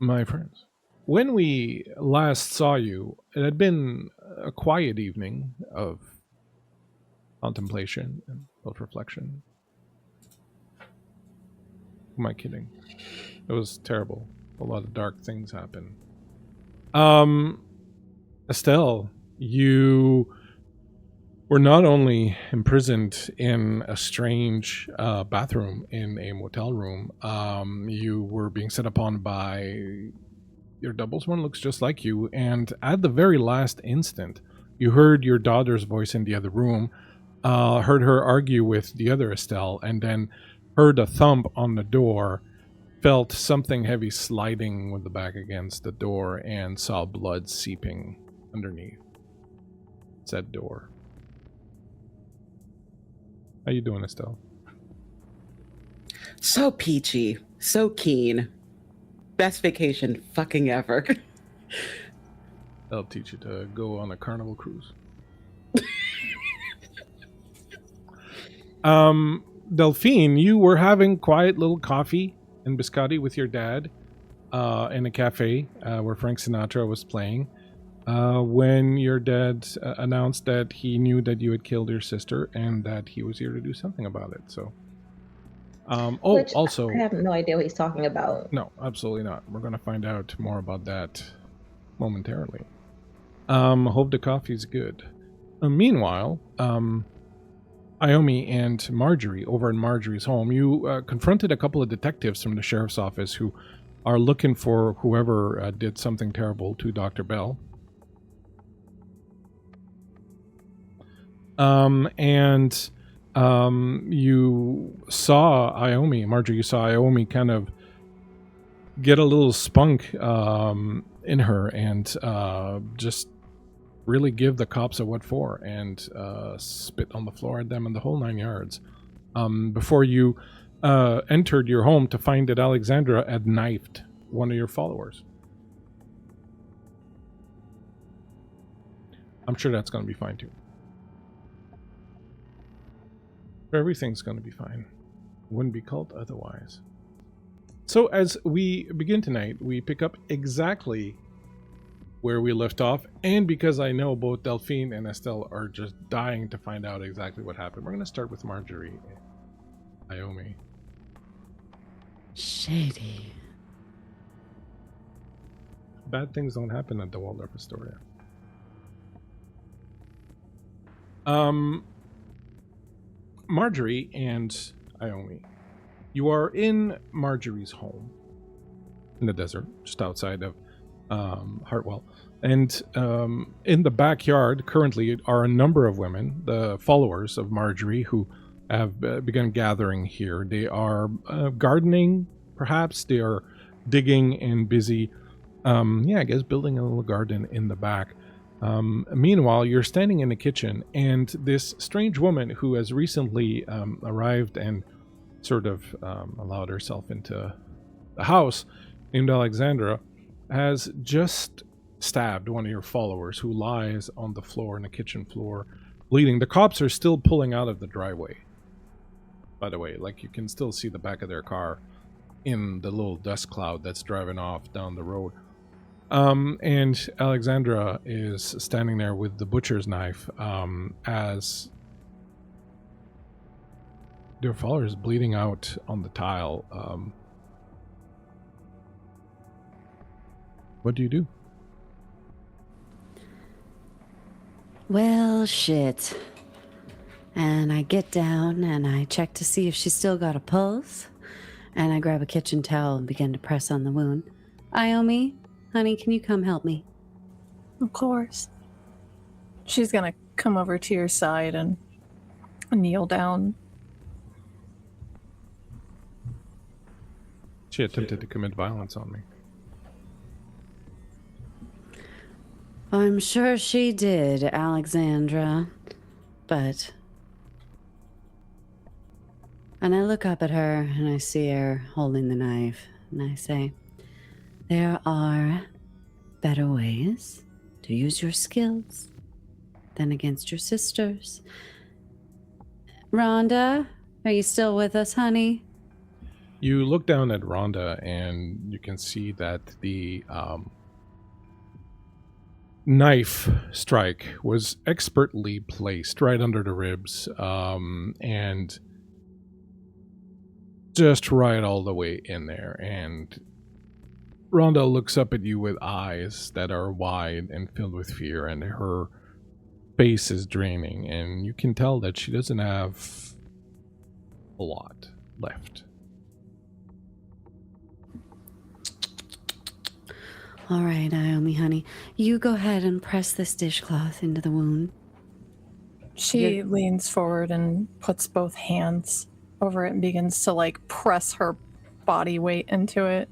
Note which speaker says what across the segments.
Speaker 1: My friends, when we last saw you, it had been a quiet evening of contemplation and self-reflection. Who am I kidding? It was terrible. A lot of dark things happened. Estelle, you were not only imprisoned in a strange bathroom in a motel room, you were being set upon by your doubles. One looks just like you, and at the very last instant, you heard your daughter's voice in the other room, heard her argue with the other Estelle, and then heard a thump on the door, felt something heavy sliding with the back against the door, and saw blood seeping underneath said door. How you doing, Estelle?
Speaker 2: So peachy, so keen. Best vacation fucking ever.
Speaker 1: I'll teach you to go on a carnival cruise. Delphine, you were having quiet little coffee and biscotti with your dad in a cafe where Frank Sinatra was playing when your dad announced that he knew that you had killed your sister and that he was here to do something about it. So, also,
Speaker 3: I have no idea what he's talking about.
Speaker 1: No, absolutely not. We're going to find out more about that momentarily. Hope the coffee's good. Meanwhile, Iommi and Marjorie, over in Marjorie's home, you confronted a couple of detectives from the sheriff's office who are looking for whoever did something terrible to Dr. Bell. You saw Marjorie, you saw Iommi kind of get a little spunk in her and just really give the cops a what for and spit on the floor at them and the whole 9 yards before you entered your home to find that Alexandra had knifed one of your followers. I'm sure that's going to be fine too. Everything's going to be fine. Wouldn't be Kult otherwise. So as we begin tonight, we pick up exactly where we left off, and because I know both Delphine and Estelle are just dying to find out exactly what happened, we're going to start with Marjorie and Iommi.
Speaker 2: Shady.
Speaker 1: Bad things don't happen at the Waldorf Astoria. Marjorie and Iommi, you are in Marjorie's home in the desert, just outside of Hartwell. And in the backyard currently are a number of women, the followers of Marjorie, who have begun gathering here. They are gardening, perhaps. They are digging and busy, I guess building a little garden in the back. Meanwhile, you're standing in the kitchen, and this strange woman who has recently arrived and sort of allowed herself into the house, named Alexandra, has just stabbed one of your followers who lies on the floor, in the kitchen floor, bleeding. The cops are still pulling out of the driveway, by the way. Like, you can still see the back of their car in the little dust cloud that's driving off down the road. And Alexandra is standing there with the butcher's knife as their follower is bleeding out on the tile. What do you do?
Speaker 4: Well, shit. And I get down and I check to see if she's still got a pulse. And I grab a kitchen towel and begin to press on the wound. Iommi, honey, can you come help me?
Speaker 5: Of course. She's gonna come over to your side and kneel down.
Speaker 1: She attempted to commit violence on me.
Speaker 4: I'm sure she did, Alexandra. But... And I look up at her and I see her holding the knife. And I say, there are better ways to use your skills than against your sisters. Rhonda, are you still with us, honey?
Speaker 1: You look down at Rhonda and you can see that the knife strike was expertly placed right under the ribs, and just right all the way in there. And Rhonda looks up at you with eyes that are wide and filled with fear, and her face is draining, and you can tell that she doesn't have a lot left.
Speaker 4: All right, Iommi, honey. You go ahead and press this dishcloth into the wound.
Speaker 5: She leans forward and puts both hands over it and begins to, like, press her body weight into it.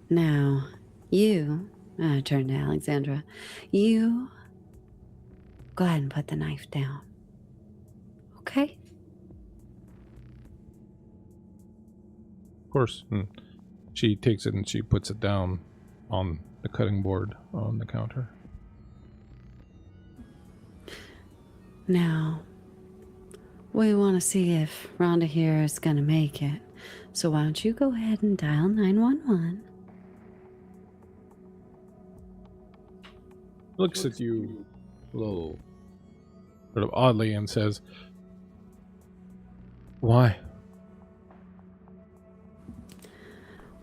Speaker 4: Now, you, I turn to Alexandra, you go ahead and put the knife down. Okay?
Speaker 1: Of course. She takes it and she puts it down on the cutting board on the counter.
Speaker 4: Now, we want to see if Rhonda here is going to make it. So why don't you go ahead and dial 911?
Speaker 1: Looks at you a little sort of oddly and says, "Why?"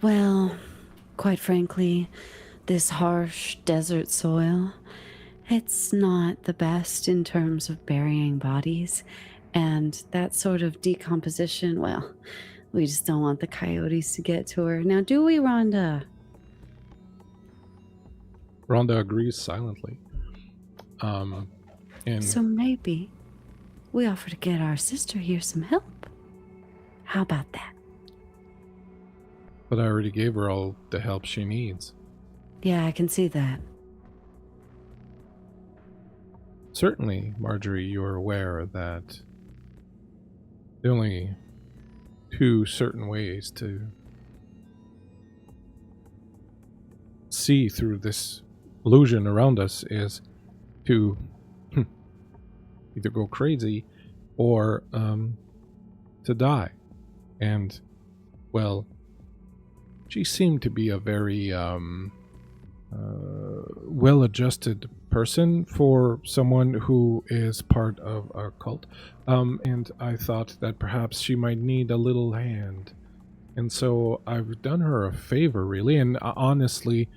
Speaker 4: Well, quite frankly, this harsh desert soil, it's not the best in terms of burying bodies. And that sort of decomposition, well, we just don't want the coyotes to get to her. Now, do we, Rhonda?
Speaker 1: Rhonda agrees silently. And
Speaker 4: So maybe we offer to get our sister here some help. How about that?
Speaker 1: but I already gave her all the help she needs.
Speaker 4: Yeah, I can see that.
Speaker 1: Certainly, Marjorie, you're aware that the only two certain ways to see through this illusion around us is to either go crazy or to die. And, well, she seemed to be a very well-adjusted person for someone who is part of a cult. And I thought that perhaps she might need a little hand. And so I've done her a favor, really. And honestly,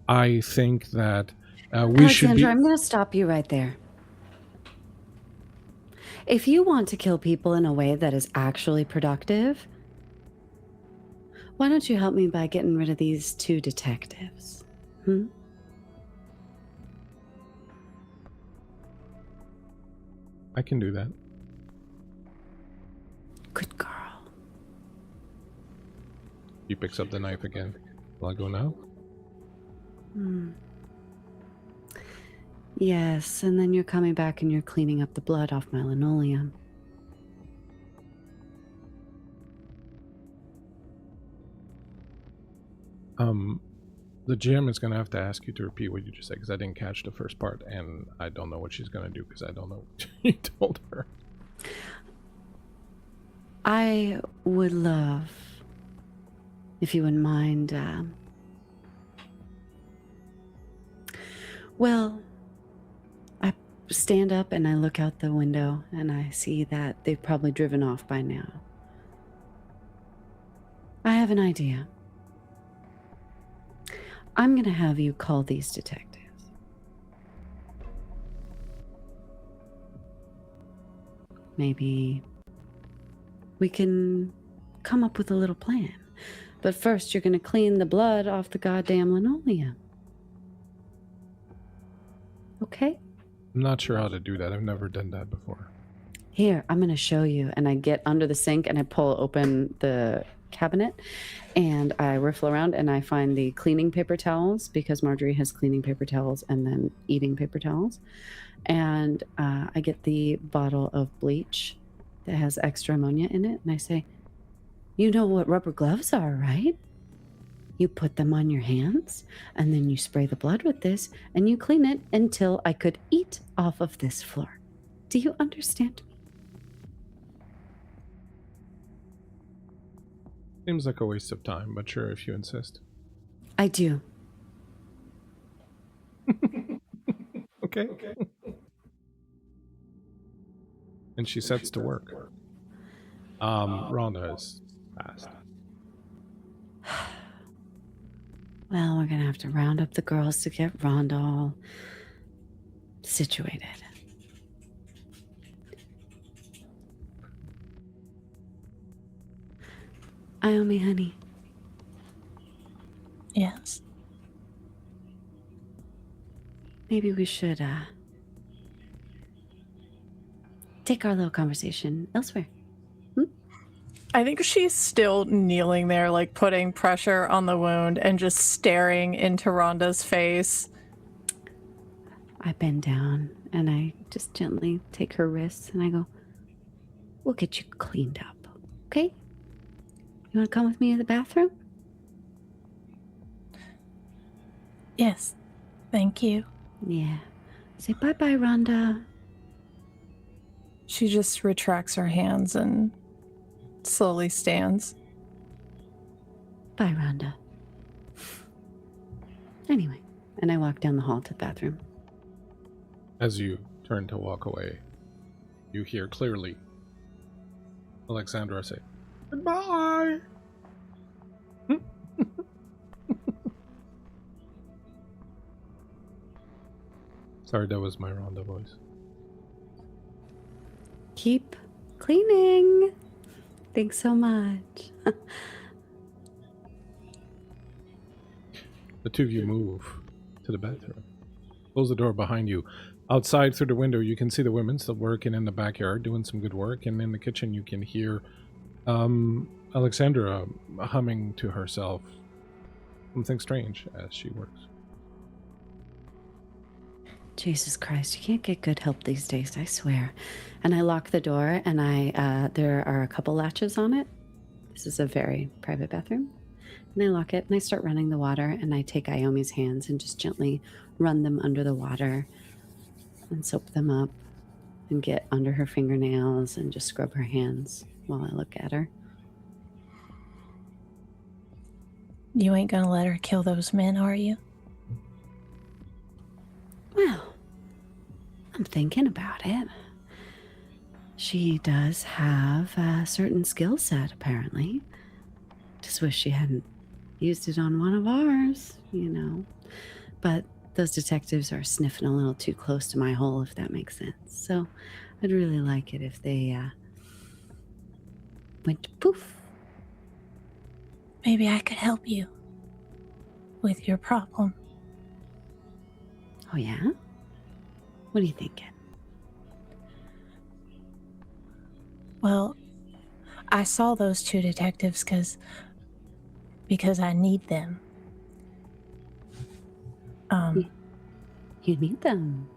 Speaker 1: I think that we should be...
Speaker 4: Alexandra, I'm going to stop you right there. If you want to kill people in a way that is actually productive, why don't you help me by getting rid of these two detectives?
Speaker 1: I can do that.
Speaker 4: Good girl.
Speaker 1: He picks up the knife again. Will I go now?
Speaker 4: Yes, and then you're coming back and you're cleaning up the blood off my linoleum.
Speaker 1: The GM is going to have to ask you to repeat what you just said, because I didn't catch the first part, and I don't know what she's going to do, because I don't know what you told her.
Speaker 4: I would love, if you wouldn't mind, well, I stand up and I look out the window and I see that they've probably driven off by now. I have an idea. I'm going to have you call these detectives. Maybe we can come up with a little plan. But first, you're going to clean the blood off the goddamn linoleum. Okay?
Speaker 1: I'm not sure how to do that. I've never done that before.
Speaker 4: Here, I'm going to show you. And I get under the sink and I pull open the cabinet and I riffle around and I find the cleaning paper towels, because Marjorie has cleaning paper towels and then eating paper towels. And I get the bottle of bleach that has extra ammonia in it. And I say, you know what rubber gloves are, right? You put them on your hands and then you spray the blood with this and you clean it until I could eat off of this floor. Do you understand me?
Speaker 1: Seems like a waste of time, but sure, if you insist.
Speaker 4: I do.
Speaker 1: Okay. And she sets to work. Rhonda is fast.
Speaker 4: Well, we're gonna have to round up the girls to get Rhonda all situated. Iommi, honey.
Speaker 5: Yes.
Speaker 4: Maybe we should take our little conversation elsewhere.
Speaker 5: I think she's still kneeling there, like putting pressure on the wound and just staring into Rhonda's face.
Speaker 4: I bend down and I just gently take her wrists and I go, we'll get you cleaned up, okay? You want to come with me to the bathroom?
Speaker 5: Yes. Thank you.
Speaker 4: Yeah. Say bye-bye, Rhonda.
Speaker 5: She just retracts her hands and slowly stands.
Speaker 4: Bye, Rhonda. Anyway, and I walk down the hall to the bathroom.
Speaker 1: As you turn to walk away, you hear clearly Alexandra say, "Goodbye." Sorry, that was my Rhonda voice.
Speaker 4: Keep cleaning. Thanks so much.
Speaker 1: The two of you move to the bathroom. Close the door behind you. Outside through the window, you can see the women still working in the backyard, doing some good work. And in the kitchen, you can hear Alexandra humming to herself something strange as she works.
Speaker 4: Jesus Christ, you can't get good help these days, I swear. And I lock the door and there are a couple latches on it. This is a very private bathroom. And I lock it and I start running the water and I take Iommi's hands and just gently run them under the water and soap them up and get under her fingernails and just scrub her hands while I look at her.
Speaker 6: You ain't gonna let her kill those men, are you?
Speaker 4: Well, I'm thinking about it. She does have a certain skill set, apparently. Just wish she hadn't used it on one of ours, you know. But those detectives are sniffing a little too close to my hole, if that makes sense. So I'd really like it if they went poof.
Speaker 6: Maybe I could help you with your problem.
Speaker 4: Oh, yeah? What are you thinking?
Speaker 6: Well, I saw those two detectives because I need them.
Speaker 4: You need them.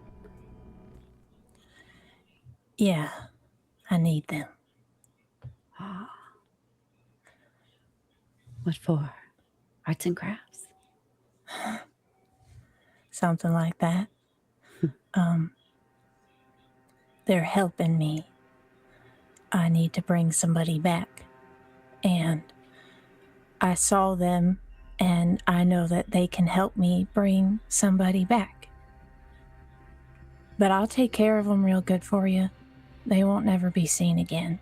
Speaker 6: Yeah, I need them.
Speaker 4: Ah. What for? Arts and crafts?
Speaker 6: Something like that. They're helping me. I need to bring somebody back. And I saw them, and I know that they can help me bring somebody back. But I'll take care of them real good for you. They won't never be seen again.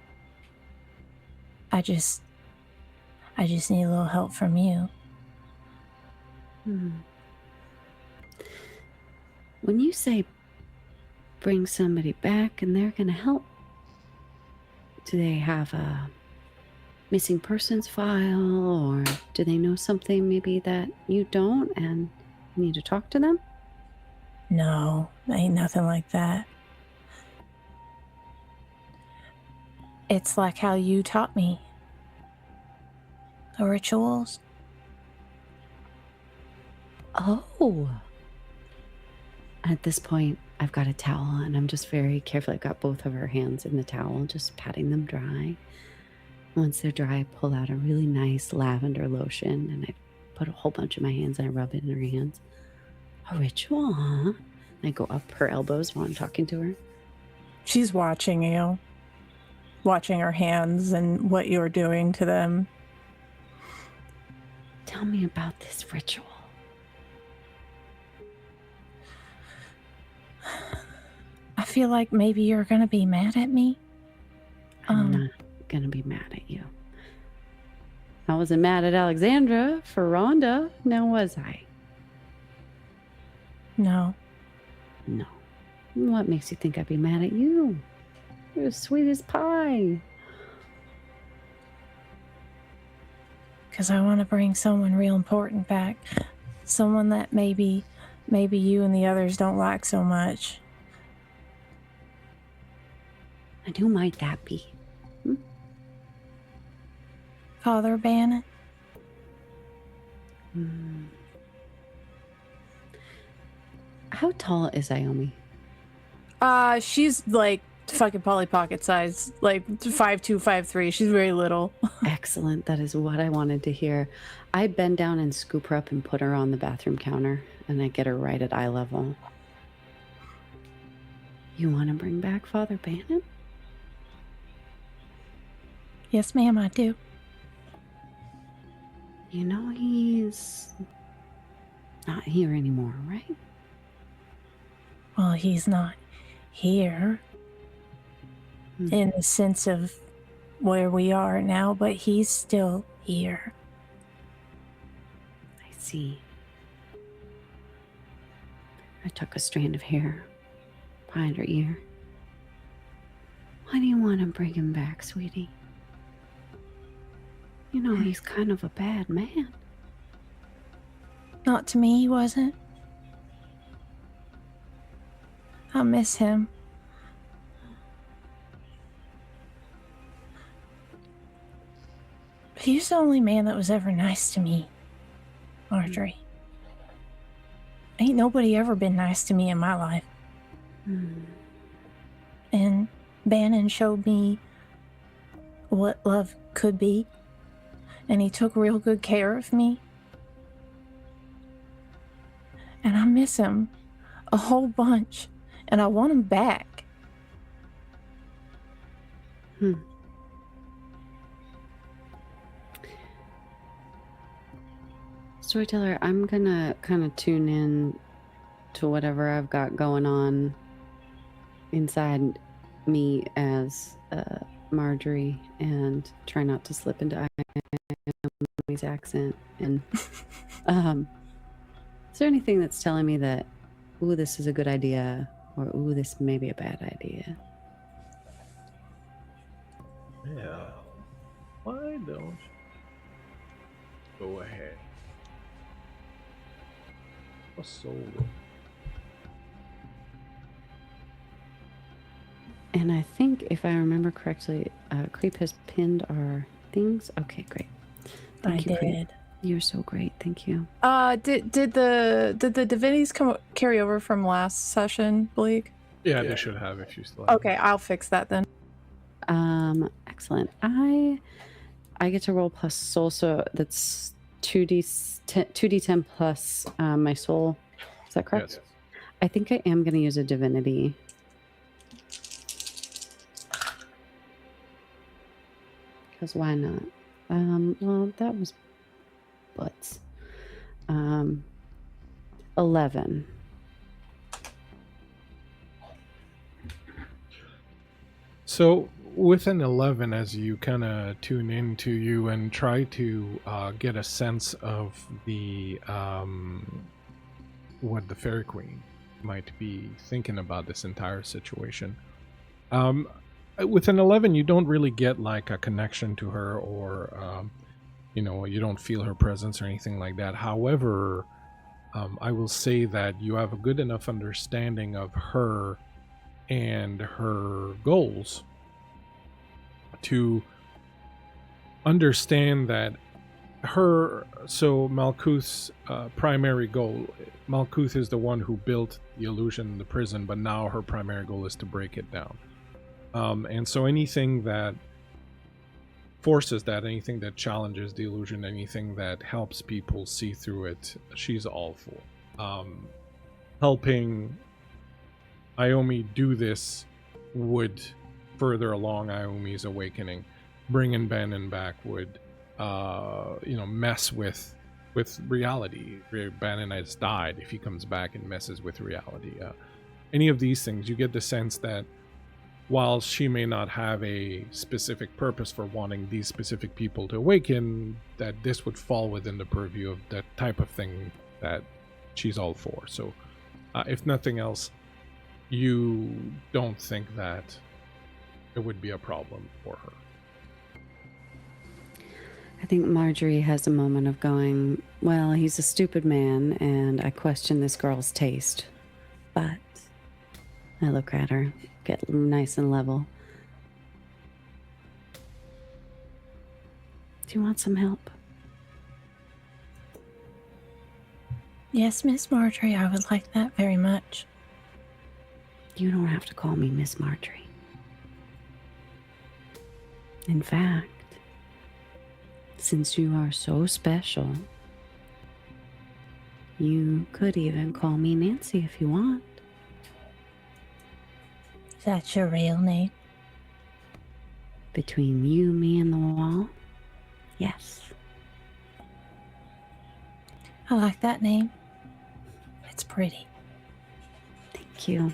Speaker 6: I just need a little help from you.
Speaker 4: When you say bring somebody back and they're going to help, do they have a missing persons file, or do they know something maybe that you don't and you need to talk to them?
Speaker 6: No, ain't nothing like that. It's like how you taught me. The rituals.
Speaker 4: Oh. At this point, I've got a towel and I'm just very careful. I've got both of her hands in the towel, just patting them dry. Once they're dry, I pull out a really nice lavender lotion and I put a whole bunch of my hands and I rub it in her hands. A ritual, huh? And I go up her elbows while I'm talking to her.
Speaker 5: She's watching you, watching her hands and what you're doing to them.
Speaker 4: tell me about this ritual.
Speaker 6: I feel like maybe you're gonna be mad at me.
Speaker 4: I'm not gonna be mad at you. I wasn't mad at Alexandra for Rhonda, now was I?
Speaker 6: No.
Speaker 4: No. What makes you think I'd be mad at you? You're as sweet as pie.
Speaker 6: Because I want to bring someone real important back. Someone that maybe you and the others don't like so much.
Speaker 4: And who might that be?
Speaker 6: Father Bannon?
Speaker 4: How tall is Iommi?
Speaker 5: She's like fucking Polly Pocket size, like 5'2", 5'3". She's very little.
Speaker 4: Excellent. That is what I wanted to hear. I bend down and scoop her up and put her on the bathroom counter, and I get her right at eye level. You want to bring back Father Bannon?
Speaker 6: Yes, ma'am, I do.
Speaker 4: You know he's not here anymore, right?
Speaker 6: Well, he's not here in the sense of where we are now, but he's still here.
Speaker 4: I see. I took a strand of hair behind her ear. Why do you want to bring him back, sweetie? You know, he's kind of a bad man.
Speaker 6: Not to me, he wasn't. I miss him. He was the only man that was ever nice to me, Marjorie. Ain't nobody ever been nice to me in my life. And Bannon showed me what love could be. And he took real good care of me. And I miss him a whole bunch. And I want him back.
Speaker 4: Storyteller, I'm gonna kind of tune in to whatever I've got going on inside me as Marjorie and try not to slip into Iommi's accent. And is there anything that's telling me that, ooh, this is a good idea, or ooh, this may be a bad idea?
Speaker 1: Yeah. Why don't go ahead? A solo.
Speaker 4: And I think, if I remember correctly, Creep has pinned our things. Okay, great. Thank you, Creep. You're so great. Thank you.
Speaker 5: Did the divinities carry over from last session, Bleak?
Speaker 1: Yeah, they should have if you still have.
Speaker 5: Okay, I'll fix that then.
Speaker 4: Excellent. I get to roll plus soul, so that's 2d10 plus my soul. Is that correct?
Speaker 1: Yes.
Speaker 4: I think I am going to use a divinity. Because why not? Well, that was butts. 11.
Speaker 1: So with an 11, as you kind of tune into you and try to get a sense of the what the Fairy Queen might be thinking about this entire situation. With an 11, you don't really get like a connection to her, or you don't feel her presence or anything like that. However, I will say that you have a good enough understanding of her and her goals to understand that Malkuth's primary goal, Malkuth is the one who built the illusion in the prison, but now her primary goal is to break it down. And so anything that forces that, anything that challenges the illusion, anything that helps people see through it, she's all for. Helping Iommi do this would further along Iommi's awakening. Bringing Bannon back would, mess with with reality. Bannon has died. If he comes back and messes with reality, any of these things, you get the sense that while she may not have a specific purpose for wanting these specific people to awaken, that this would fall within the purview of that type of thing that she's all for. So, if nothing else, you don't think that it would be a problem for her.
Speaker 4: I think Marjorie has a moment of going, well, he's a stupid man, and I question this girl's taste. But I look at her, get nice and level. Do you want some help?
Speaker 6: Yes, Miss Marjorie, I would like that very much.
Speaker 4: You don't have to call me Miss Marjorie. In fact, since you are so special, you could even call me Nancy if you want.
Speaker 6: Is that your real name?
Speaker 4: Between you, me, and the wall? Yes.
Speaker 6: I like that name. It's pretty.
Speaker 4: Thank you.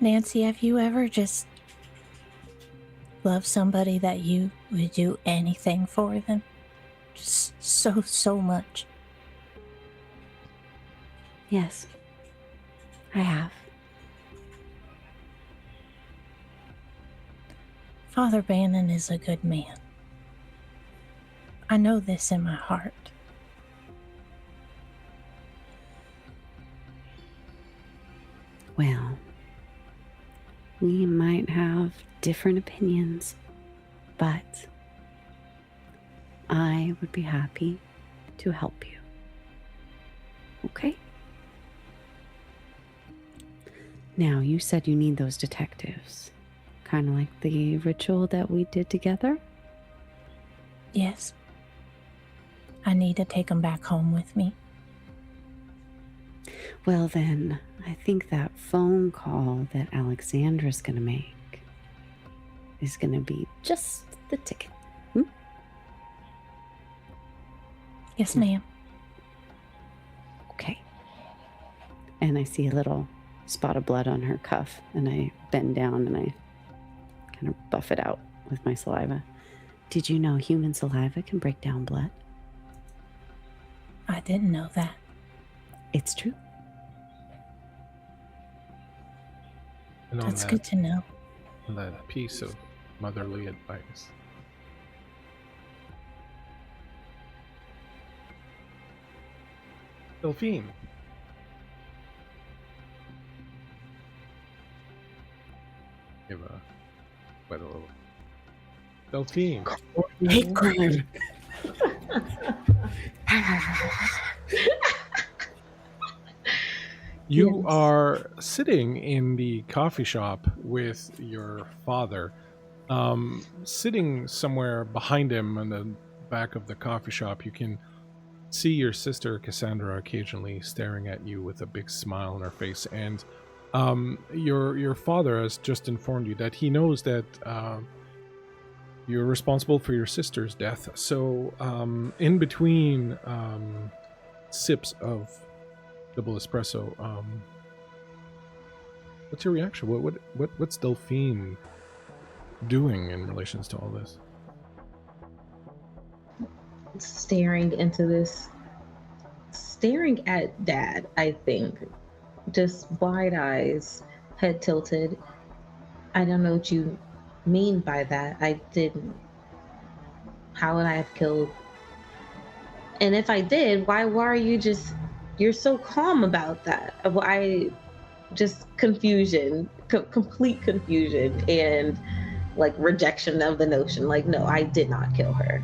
Speaker 6: Nancy, have you ever just loved somebody that you would do anything for them? Just so much.
Speaker 4: Yes. I have.
Speaker 6: Father Bannon is a good man. I know this in my heart.
Speaker 4: Well, we might have different opinions, but I would be happy to help you. Okay? Now, you said you need those detectives. Kind of like the ritual that we did together?
Speaker 6: Yes. I need to take them back home with me.
Speaker 4: Well, then, I think that phone call that Alexandra's going to make is going to be just the ticket.
Speaker 6: Yes, ma'am.
Speaker 4: Okay. And I see a little spot of blood on her cuff, and I bend down and I kind of buff it out with my saliva. Did you know human saliva can break down blood?
Speaker 6: I didn't know that.
Speaker 4: It's true.
Speaker 1: And on
Speaker 6: That's good to know.
Speaker 1: that piece of motherly advice. Delphine. Give quite a little. Delphine.
Speaker 2: Hey, Glenn.
Speaker 1: You
Speaker 3: Yes.
Speaker 1: are sitting in the coffee shop with your father. Sitting somewhere behind him in the back of the coffee shop, you can see your sister Cassandra occasionally staring at you with a big smile on her face. And your father has just informed you that he knows that you're responsible for your sister's death. So in between sips of double espresso, what's your reaction? What's Delphine doing in relations to all this?
Speaker 3: Staring into this, staring at Dad, I think. Just wide eyes, head tilted. I don't know what you mean by that. I didn't. How would I have killed? And if I did, why are you just, you're so calm about that? I just confusion, complete confusion, and like rejection of the notion. Like, no, I did not kill her.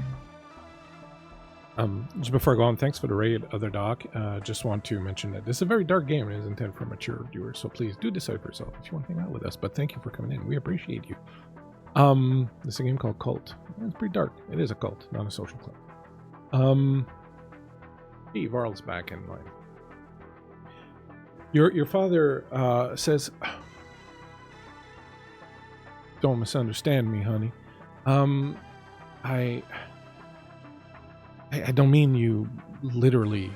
Speaker 1: Just before I go on, thanks for the raid, Other Doc. Just want to mention that this is a very dark game and is intended for mature viewers, so please do decide for yourself if you want to hang out with us. But thank you for coming in. We appreciate you. This is a game called Kult. It's pretty dark. It is a cult, not a social club. Hey, Varl's back in line. Your father says, don't misunderstand me, honey. I don't mean you literally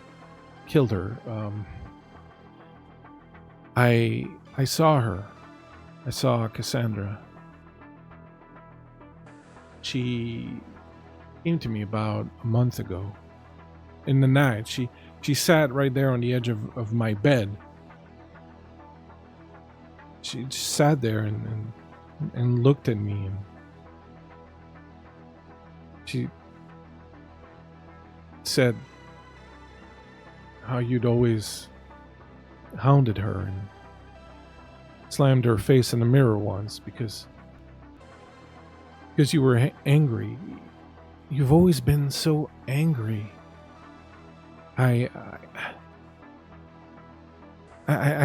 Speaker 1: killed her. I saw her. I saw Cassandra. She came to me about a month ago. In the night, she sat right there on the edge of my bed. She just sat there and looked at me, and she said how you'd always hounded her and slammed her face in the mirror once because you were angry. You've always been so angry. I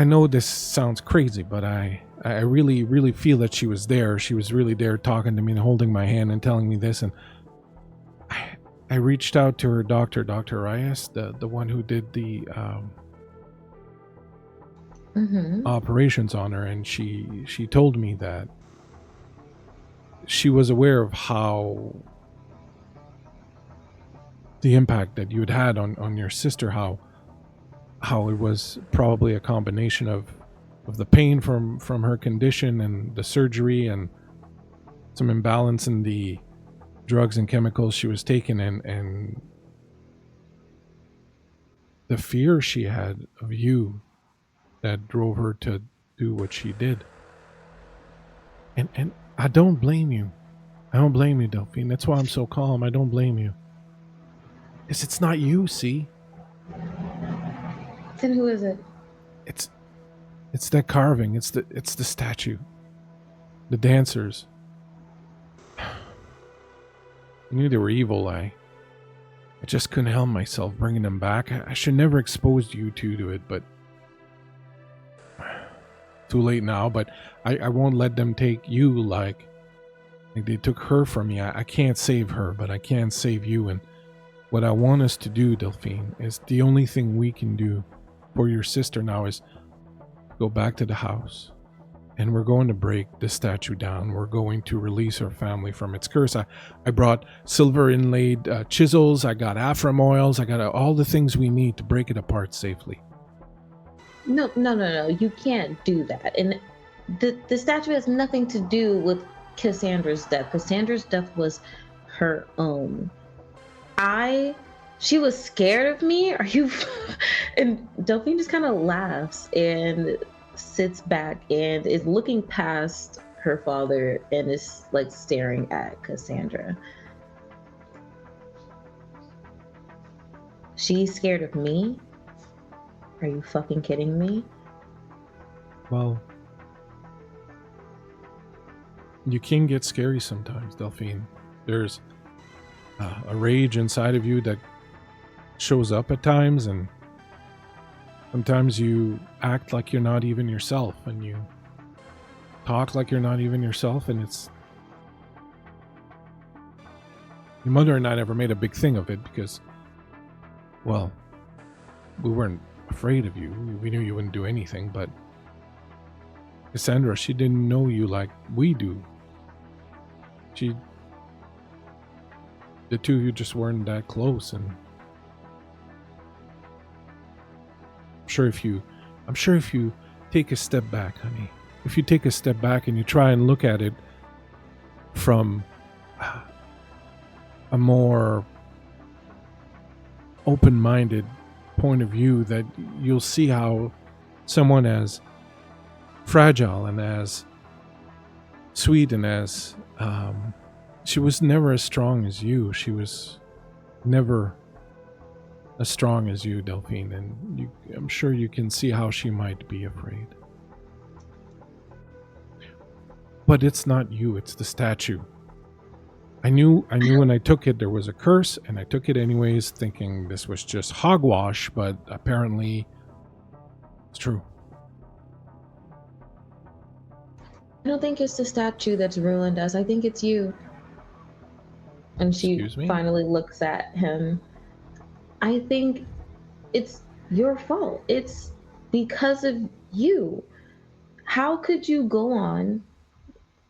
Speaker 1: know this sounds crazy, but I really, really feel that she was there. She was really there talking to me and holding my hand and telling me this. And I reached out to her doctor, Dr. Arias, the one who did the operations on her, and she told me that she was aware of how the impact that you had on your sister, how it was probably a combination of the pain from her condition and the surgery and some imbalance in the drugs and chemicals she was taking, and the fear she had of you that drove her to do what she did. And I don't blame you. I don't blame you, Delphine. That's why I'm so calm. I don't blame you. Because it's not you, see?
Speaker 3: Then who is it?
Speaker 1: It's that carving. It's the statue. The dancers. I knew they were evil. I just couldn't help myself bringing them back. I should never expose you two to it, but too late now. But I won't let them take you like they took her from me. I can't save her, but I can save you. And what I want us to do, Delphine, is the only thing we can do for your sister now is go back to the house, and we're going to break the statue down. We're going to release her family from its curse. I brought silver inlaid chisels. I got Aphram oils. I got all the things we need to break it apart safely.
Speaker 3: No. You can't do that. And the statue has nothing to do with Cassandra's death. Cassandra's death was her own. She was scared of me. Are you? And Delphine just kind of laughs and sits back and is looking past her father and is like staring at Cassandra. She's scared of me? Are you fucking kidding me?
Speaker 1: Well, you can get scary sometimes, Delphine. There's a rage inside of you that shows up at times, and sometimes you act like you're not even yourself, and you talk like you're not even yourself, and it's... Your mother and I never made a big thing of it because, well, we weren't afraid of you. We knew you wouldn't do anything, but Cassandra, she didn't know you like we do. The two of you just weren't that close, and I'm sure if you take a step back, honey, if you take a step back and you try and look at it from a more open-minded point of view, that you'll see how someone as fragile and as sweet and as she was never as strong as you. She was never as strong as you, Delphine, and I'm sure you can see how she might be afraid. But it's not you, it's the statue. I knew when I took it there was a curse, and I took it anyways, thinking this was just hogwash, but apparently it's true.
Speaker 3: I don't think it's the statue that's ruined us. I think it's you. And she finally looks at him. I think it's your fault. It's because of you. How could you go on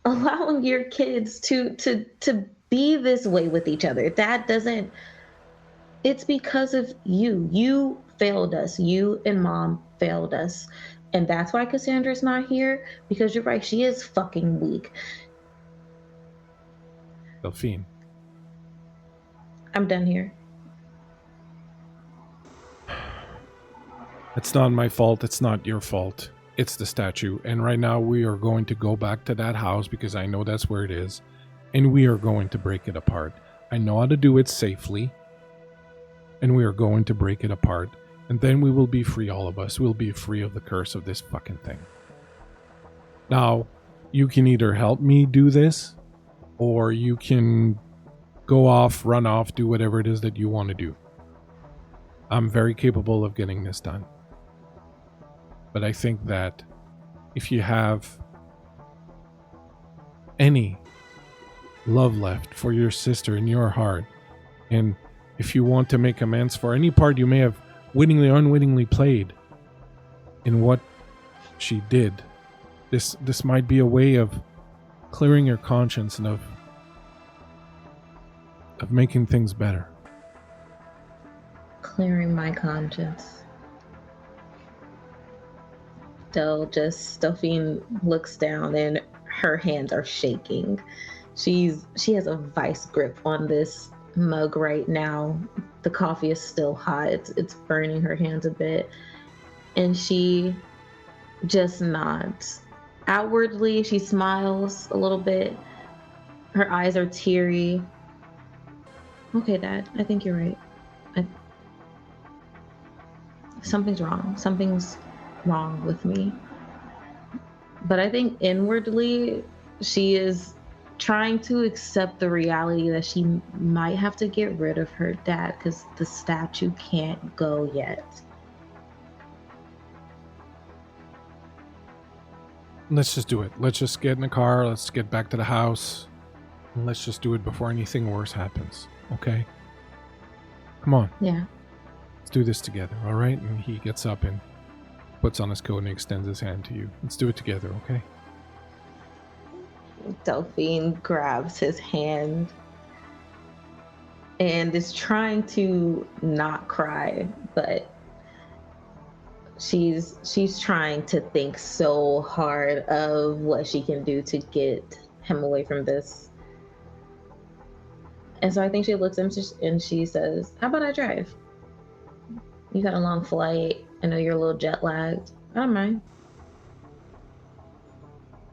Speaker 3: allowing your kids to be this way with each other? That doesn't... It's because of you. You failed us. You and Mom failed us. And that's why Cassandra's not here, because you're right, she is fucking weak.
Speaker 1: Delphine.
Speaker 3: I'm done here.
Speaker 1: It's not my fault. It's not your fault. It's the statue. And right now we are going to go back to that house because I know that's where it is. And we are going to break it apart. I know how to do it safely. And we are going to break it apart. And then we will be free, all of us. We'll be free of the curse of this fucking thing. Now, you can either help me do this, or you can go off, run off, do whatever it is that you want to do. I'm very capable of getting this done. But I think that if you have any love left for your sister in your heart, and if you want to make amends for any part you may have wittingly or unwittingly played in what she did, this might be a way of clearing your conscience and of making things better.
Speaker 3: Clearing my conscience. Delphine looks down and her hands are shaking. She has a vice grip on this mug right now. The coffee is still hot. It's burning her hands a bit. And she just nods. Outwardly, she smiles a little bit. Her eyes are teary. Okay, Dad, I think you're right. Something's wrong. Something's wrong with me. But I think inwardly, she is trying to accept the reality that she might have to get rid of her dad because the statue can't go yet.
Speaker 1: Let's just do it. Let's just get in the car. Let's get back to the house. And let's just do it before anything worse happens. Okay? Come on.
Speaker 3: Yeah.
Speaker 1: Let's do this together, all right? And he gets up and puts on his coat and extends his hand to you. Let's do it together, okay?
Speaker 3: Delphine grabs his hand and is trying to not cry, but she's trying to think so hard of what she can do to get him away from this. And so I think she looks at him and she says, "How about I drive? You got a long flight. I know you're a little jet lagged. I don't mind."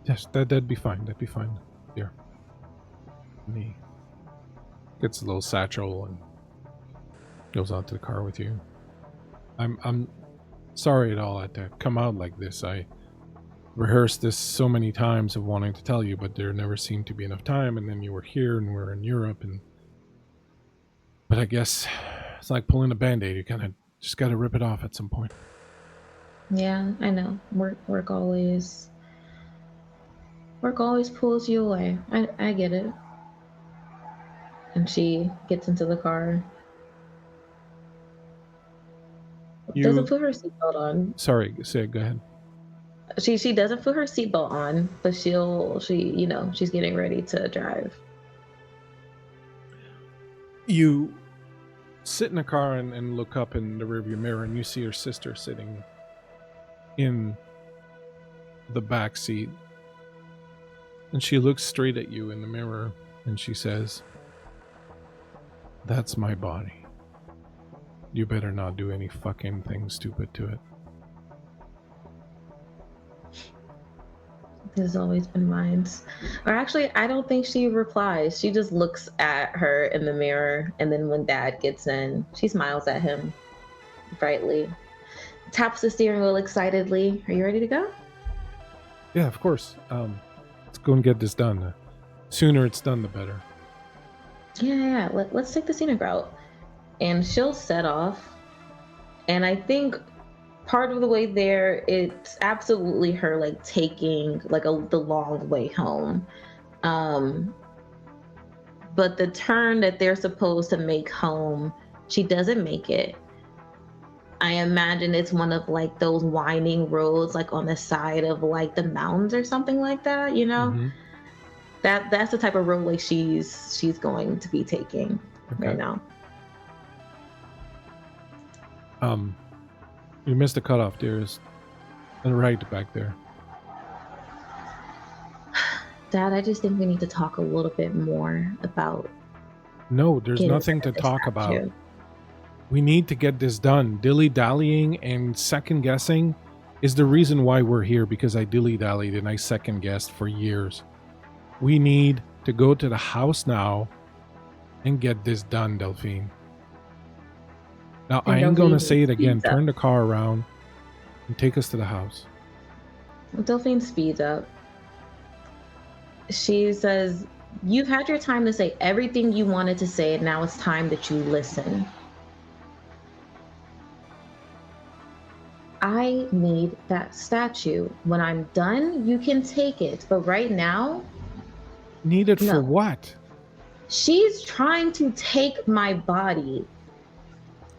Speaker 1: Yes, that'd be fine. That'd be fine. Here. And he gets a little satchel and goes out to the car with you. I'm sorry it all had to come out like this. I rehearsed this so many times of wanting to tell you, but there never seemed to be enough time, and then you were here and we're in Europe, but I guess it's like pulling a band-aid. You kind of just got to rip it off at some point.
Speaker 3: Yeah, I know. Work always pulls you away. I get it. And she gets into the car. Doesn't put her seatbelt on.
Speaker 1: Sorry, go ahead.
Speaker 3: She doesn't put her seatbelt on, but she's getting ready to drive.
Speaker 1: You sit in a car and look up in the rearview mirror, and you see your sister sitting in the back seat. And she looks straight at you in the mirror, and she says, "That's my body. You better not do any fucking thing stupid to it."
Speaker 3: This has always been mine. Or actually, I don't think she replies. She just looks at her in the mirror, and then when Dad gets in, she smiles at him brightly, taps the steering wheel excitedly. "Are you ready to go?"
Speaker 1: Yeah, of course. Let's go and get this done. The sooner it's done, the better.
Speaker 3: Yeah. Let's take the scenic route. And she'll set off. And I think part of the way there, it's absolutely her like taking like the long way home. But the turn that they're supposed to make home, she doesn't make it. I imagine it's one of like those winding roads like on the side of like the mountains or something like that, you know?
Speaker 1: Mm-hmm.
Speaker 3: That's the type of road like she's going to be taking right now.
Speaker 1: You missed the cutoff, dearest. And right back there.
Speaker 3: Dad, I just think we need to talk a little bit more about.
Speaker 1: No, there's
Speaker 3: getting
Speaker 1: nothing to
Speaker 3: rid of this
Speaker 1: talk about.
Speaker 3: statue.
Speaker 1: We need to get this done. Dilly-dallying and second-guessing is the reason why we're here, because I dilly-dallied and I second-guessed for years. We need to go to the house now and get this done, Delphine. Now,
Speaker 3: And
Speaker 1: I am going to
Speaker 3: Delphine
Speaker 1: say it again.
Speaker 3: speeds up.
Speaker 1: Turn the car around and take us to the house.
Speaker 3: Delphine speeds up. She says, "You've had your time to say everything you wanted to say, and now it's time that you listen. I need that statue. When I'm done, you can take it. But right now,
Speaker 1: Need it
Speaker 3: No.
Speaker 1: for what?
Speaker 3: she's trying to take my body.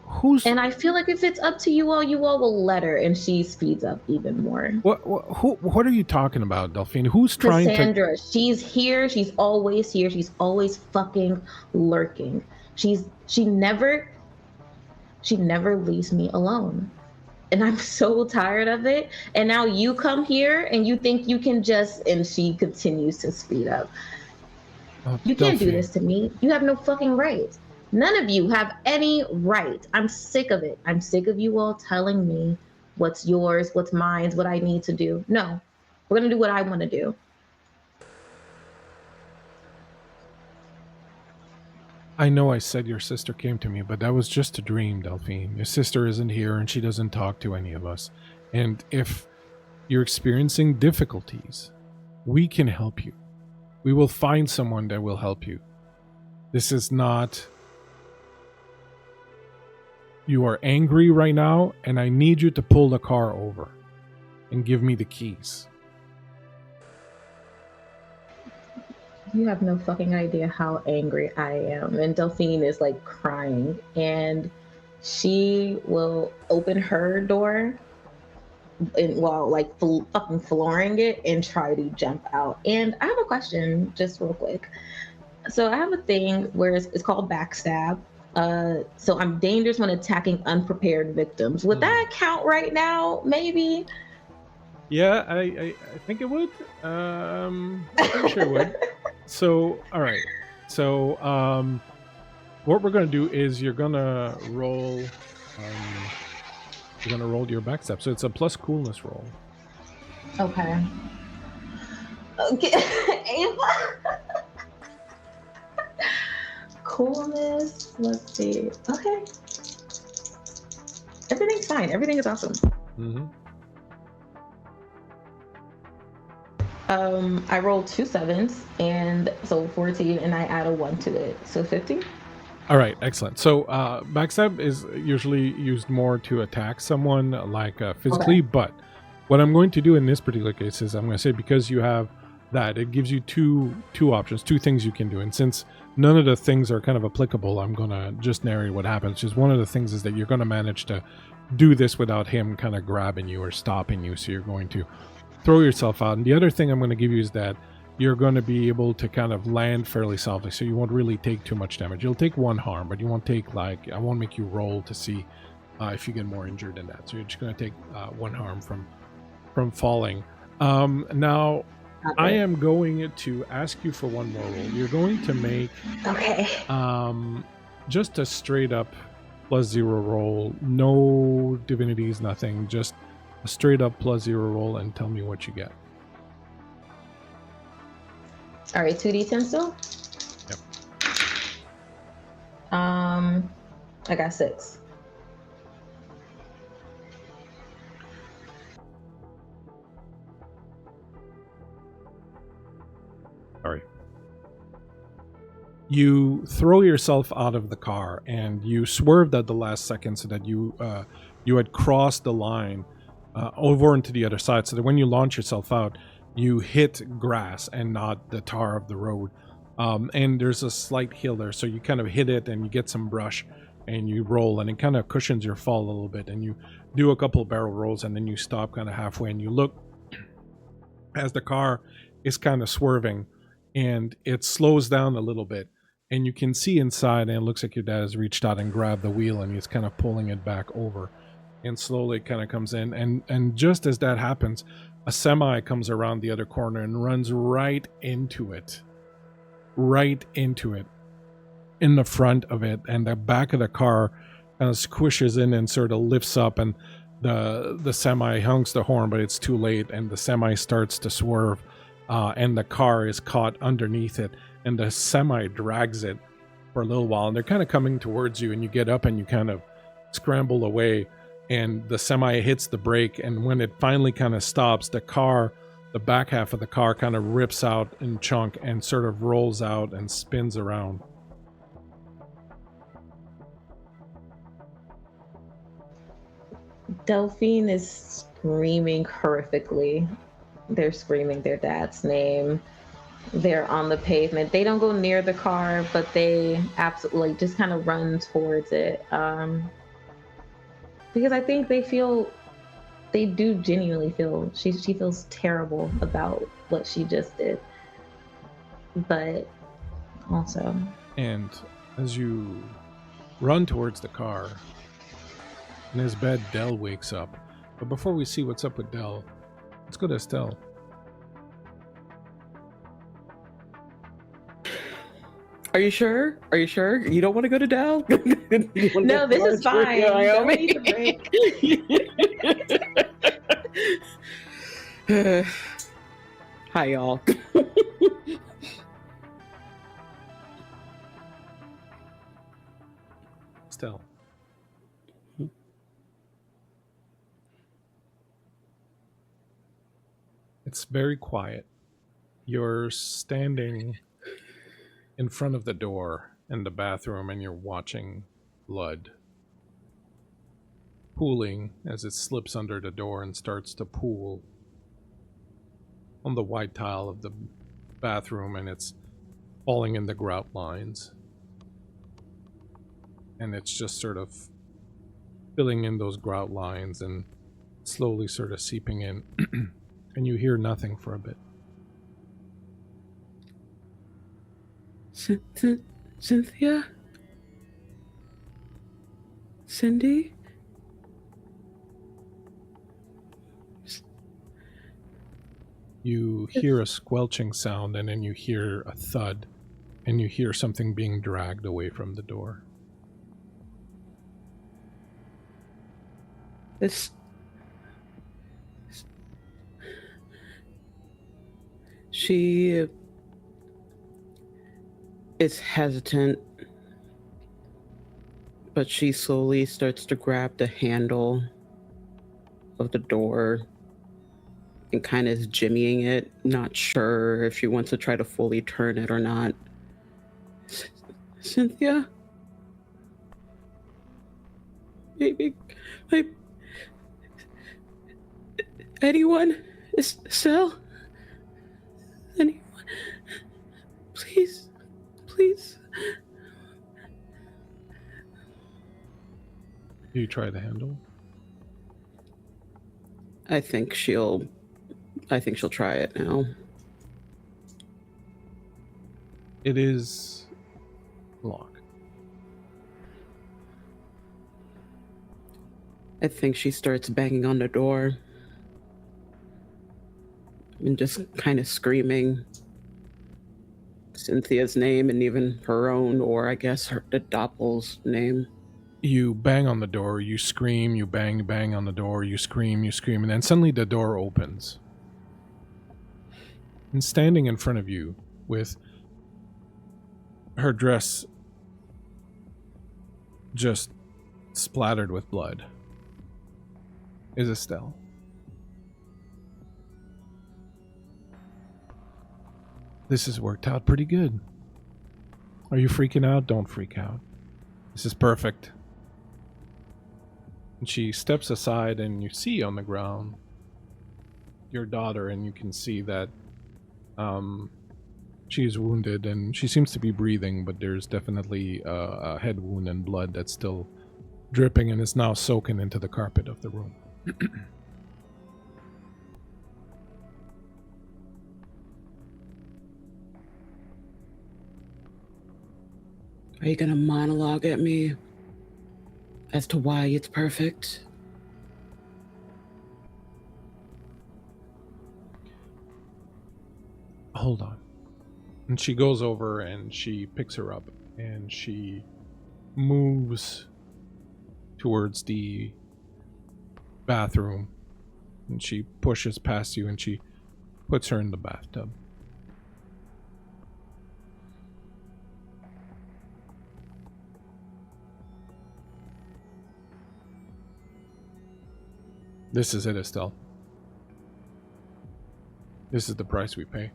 Speaker 1: Who's...
Speaker 3: And I feel like if it's up to you all will let her." And she speeds up even more.
Speaker 1: What are you talking about, Delphine? Who's trying to...
Speaker 3: Cassandra, she's here. She's always here. She's always fucking lurking. She never leaves me alone. And I'm so tired of it. And now you come here and you think you can just... And she continues to speed up. You can't do
Speaker 1: Delphine.
Speaker 3: this to me. You have no fucking right. None of you have any right. I'm sick of it. I'm sick of you all telling me what's yours, what's mine, what I need to do. No, we're going to do what I want to do.
Speaker 1: I know I said your sister came to me, but that was just a dream, Delphine. Your sister isn't here and she doesn't talk to any of us. And if you're experiencing difficulties, we can help you. We will find someone that will help you. This is not... You are angry right now, and I need you to pull the car over and give me the keys.
Speaker 3: You have no fucking idea how angry I am. And Delphine is like crying, and she will open her door and while like fucking flooring it and try to jump out. And I have a question, just real quick. So I have a thing where it's called backstab. So I'm dangerous when attacking unprepared victims. Would that count right now? Maybe.
Speaker 1: Yeah, I think it would. I'm pretty sure it would. So, all right. So, what we're gonna do is you're gonna roll. You're gonna roll your backstab. So it's a plus coolness roll.
Speaker 3: Okay. Ava. Coolness. Let's see. Okay. Everything's fine. Everything is awesome.
Speaker 1: Mm-hmm.
Speaker 3: I rolled 2 7s, and so 14, and I add a 1 to it, so 50.
Speaker 1: All right, excellent. So backstab is usually used more to attack someone, like physically,
Speaker 3: Okay.
Speaker 1: but what I'm going to do in this particular case is I'm going to say, because you have that, it gives you two options, two things you can do. And since none of the things are kind of applicable, I'm going to just narrate what happens. Just one of the things is that you're going to manage to do this without him kind of grabbing you or stopping you. So you're going to throw yourself out. And the other thing I'm going to give you is that you're going to be able to kind of land fairly softly, so you won't really take too much damage. You'll take 1 harm, but you won't take, like, I won't make you roll to see if you get more injured than that. So you're just going to take 1 harm from falling. Now, I am going to ask you for one more roll. You're going to make just a straight up +0 roll. No divinities, nothing. Just a straight up +0 roll, and tell me what you get.
Speaker 3: All right, 2d10 still?
Speaker 1: Yep.
Speaker 3: I got 6.
Speaker 1: All right. You throw yourself out of the car, and you swerved at the last second so that you had crossed the line over into the other side, so that when you launch yourself out, you hit grass and not the tar of the road. And there's a slight hill there, so you kind of hit it and you get some brush and you roll, and it kind of cushions your fall a little bit, and you do a couple barrel rolls, and then you stop kind of halfway and you look as the car is kind of swerving, and it slows down a little bit, And you can see inside, and it looks like your dad has reached out and grabbed the wheel, and he's kind of pulling it back over. And slowly it kind of comes in. And just as that happens, a semi comes around the other corner and runs right into it. Right into it. In the front of it. And the back of the car kind of squishes in and sort of lifts up. And the semi honks the horn, but it's too late. And the semi starts to swerve. And the car is caught underneath it. And the semi drags it for a little while, and they're kind of coming towards you, and you get up and you kind of scramble away, and the semi hits the brake, and when it finally kind of stops, the back half of the car kind of rips out in chunk and sort of rolls out and spins around.
Speaker 3: Delphine is screaming horrifically. They're screaming their dad's name. They're on the pavement. They don't go near the car, but they absolutely just kind of run towards it. Because I think they do genuinely feel, she feels terrible about what she just did. But also.
Speaker 1: And as you run towards the car, in his bed, Dell wakes up. But before we see what's up with Dell, let's go to Estelle.
Speaker 2: Are you sure? Are you sure? You don't want to go to Dell?
Speaker 3: No, this is fine. Don't need to break. Hi, y'all.
Speaker 1: Estelle. It's very quiet. You're standing in front of the door in the bathroom, and you're watching blood pooling as it slips under the door and starts to pool on the white tile of the bathroom, and it's falling in the grout lines. And it's just sort of filling in those grout lines and slowly sort of seeping in. And you hear nothing for a bit.
Speaker 2: Cynthia? Cindy?
Speaker 1: You hear a squelching sound, and then you hear a thud, and you hear something being dragged away from the door.
Speaker 2: She is hesitant, but she slowly starts to grab the handle of the door and kind of is jimmying it, not sure if she wants to try to fully turn it or not. Cynthia? Maybe, anyone? Estelle? Anyone? Please.
Speaker 1: Do you try the handle?
Speaker 2: I think she'll try it now.
Speaker 1: It is locked.
Speaker 2: I think she starts banging on the door and just kind of screaming Cynthia's name and even her own, or I guess the Doppel's name.
Speaker 1: You bang on the door, you scream, you bang on the door, you scream, and then suddenly the door opens. And standing in front of you with her dress just splattered with blood is Estelle. This has worked out pretty good. Are you freaking out? Don't freak out. This is perfect. And she steps aside, and you see on the ground your daughter, and you can see that she's wounded, and she seems to be breathing, but there's definitely a head wound and blood that's still dripping and is now soaking into the carpet of the room.
Speaker 2: Are you gonna monologue at me as to why it's perfect?
Speaker 1: Hold on. And she goes over and she picks her up and she moves towards the bathroom and she pushes past you and she puts her in the bathtub. This is it, Estelle. This is the price we pay.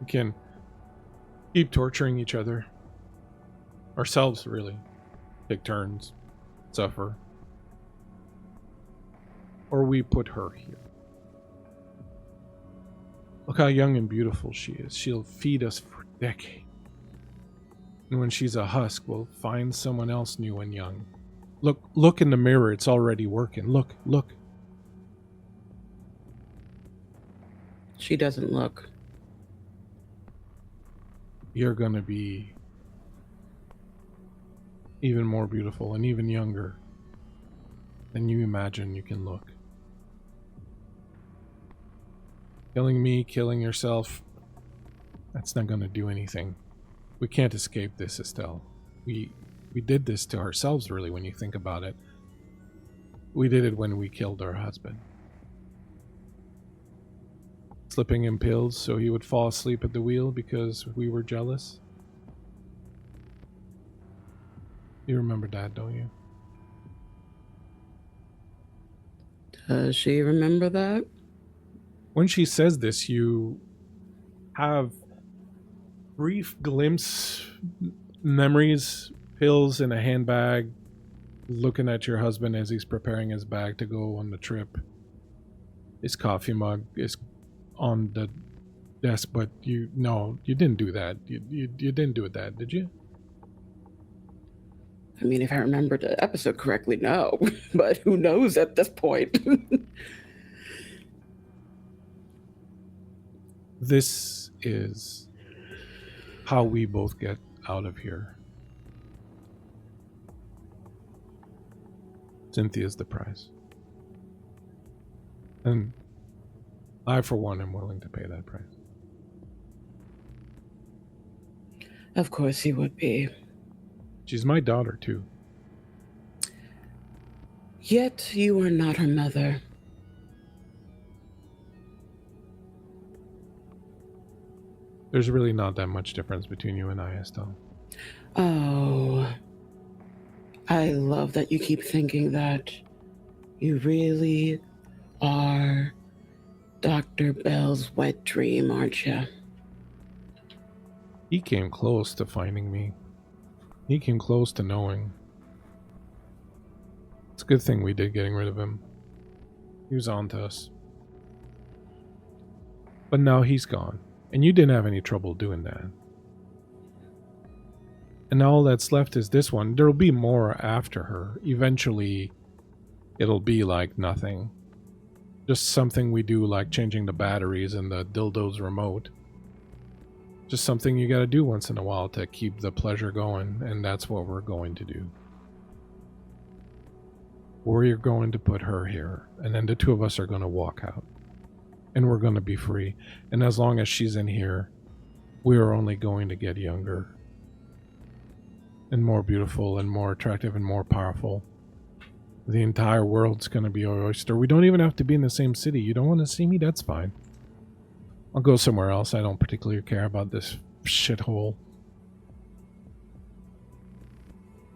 Speaker 1: We can keep torturing each other. Ourselves, really. Take turns. Suffer. Or we put her here. Look how young and beautiful she is. She'll feed us for decades. And when she's a husk, we'll find someone else new and young. Look in the mirror. It's already working. Look.
Speaker 2: She doesn't look.
Speaker 1: You're gonna be even more beautiful and even younger than you imagine you can look. Killing me, killing yourself, that's not gonna do anything. We can't escape this, Estelle. We did this to ourselves, really, when you think about it. We did it when we killed our husband. Slipping him pills so he would fall asleep at the wheel because we were jealous. You remember that, don't you?
Speaker 2: Does she remember that?
Speaker 1: When she says this, you have brief glimpse memories, pills in a handbag, looking at your husband as he's preparing his bag to go on the trip. His coffee mug is on the desk, but you didn't do that. You didn't do that, did you?
Speaker 2: I mean, if I remember the episode correctly, no. But who knows at this point?
Speaker 1: This is how we both get out of here. Cynthia's the price. And I, for one, am willing to pay that price.
Speaker 2: Of course you would be.
Speaker 1: She's my daughter, too.
Speaker 2: Yet you are not her mother.
Speaker 1: There's really not that much difference between you and I, Estelle.
Speaker 2: Oh, I love that you keep thinking that. You really are Dr. Bell's wet dream, aren't you?
Speaker 1: He came close to finding me. He came close to knowing. It's a good thing we did getting rid of him. He was on to us. But now he's gone. And you didn't have any trouble doing that. And all that's left is this one. There'll be more after her. Eventually, it'll be like nothing. Just something we do, like changing the batteries in the dildo's remote. Just something you gotta do once in a while to keep the pleasure going, and that's what we're going to do. We're going to put her here, and then the two of us are gonna walk out. And we're gonna be free. And as long as she's in here, we are only going to get younger. And more beautiful, and more attractive, and more powerful. The entire world's gonna be our oyster. We don't even have to be in the same city. You don't want to see me? That's fine. I'll go somewhere else. I don't particularly care about this shithole.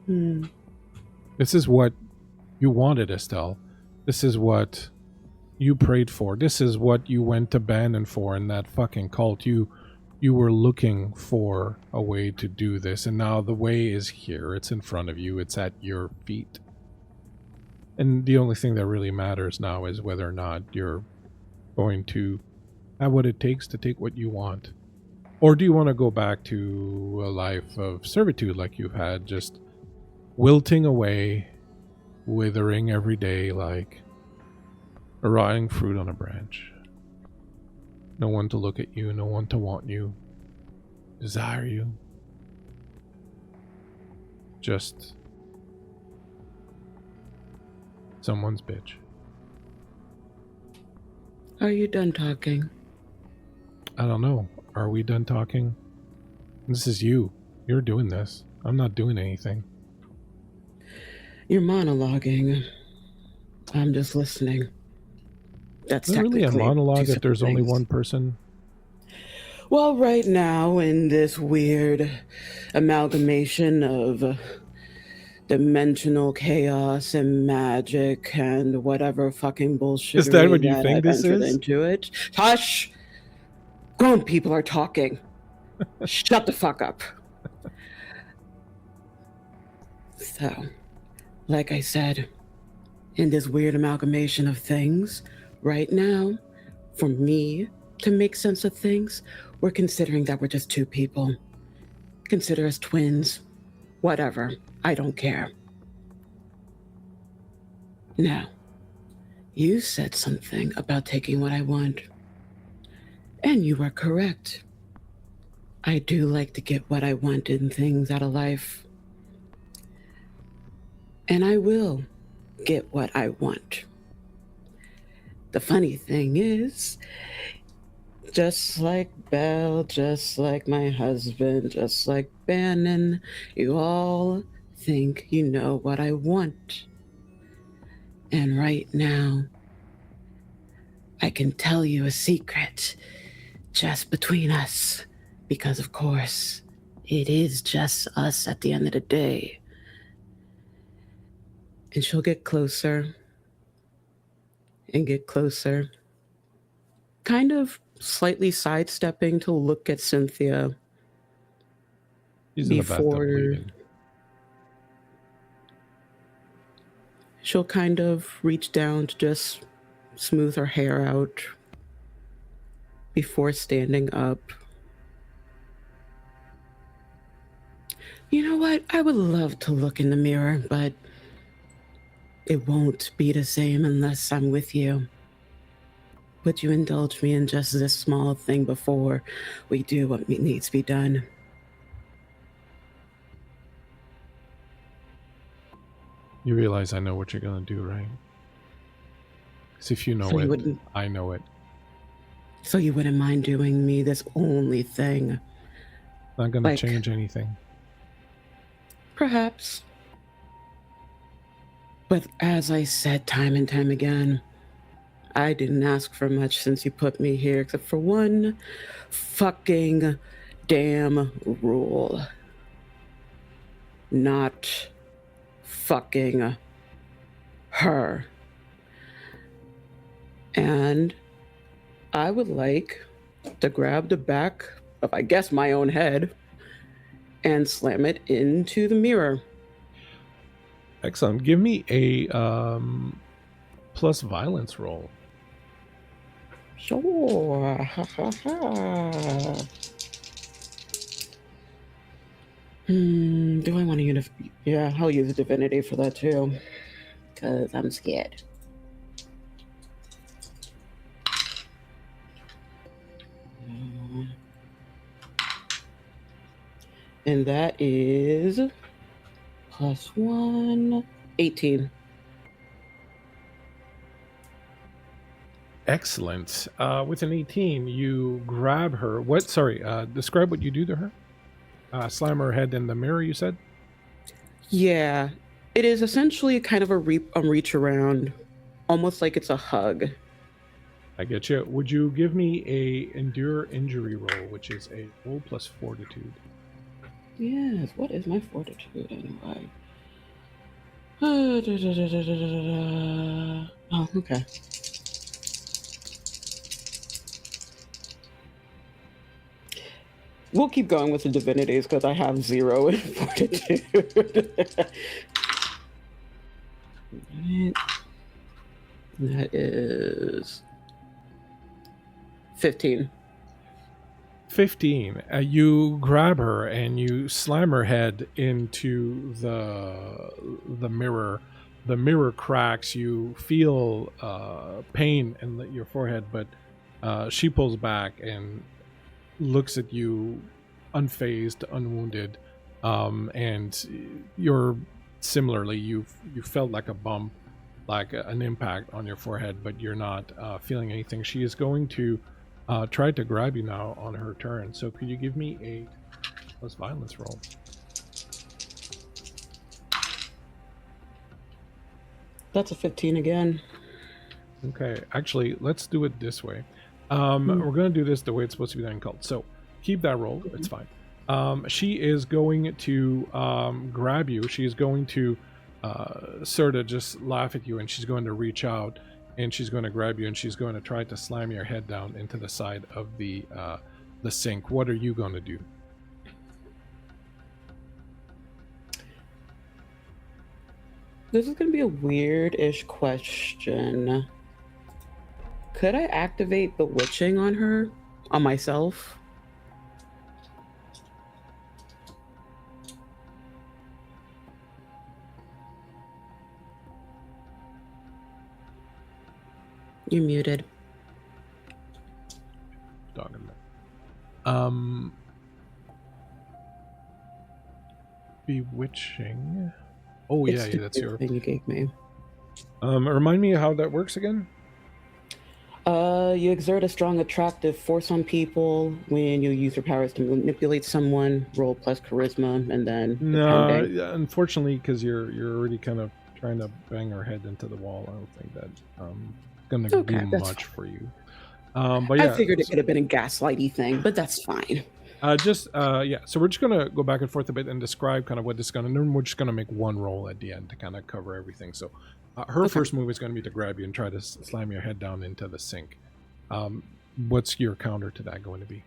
Speaker 1: This is what you wanted, Estelle. This is what you prayed for. This is what you went to Bannon for in that fucking cult. You were looking for a way to do this, and now the way is here. It's in front of you. It's at your feet. And the only thing that really matters now is whether or not you're going to have what it takes to take what you want. Or do you want to go back to a life of servitude like you've had, just wilting away, withering every day like a rotting fruit on a branch? No one to look at you, no one to want you, desire you. just someone's bitch.
Speaker 2: Are you done talking?
Speaker 1: I don't know. Are we done talking? This is you. You're doing this. I'm not doing anything.
Speaker 2: You're monologuing. I'm just listening. That's
Speaker 1: Is it really a
Speaker 2: technically
Speaker 1: monologue
Speaker 2: two
Speaker 1: if there's
Speaker 2: separate
Speaker 1: only
Speaker 2: things.
Speaker 1: one person?
Speaker 2: Well, right now, in this weird amalgamation of dimensional chaos and magic and whatever fucking bullshit
Speaker 1: Is that what you
Speaker 2: that
Speaker 1: think
Speaker 2: I've
Speaker 1: this
Speaker 2: entered
Speaker 1: is?
Speaker 2: into it. Hush! Grown people are talking. Shut the fuck up. So, like I said, in this weird amalgamation of things, right now, for me to make sense of things, we're considering that we're just two people. Consider us twins. Whatever. I don't care. Now, you said something about taking what I want. And you are correct. I do like to get what I want in things out of life. And I will get what I want. The funny thing is, just like Belle, just like my husband, just like Bannon, you all think you know what I want. And right now, I can tell you a secret just between us, because of course, it is just us at the end of the day. And she'll get closer and get closer, kind of slightly sidestepping to look at Cynthia.
Speaker 1: He's in the bathtub
Speaker 2: Before
Speaker 1: bleeding.
Speaker 2: she'll kind of reach down to just smooth her hair out before standing up. You know what? I would love to look in the mirror, but it won't be the same unless I'm with you. Would you indulge me in just this small thing before we do what needs to be done?
Speaker 1: You realize I know what you're going to do, right? Because if you know
Speaker 2: So you
Speaker 1: it,
Speaker 2: wouldn't-
Speaker 1: I know it.
Speaker 2: So you wouldn't mind doing me this only thing?
Speaker 1: Not going to
Speaker 2: Like-
Speaker 1: change anything.
Speaker 2: Perhaps. But as I said time and time again, I didn't ask for much since you put me here, except for one fucking damn rule. Not fucking her. And I would like to grab the back of, I guess, my own head and slam it into the mirror.
Speaker 1: Excellent. Give me a plus violence roll.
Speaker 2: Sure. Ha, ha, ha. Do I want to use? Yeah, I'll use divinity for that too, because I'm scared. And that is +1, 18.
Speaker 1: Excellent. With an 18, you grab her. What? Sorry. Describe what you do to her. Slam her head in the mirror, you said?
Speaker 2: Yeah, it is essentially kind of a reach around, almost like it's a hug.
Speaker 1: I get you. Would you give me a endure injury roll, which is a roll plus fortitude?
Speaker 2: Yes, what is my fortitude anyway? Oh, okay. We'll keep going with the divinities because I have 0 in fortitude. Right. That is 15.
Speaker 1: 15. You grab her and you slam her head into the mirror. The mirror cracks. You feel pain in your forehead, but she pulls back and looks at you unfazed, unwounded, and you're similarly, you felt like a bump, like an impact on your forehead, but you're not feeling anything. She is going to try to grab you now on her turn. So could you give me a plus violence roll?
Speaker 2: That's a 15 again.
Speaker 1: Okay, actually, let's do it this way. We're going to do this the way it's supposed to be done in Cult. So keep that roll. It's fine. She is going to grab you. She is going to sort of just laugh at you, and she's going to reach out, and she's going to grab you, and she's going to try to slam your head down into the side of the sink. What are you going to do?
Speaker 2: This is going to be a weird-ish question. Could I activate Bewitching on her? On myself? You're muted.
Speaker 1: Bewitching. Oh
Speaker 2: It's
Speaker 1: yeah,
Speaker 2: the
Speaker 1: that's your
Speaker 2: thing you gave me.
Speaker 1: Remind me how that works again.
Speaker 2: You exert a strong attractive force on people when you use your powers to manipulate someone. Roll plus charisma, and then
Speaker 1: No,
Speaker 2: depending.
Speaker 1: unfortunately, because you're already kind of trying to bang her head into the wall. I don't think that gonna
Speaker 2: Okay,
Speaker 1: do
Speaker 2: that's
Speaker 1: much
Speaker 2: fine.
Speaker 1: for you. But yeah,
Speaker 2: I figured it could have been a gaslighty thing, but that's fine.
Speaker 1: yeah. So we're just gonna go back and forth a bit and describe kind of what this is gonna. And then we're just gonna make one roll at the end to kind of cover everything. So her
Speaker 2: Okay.
Speaker 1: first move is going to be to grab you and try to slam your head down into the sink. What's your counter to that going to be?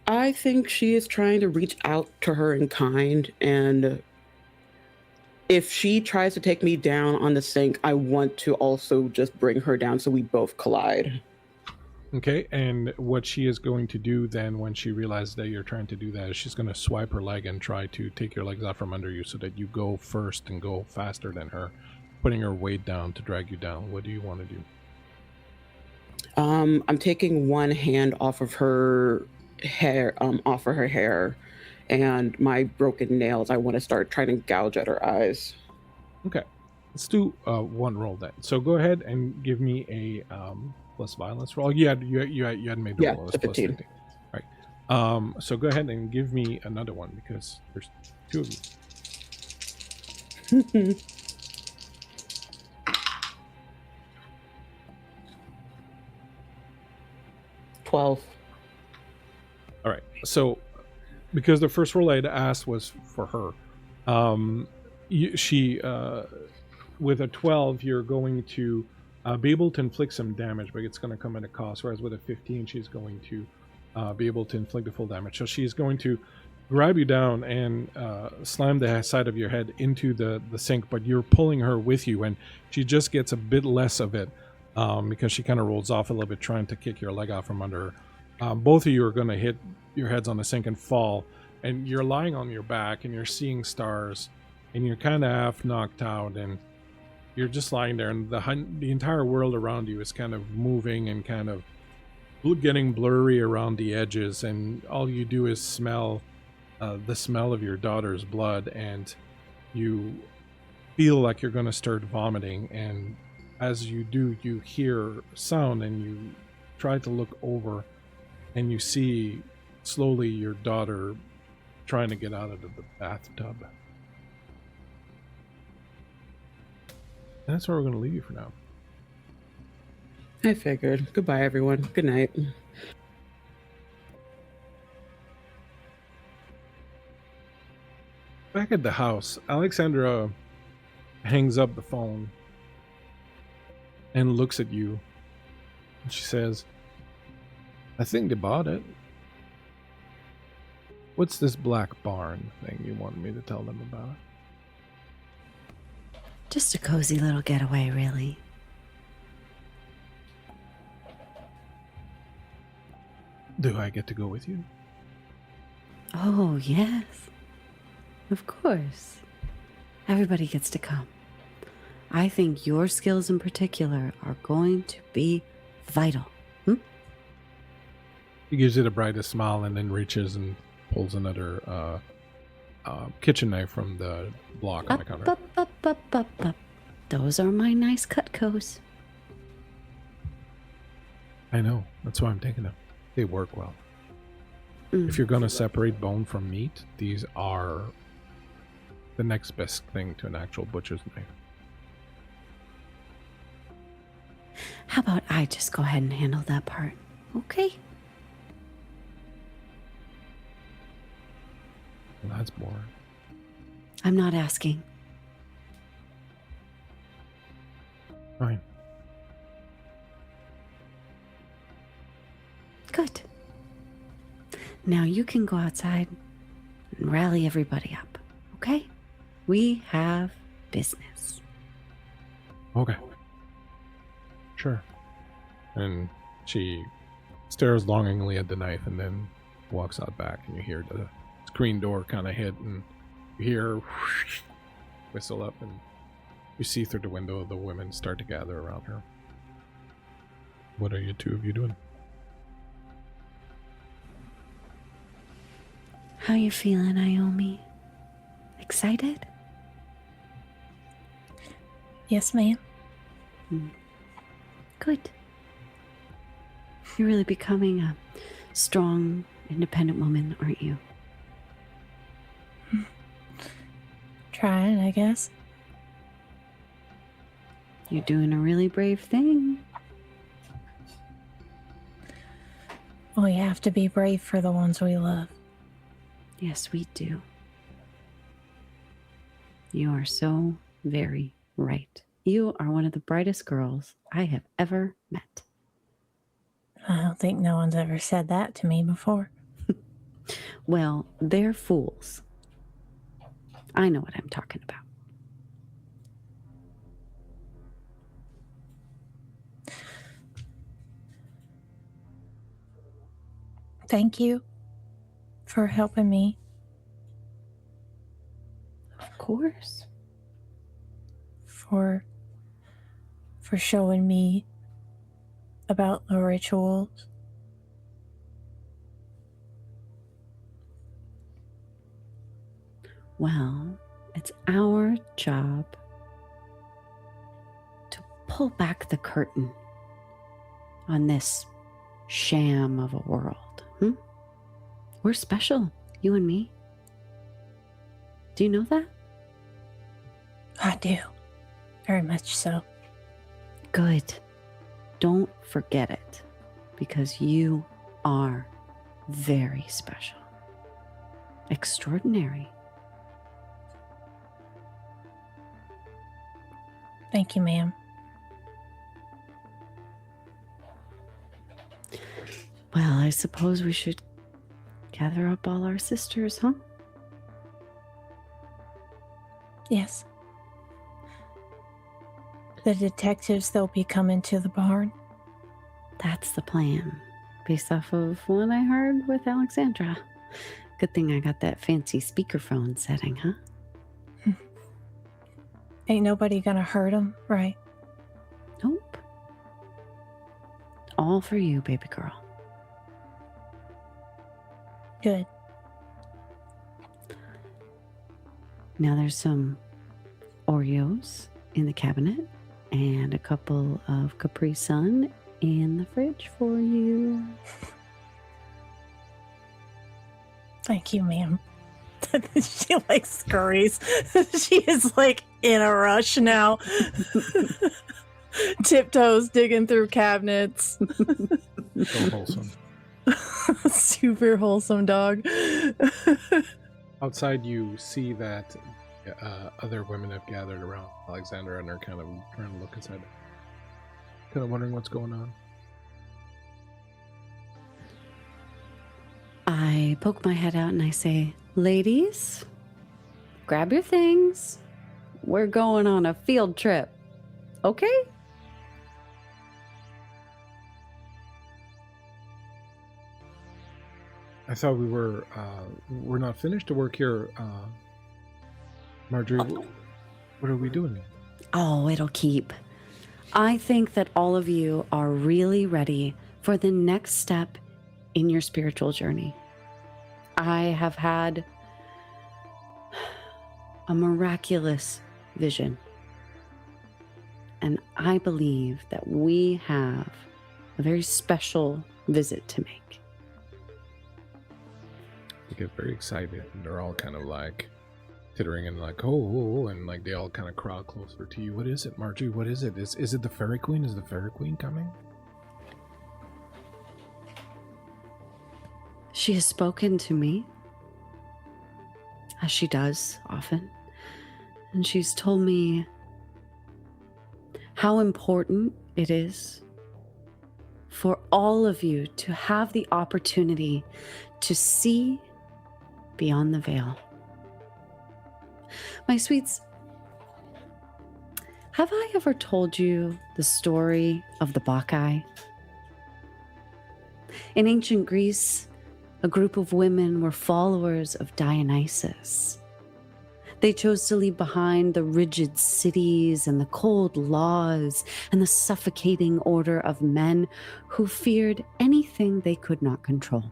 Speaker 2: I think she is trying to reach out to her in kind, and if she tries to take me down on the sink, I want to also just bring her down so we both collide.
Speaker 1: Okay, and what she is going to do then when she realizes that you're trying to do that is she's going to swipe her leg and try to take your legs out from under you so that you go first and go faster than her, putting her weight down to drag you down. What do you want to do?
Speaker 2: I'm taking one hand off of her hair, and my broken nails, I want to start trying to gouge at her eyes.
Speaker 1: Okay, let's do one roll then. So go ahead and give me a plus violence roll. You hadn't made the
Speaker 2: Yeah,
Speaker 1: roll. It was
Speaker 2: it's a
Speaker 1: plus
Speaker 2: 15.
Speaker 1: 15. Right. So go ahead and give me another one because there's two of you.
Speaker 2: 12.
Speaker 1: All right. So, because the first roll I had asked was for her, she with a 12, you're going to be able to inflict some damage, but it's going to come at a cost. Whereas with a 15, she's going to be able to inflict the full damage. So she's going to grab you down and slam the side of your head into the sink, but you're pulling her with you, and she just gets a bit less of it because she kind of rolls off a little bit, trying to kick your leg out from under her. Both of you are going to hit your heads on the sink and fall, and you're lying on your back, and you're seeing stars, and you're kind of half knocked out, and you're just lying there, and the entire world around you is kind of moving and kind of getting blurry around the edges, and all you do is smell the smell of your daughter's blood, and you feel like you're going to start vomiting, and as you do, you hear sound, and you try to look over, and you see slowly your daughter trying to get out of the bathtub. And that's where we're going to leave you for now.
Speaker 2: I figured. Goodbye, everyone. Good night.
Speaker 1: Back at the house, Alexandra hangs up the phone and looks at you. And she says, I think they bought it. What's this black barn thing you wanted me to tell them about?
Speaker 4: Just a cozy little getaway, really.
Speaker 1: Do I get to go with you?
Speaker 4: Oh, yes. Of course. Everybody gets to come. I think your skills in particular are going to be vital.
Speaker 1: He gives you the brightest smile and then reaches and pulls another kitchen knife from the block on the counter.
Speaker 4: Up. Those are my nice Cutcos.
Speaker 1: I know. That's why I'm taking them. They work well. If you're going to separate bone from meat, these are the next best thing to an actual butcher's knife.
Speaker 4: How about I just go ahead and handle that part? Okay.
Speaker 1: Well, that's boring.
Speaker 4: I'm not asking.
Speaker 1: Fine.
Speaker 4: Good. Now you can go outside and rally everybody up, okay? We have business.
Speaker 1: Okay. Sure. And she stares longingly at the knife and then walks out back, and you hear the screen door kind of hit, and you hear whistle up, and you see through the window the women start to gather around her. What are you two of you doing?
Speaker 4: How you feeling, Iommi? Excited?
Speaker 6: Yes, ma'am.
Speaker 4: Good. You're really becoming a strong, independent woman, aren't you?
Speaker 6: Trying, I guess.
Speaker 4: You're doing a really brave thing.
Speaker 6: We have to be brave for the ones we love.
Speaker 4: Yes, we do. You are so very right. You are one of the brightest girls I have ever met.
Speaker 6: I don't think no one's ever said that to me before.
Speaker 4: Well, they're fools. I know what I'm talking about.
Speaker 6: Thank you for helping me.
Speaker 4: Of course.
Speaker 6: For showing me about the rituals.
Speaker 4: Well, it's our job to pull back the curtain on this sham of a world. We're special, you and me. Do you know that?
Speaker 6: I do. Very much so.
Speaker 4: Good. Don't forget it, because you are very special. Extraordinary.
Speaker 6: Thank you, ma'am.
Speaker 4: Well, I suppose we should gather up all our sisters, huh?
Speaker 6: Yes. The detectives, they'll be coming to the barn.
Speaker 4: That's the plan. Based off of what I heard with Alexandra. Good thing I got that fancy speakerphone setting, huh?
Speaker 6: Ain't nobody gonna hurt them, right?
Speaker 4: Nope. All for you, baby girl.
Speaker 6: Good.
Speaker 4: Now there's some Oreos in the cabinet and a couple of Capri Sun in the fridge for you.
Speaker 6: Thank you, ma'am. She like scurries. She is like in a rush now. Tiptoes digging through cabinets.
Speaker 1: So wholesome.
Speaker 5: Super wholesome dog.
Speaker 1: Outside, you see that other women have gathered around Alexandra and are kind of trying to look inside, kind of wondering what's going on.
Speaker 4: I poke my head out and I say, ladies, grab your things. We're going on a field trip. Okay?
Speaker 1: I thought we're not finished to work here. Marjorie, what are we doing?
Speaker 4: Oh, it'll keep. I think that all of you are really ready for the next step in your spiritual journey. I have had a miraculous vision. And I believe that we have a very special visit to make.
Speaker 1: They get very excited, and they're all kind of like tittering and like, oh, and like they all kind of crowd closer to you. What is it, Marjorie? What is it? Is it the Fairy Queen? Is the Fairy Queen coming?
Speaker 4: She has spoken to me, as she does often, and she's told me how important it is for all of you to have the opportunity to see beyond the veil. My sweets, have I ever told you the story of the Bacchae? In ancient Greece, a group of women were followers of Dionysus. They chose to leave behind the rigid cities and the cold laws and the suffocating order of men who feared anything they could not control.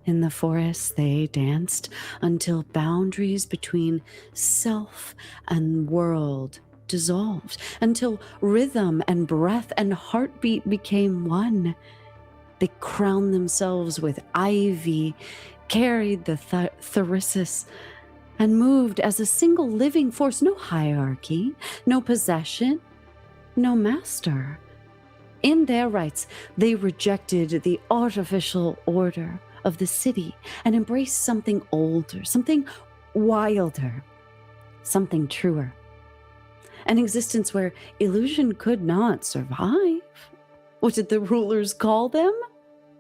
Speaker 4: In the forest, they danced until boundaries between self and world dissolved, until rhythm and breath and heartbeat became one. They crowned themselves with ivy, carried the thyrsus, and moved as a single living force. No hierarchy, no possession, no master. In their rights, they rejected the artificial order of the city and embraced something older, something wilder, something truer. An existence where illusion could not survive. What did the rulers call them?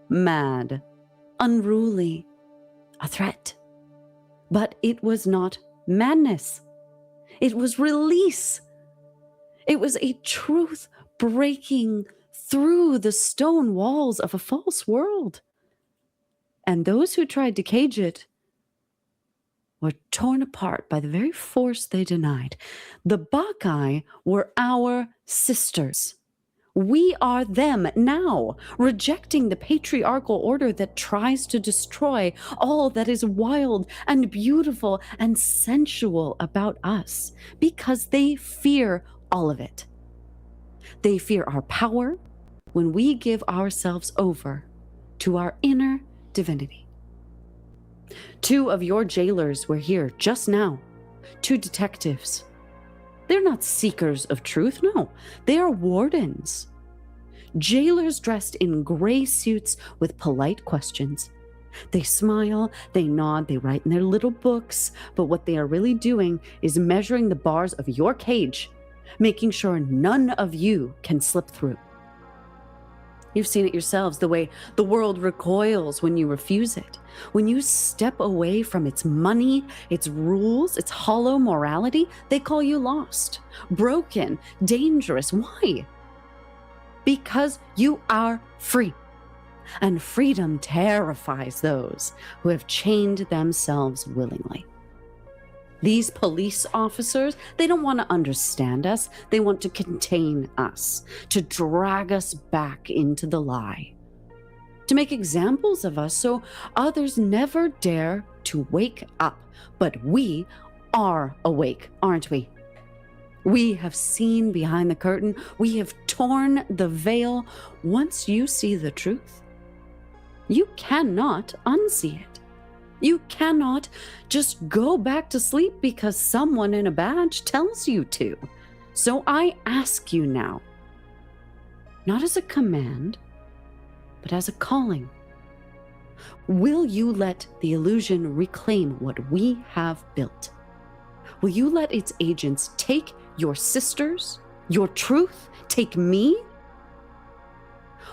Speaker 4: Mad, unruly, a threat. But it was not madness. It was release. It was a truth breaking through the stone walls of a false world. And those who tried to cage it were torn apart by the very force they denied. The Bacchae were our sisters. We are them now, rejecting the patriarchal order that tries to destroy all that is wild and beautiful and sensual about us, because they fear all of it. They fear our power when we give ourselves over to our inner divinity. 2 of your jailers were here just now. 2 detectives. They're not seekers of truth, no. They are wardens. Jailers dressed in gray suits with polite questions. They smile, they nod, they write in their little books, but what they are really doing is measuring the bars of your cage, making sure none of you can slip through. You've seen it yourselves, the way the world recoils when you refuse it. When you step away from its money, its rules, its hollow morality, they call you lost, broken, dangerous. Why? Because you are free. And freedom terrifies those who have chained themselves willingly. These police officers, they don't want to understand us. They want to contain us, to drag us back into the lie, to make examples of us so others never dare to wake up. But we are awake, aren't we? We have seen behind the curtain. We have torn the veil. Once you see the truth, you cannot unsee it. You cannot just go back to sleep because someone in a badge tells you to. So I ask you now, not as a command, but as a calling. Will you let the illusion reclaim what we have built? Will you let its agents take your sisters, your truth, take me?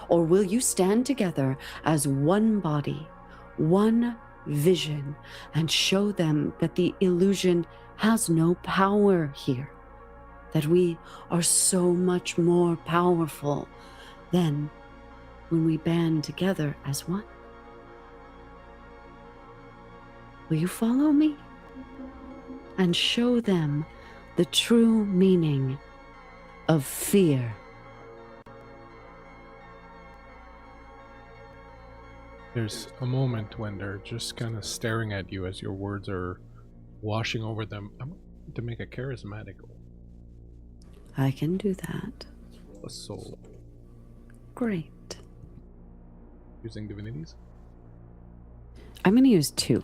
Speaker 4: Or will you stand together as one body, one vision, and show them that the illusion has no power here, that we are so much more powerful than when we band together as one? Will you follow me and show them the true meaning of fear?
Speaker 1: There's a moment when they're just kind of staring at you as your words are washing over them. I'm going to make a charismatic
Speaker 4: I can do that.
Speaker 1: a soul
Speaker 4: Great.
Speaker 1: using divinities.
Speaker 4: I'm going to use 2.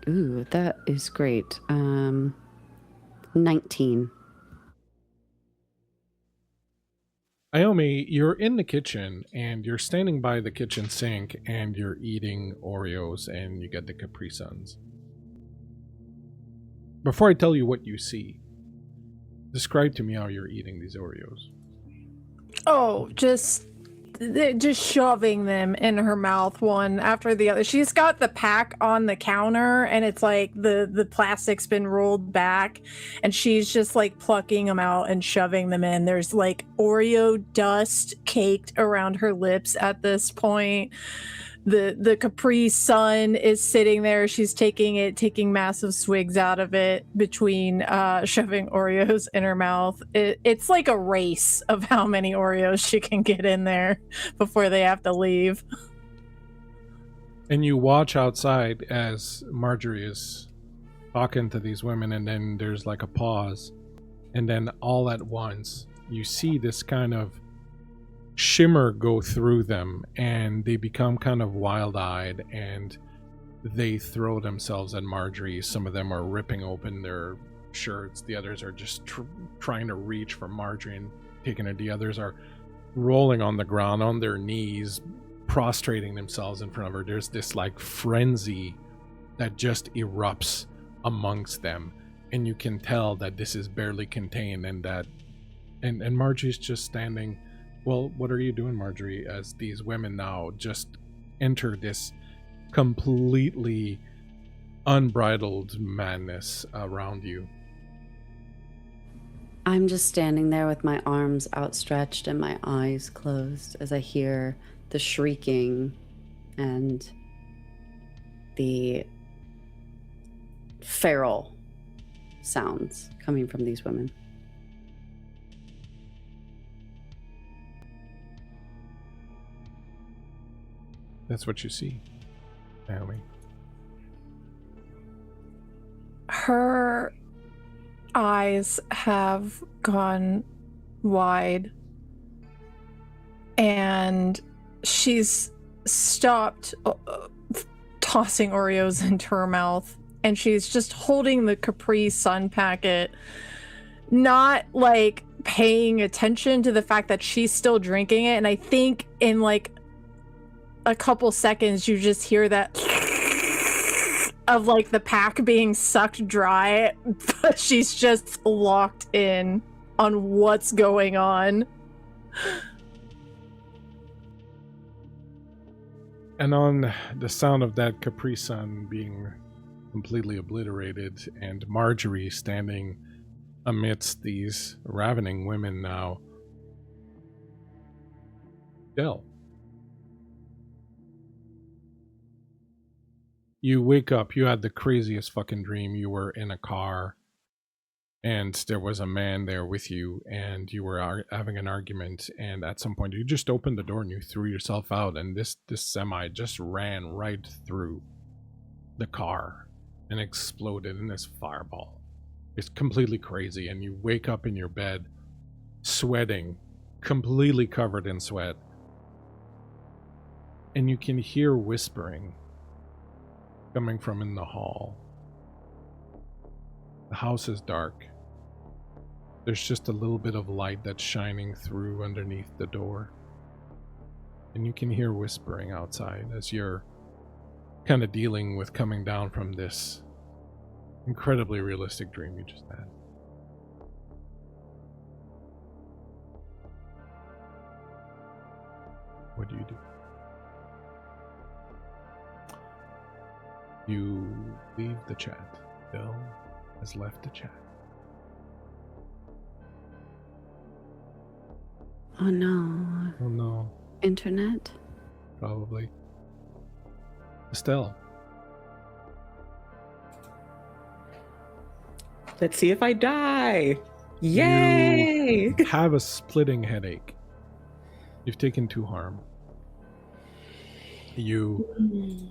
Speaker 4: Ooh, that is great. 19.
Speaker 1: Iommi, you're in the kitchen and you're standing by the kitchen sink and you're eating Oreos and you get the Capri Suns. Before I tell you what you see, describe to me how you're eating these Oreos.
Speaker 5: Oh, just shoving them in her mouth one after the other. She's got the pack on the counter and it's like the plastic's been rolled back and she's just like plucking them out and shoving them in. There's like Oreo dust caked around her lips at this point. The Capri Sun is sitting there. She's taking massive swigs out of it between shoving Oreos in her mouth. It's like a race of how many Oreos she can get in there before they have to leave.
Speaker 1: And you watch outside as Marjorie is talking to these women, and then there's like a pause. And then all at once, you see this kind of shimmer go through them, and they become kind of wild-eyed, and they throw themselves at Marjorie. Some of them are ripping open their shirts. The others are just trying to reach for Marjorie and taking it. The others are rolling on the ground on their knees, prostrating themselves in front of her. There's this like frenzy that just erupts amongst them, and you can tell that this is barely contained, and that and Marjorie's just standing. Well, what are you doing, Marjorie, as these women now just enter this completely unbridled madness around you?
Speaker 4: I'm just standing there with my arms outstretched and my eyes closed as I hear the shrieking and the feral sounds coming from these women.
Speaker 1: That's what you see, Naomi.
Speaker 5: Her eyes have gone wide and she's stopped tossing Oreos into her mouth, and she's just holding the Capri Sun packet, not like paying attention to the fact that she's still drinking it. And I think in like a couple seconds you just hear that of like the pack being sucked dry, but she's just locked in on what's going on.
Speaker 1: And on the sound of that Capri Sun being completely obliterated, and Marjorie standing amidst these ravening women now, Dell. You wake up, you had the craziest fucking dream. You were in a car, and there was a man there with you, and you were having an argument, and at some point you just opened the door and you threw yourself out, and this semi just ran right through the car and exploded in this fireball. It's completely crazy, and you wake up in your bed, sweating, completely covered in sweat, and you can hear whispering coming from in the hall. The house is dark. There's just a little bit of light that's shining through underneath the door. And you can hear whispering outside as you're kind of dealing with coming down from this incredibly realistic dream you just had. What do? You leave the chat. Bill has left the chat.
Speaker 4: Oh no.
Speaker 1: Oh no.
Speaker 4: Internet?
Speaker 1: Probably. Estelle.
Speaker 2: Let's see if I die. Yay!
Speaker 1: You have a splitting headache. You've taken 2 harm. The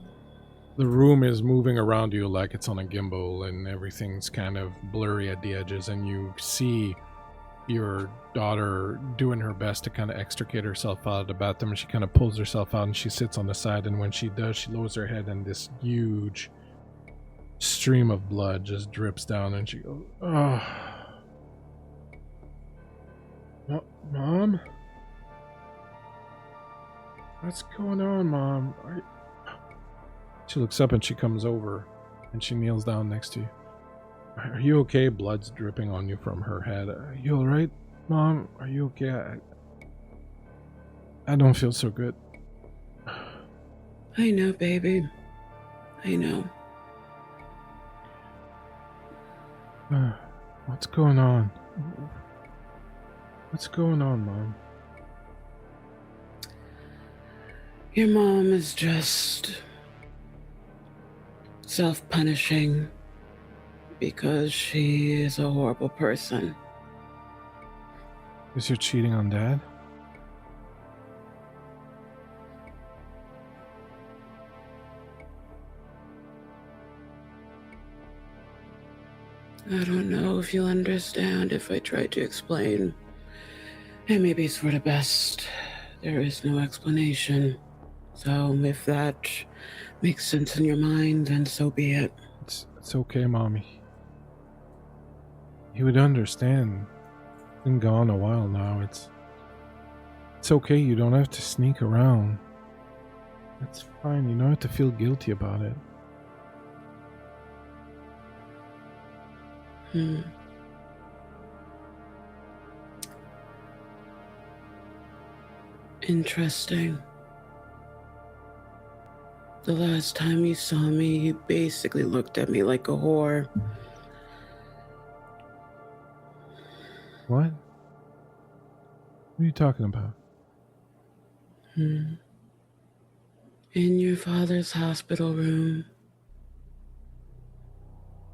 Speaker 1: room is moving around you like it's on a gimbal, and everything's kind of blurry at the edges, and you see your daughter doing her best to kind of extricate herself out of the bathroom, and she kind of pulls herself out and she sits on the side, and when she does, she lowers her head and this huge stream of blood just drips down, and she goes, "Oh, Mom? What's going on, Mom? She looks up and she comes over and she kneels down next to you. Are you okay? Blood's dripping on you from her head. Are you alright, Mom? Are you okay? I don't feel so good.
Speaker 2: I know, baby. I know.
Speaker 1: What's going on? What's going on, Mom?
Speaker 2: Your mom is just self-punishing because she is a horrible person.
Speaker 1: Is you cheating on Dad?
Speaker 2: I don't know if you'll understand if I try to explain. And maybe it's for the best. There is no explanation. So if that makes sense in your mind, then so be it.
Speaker 1: It's okay, Mommy. You would understand. Been gone a while now. It's okay. You don't have to sneak around. It's fine. You don't have to feel guilty about it.
Speaker 2: Interesting. The last time you saw me, you basically looked at me like a whore.
Speaker 1: What? What are you talking about?
Speaker 2: In your father's hospital room,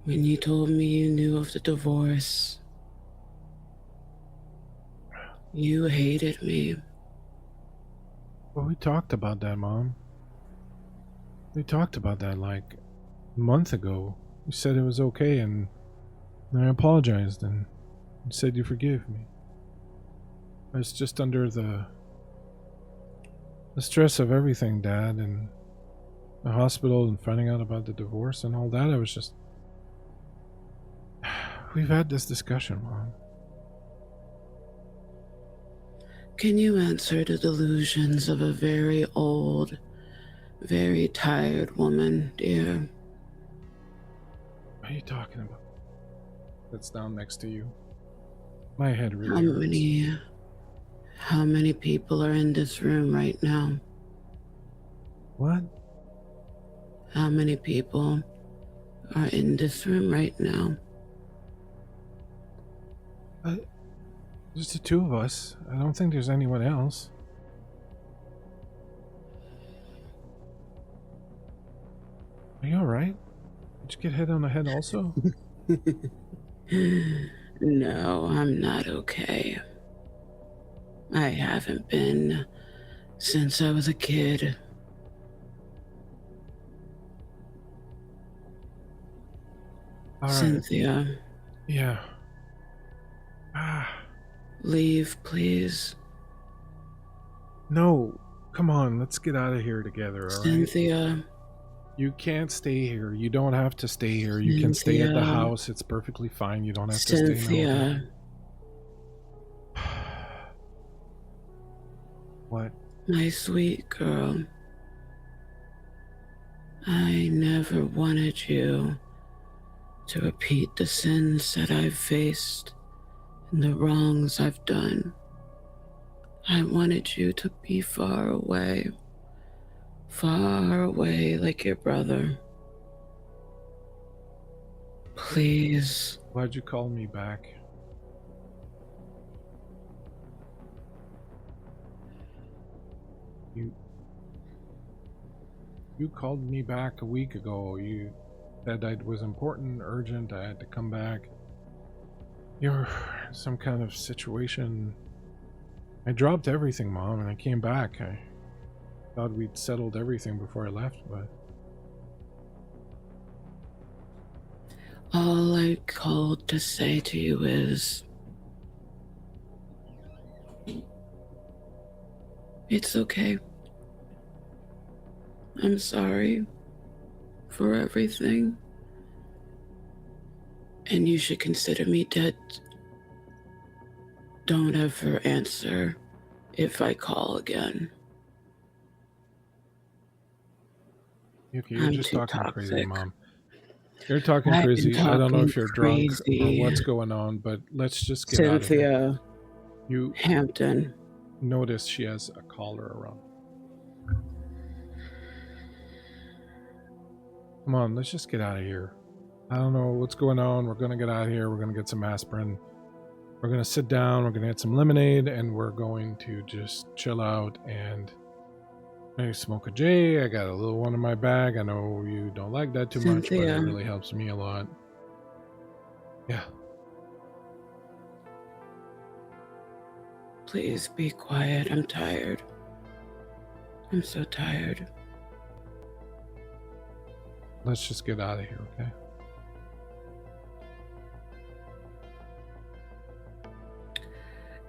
Speaker 2: when you told me you knew of the divorce, you hated me.
Speaker 1: Well, we talked about that, Mom. We talked about that like a month ago. You said it was okay, and I apologized, and you said you forgive me. I was just under the stress of everything, Dad, and the hospital and finding out about the divorce and all that. I was just... We've had this discussion, Mom.
Speaker 2: Can you answer the delusions of a very old, very tired woman, dear?
Speaker 1: What are you talking about? That's down next to you. My head really hurts.
Speaker 2: How many people are in this room right now?
Speaker 1: What?
Speaker 2: How many people are in this room right now?
Speaker 1: Just the two of us. I don't think there's anyone else. Are you alright? Did you get hit on the head also?
Speaker 2: No, I'm not okay. I haven't been since I was a kid.
Speaker 1: All right.
Speaker 2: Cynthia.
Speaker 1: Yeah.
Speaker 2: Leave, please.
Speaker 1: No. Come on, let's get out of here together, alright?
Speaker 2: Cynthia.
Speaker 1: You can't stay here. You don't have to stay here. You can stay at the house. It's perfectly fine. You don't have to stay
Speaker 2: Cynthia.
Speaker 1: What?
Speaker 2: My sweet girl. I never wanted you to repeat the sins that I've faced and the wrongs I've done. I wanted you to be far away like your brother. Please.
Speaker 1: Why'd you call me back? You called me back a week ago. You said it was important, urgent, I had to come back. You're in some kind of situation. I dropped everything, Mom, and I came back. I Thought we'd settled everything before I left, but
Speaker 2: All I called to say to you is, it's okay. I'm sorry for everything. And you should consider me dead. Don't ever answer if I call again.
Speaker 1: you're
Speaker 2: I'm
Speaker 1: just
Speaker 2: too
Speaker 1: talking crazy,
Speaker 2: toxic.
Speaker 1: Mom. You're talking
Speaker 2: I've been
Speaker 1: crazy. I don't know if
Speaker 2: talking
Speaker 1: you're drunk or
Speaker 2: crazy.
Speaker 1: what's going on, but let's just get out of here.
Speaker 2: Cynthia
Speaker 1: You
Speaker 2: Hampton.
Speaker 1: notice she has a collar around. Come on, let's just get out of here. I don't know what's going on. We're going to get out of here. We're going to get some aspirin. We're going to sit down. We're going to get some lemonade, and we're going to just chill out and maybe smoke a J. I got a little one in my bag. I know you don't like that too much, but it
Speaker 2: Cynthia.
Speaker 1: really helps me a lot. Yeah.
Speaker 2: Please be quiet. I'm tired. I'm so tired.
Speaker 1: Let's just get out of here, okay?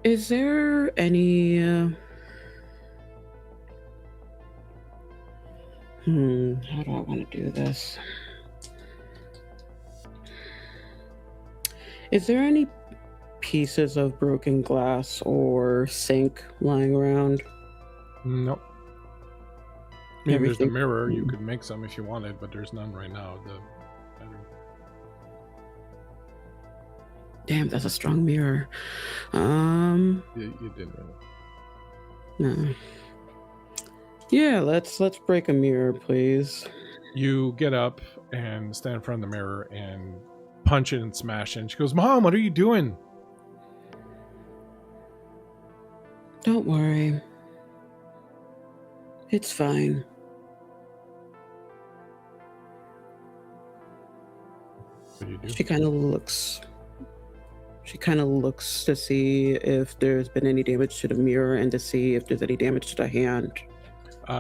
Speaker 2: Is there any... how do I want to do this? Is there any pieces of broken glass or sink lying around?
Speaker 1: Nope. I mean, there's the
Speaker 2: Everything-
Speaker 1: mirror. You could make some if you wanted, but there's none right now.
Speaker 2: Damn, that's a strong mirror.
Speaker 1: You didn't really.
Speaker 2: No. Yeah, let's break a mirror, please.
Speaker 1: You get up and stand in front of the mirror and punch it and smash it. And she goes, "Mom, what are you doing?"
Speaker 2: Don't worry. It's fine.
Speaker 1: What do you do?
Speaker 2: She kind of looks to see if there's been any damage to the mirror and to see if there's any damage to the hand.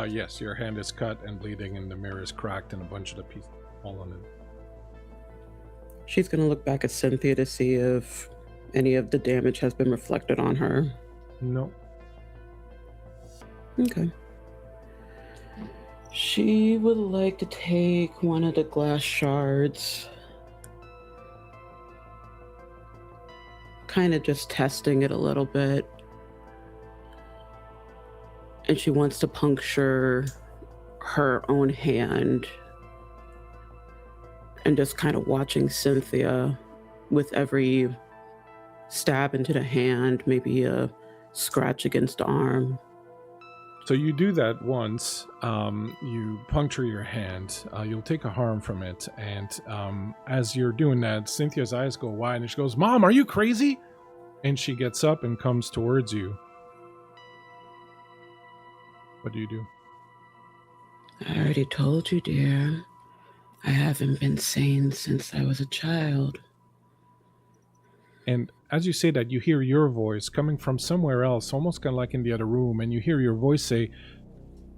Speaker 1: Yes, your hand is cut and bleeding, and the mirror is cracked, and a bunch of the pieces fall on it.
Speaker 2: She's going to look back at Cynthia to see if any of the damage has been reflected on her.
Speaker 1: No.
Speaker 2: Okay. She would like to take one of the glass shards. Kind of just testing it a little bit. And she wants to puncture her own hand. And just kind of watching Cynthia with every stab into the hand, maybe a scratch against the arm.
Speaker 1: So you do that once. You puncture your hand. You'll take a harm from it. And as you're doing that, Cynthia's eyes go wide and she goes, "Mom, are you crazy?" And she gets up and comes towards you. What do you do?
Speaker 2: I already told you, dear. I haven't been sane since I was a child.
Speaker 1: And as you say that, you hear your voice coming from somewhere else, almost kind of like in the other room, and you hear your voice say,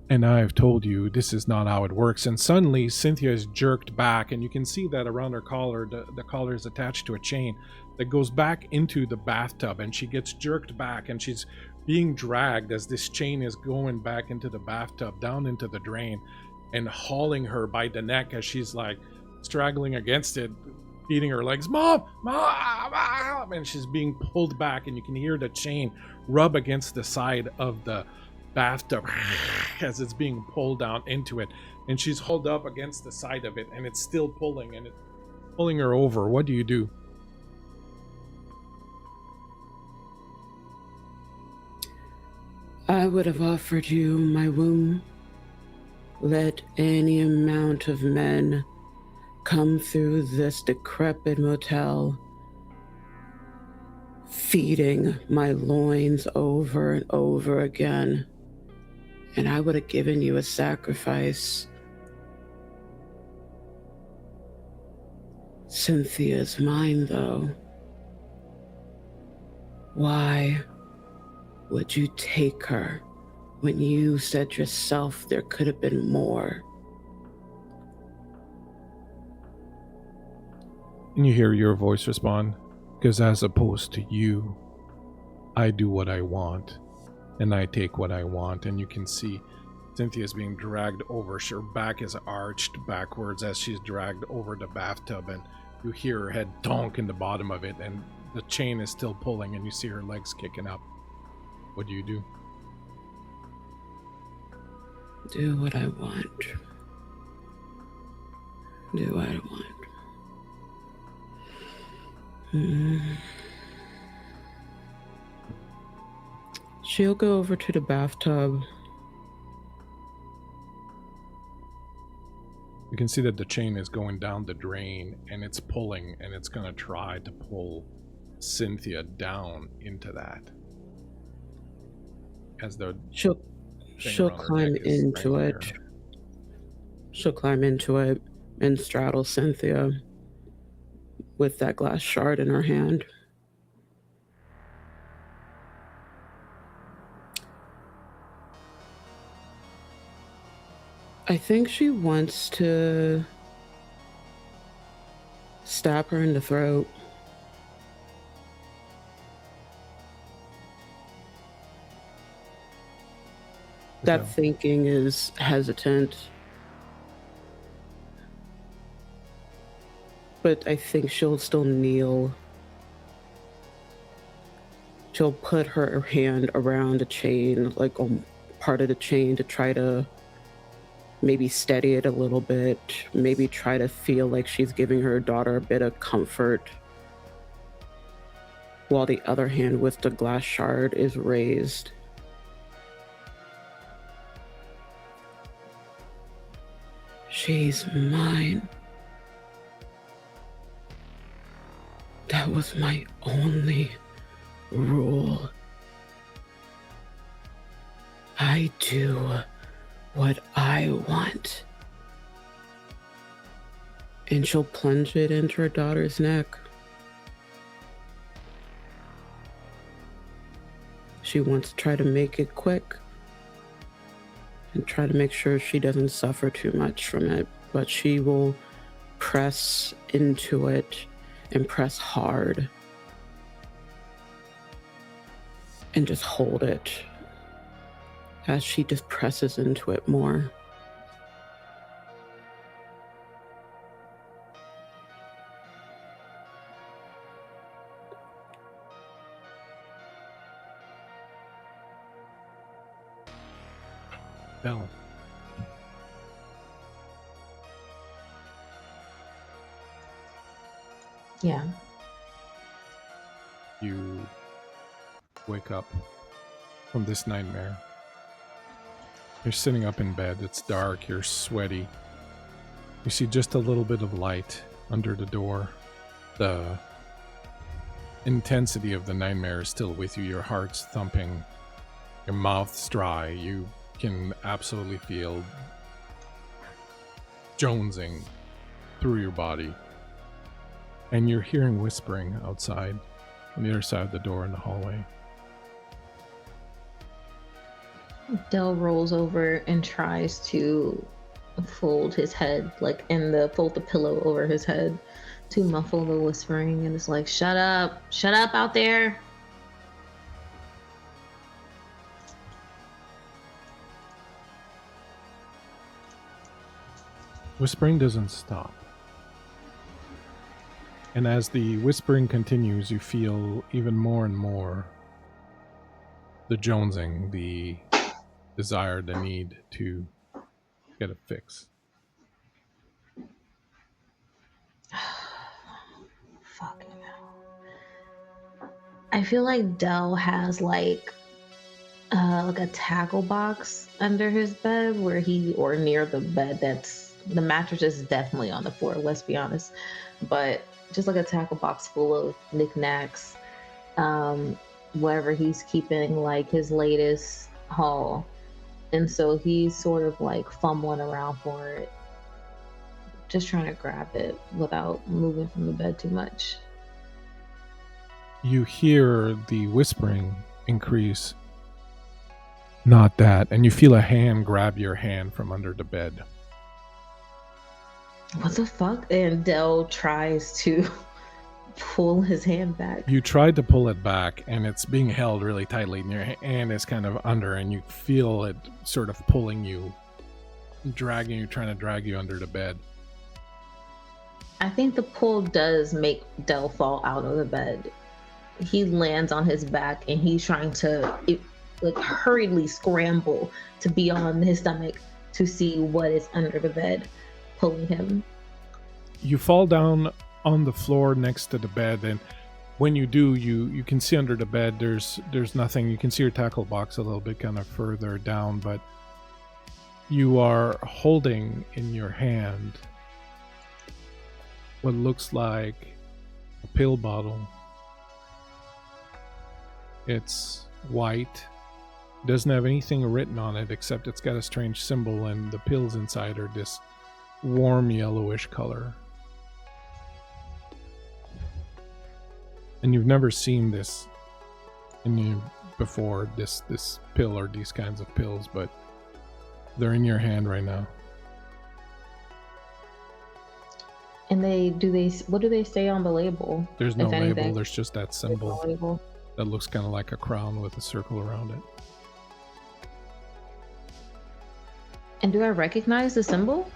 Speaker 1: "And I've told you, this is not how it works." And suddenly, Cynthia is jerked back, and you can see that around her collar, the collar is attached to a chain that goes back into the bathtub, and she gets jerked back, and she's being dragged as this chain is going back into the bathtub, down into the drain, and hauling her by the neck as she's like straggling against it, beating her legs, "Mom, Mom!" And she's being pulled back, and you can hear the chain rub against the side of the bathtub as it's being pulled down into it, and she's hauled up against the side of it, and it's still pulling, and it's pulling her over. What do you do?
Speaker 2: I would have offered you my womb. Let any amount of men come through this decrepit motel, feeding my loins over and over again, and I would have given you a sacrifice. Cynthia's mine, though. Why would you take her when you said yourself there could have been more.
Speaker 1: And you hear your voice respond, because as opposed to you, I do what I want, and I take what I want. And you can see Cynthia's being dragged over. Her back is arched backwards as she's dragged over the bathtub, and you hear her head donk in the bottom of it, and the chain is still pulling, and you see her legs kicking up. What do you do?
Speaker 2: Do what I want. Do what I want. She'll go over to the bathtub.
Speaker 1: You can see that the chain is going down the drain, and it's pulling, and it's going to try to pull Cynthia down into that. As the
Speaker 2: She'll climb into it. She'll climb into it and straddle Cynthia with that glass shard in her hand. I think she wants to stab her in the throat. That thinking is hesitant. But I think she'll still kneel. She'll put her hand around the chain, like on part of the chain, to try to maybe steady it a little bit. Maybe try to feel like she's giving her daughter a bit of comfort. While the other hand with the glass shard is raised. She's mine. That was my only rule. I do what I want. And she'll plunge it into her daughter's neck. She wants to try to make it quick and try to make sure she doesn't suffer too much from it, but she will press into it and press hard and just hold it as she just presses into it more.
Speaker 1: Bell.
Speaker 3: Yeah.
Speaker 1: You wake up from this nightmare. You're sitting up in bed. It's dark. You're sweaty. You see just a little bit of light under the door. The intensity of the nightmare is still with you. Your heart's thumping. Your mouth's dry. You can absolutely feel jonesing through your body. And you're hearing whispering outside on the other side of the door in the hallway.
Speaker 3: Del rolls over and tries to fold his head, fold the pillow over his head to muffle the whispering, and it's like, shut up out there.
Speaker 1: Whispering doesn't stop. And as the whispering continues, you feel even more and more the jonesing, the desire, the need to get a fix.
Speaker 3: Fucking hell. I feel like Del has like a tackle box under his bed or near the bed. That's the mattress is definitely on the floor, let's be honest. But just like a tackle box full of knickknacks, wherever he's keeping like his latest haul. And so he's sort of like fumbling around for it, just trying to grab it without moving from the bed too much.
Speaker 1: You hear the whispering increase, Not that. And you feel a hand grab your hand from under the bed.
Speaker 3: What the fuck? And Dell tries to pull his hand back.
Speaker 1: You tried to pull it back, and it's being held really tightly, and your hand is kind of under, and you feel it sort of pulling you, dragging you, trying to drag you under the bed.
Speaker 3: I think the pull does make Dell fall out of the bed. He lands on his back, and he's trying to hurriedly scramble to be on his stomach to see what is under the bed, pulling him.
Speaker 1: You fall down on the floor next to the bed, and when you do, you can see under the bed there's nothing. You can see your tackle box a little bit kind of further down, but you are holding in your hand what looks like a pill bottle. It's white, doesn't have anything written on it except it's got a strange symbol, and the pills inside are this warm yellowish color. And you've never seen this in you before, this pill or these kinds of pills, but they're in your hand right now.
Speaker 3: And what do they say on the label?
Speaker 1: There's no
Speaker 3: if
Speaker 1: label,
Speaker 3: anything?
Speaker 1: there's just that symbol that looks kind of like a crown with a circle around it.
Speaker 3: And do I recognize the symbol?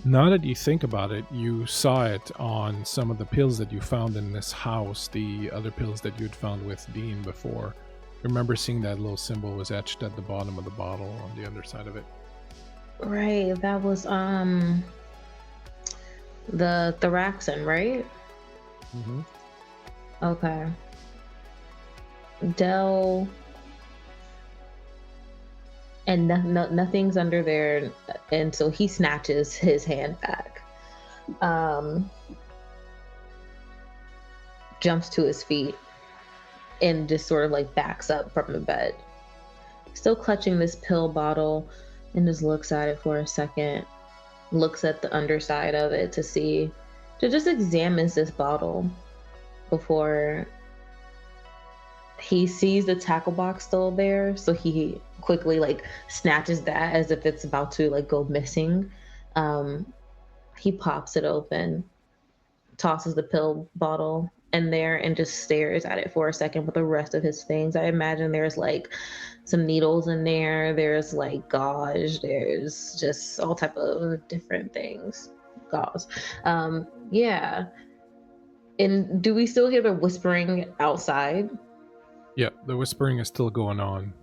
Speaker 1: Now that you think about it, you saw it on some of the pills that you found in this house, the other pills that you'd found with Dean before. Remember seeing that little symbol was etched at the bottom of the bottle on the underside of it.
Speaker 3: Right, that was the Thraxin, right?
Speaker 1: Mm-hmm.
Speaker 3: Okay. Dell, and nothing's under there, and so he snatches his hand back, jumps to his feet, and just sort of like backs up from the bed, still clutching this pill bottle, and just looks at it for a second, looks at the underside of it just examines this bottle before he sees the tackle box still there, so he quickly snatches that as if it's about to go missing. He pops it open, tosses the pill bottle in there, and just stares at it for a second with the rest of his things. I imagine there's some needles in there, there's gauze, there's just all type of different things. Gauze. Yeah. And do we still hear the whispering outside?
Speaker 1: Yeah, the whispering is still going on.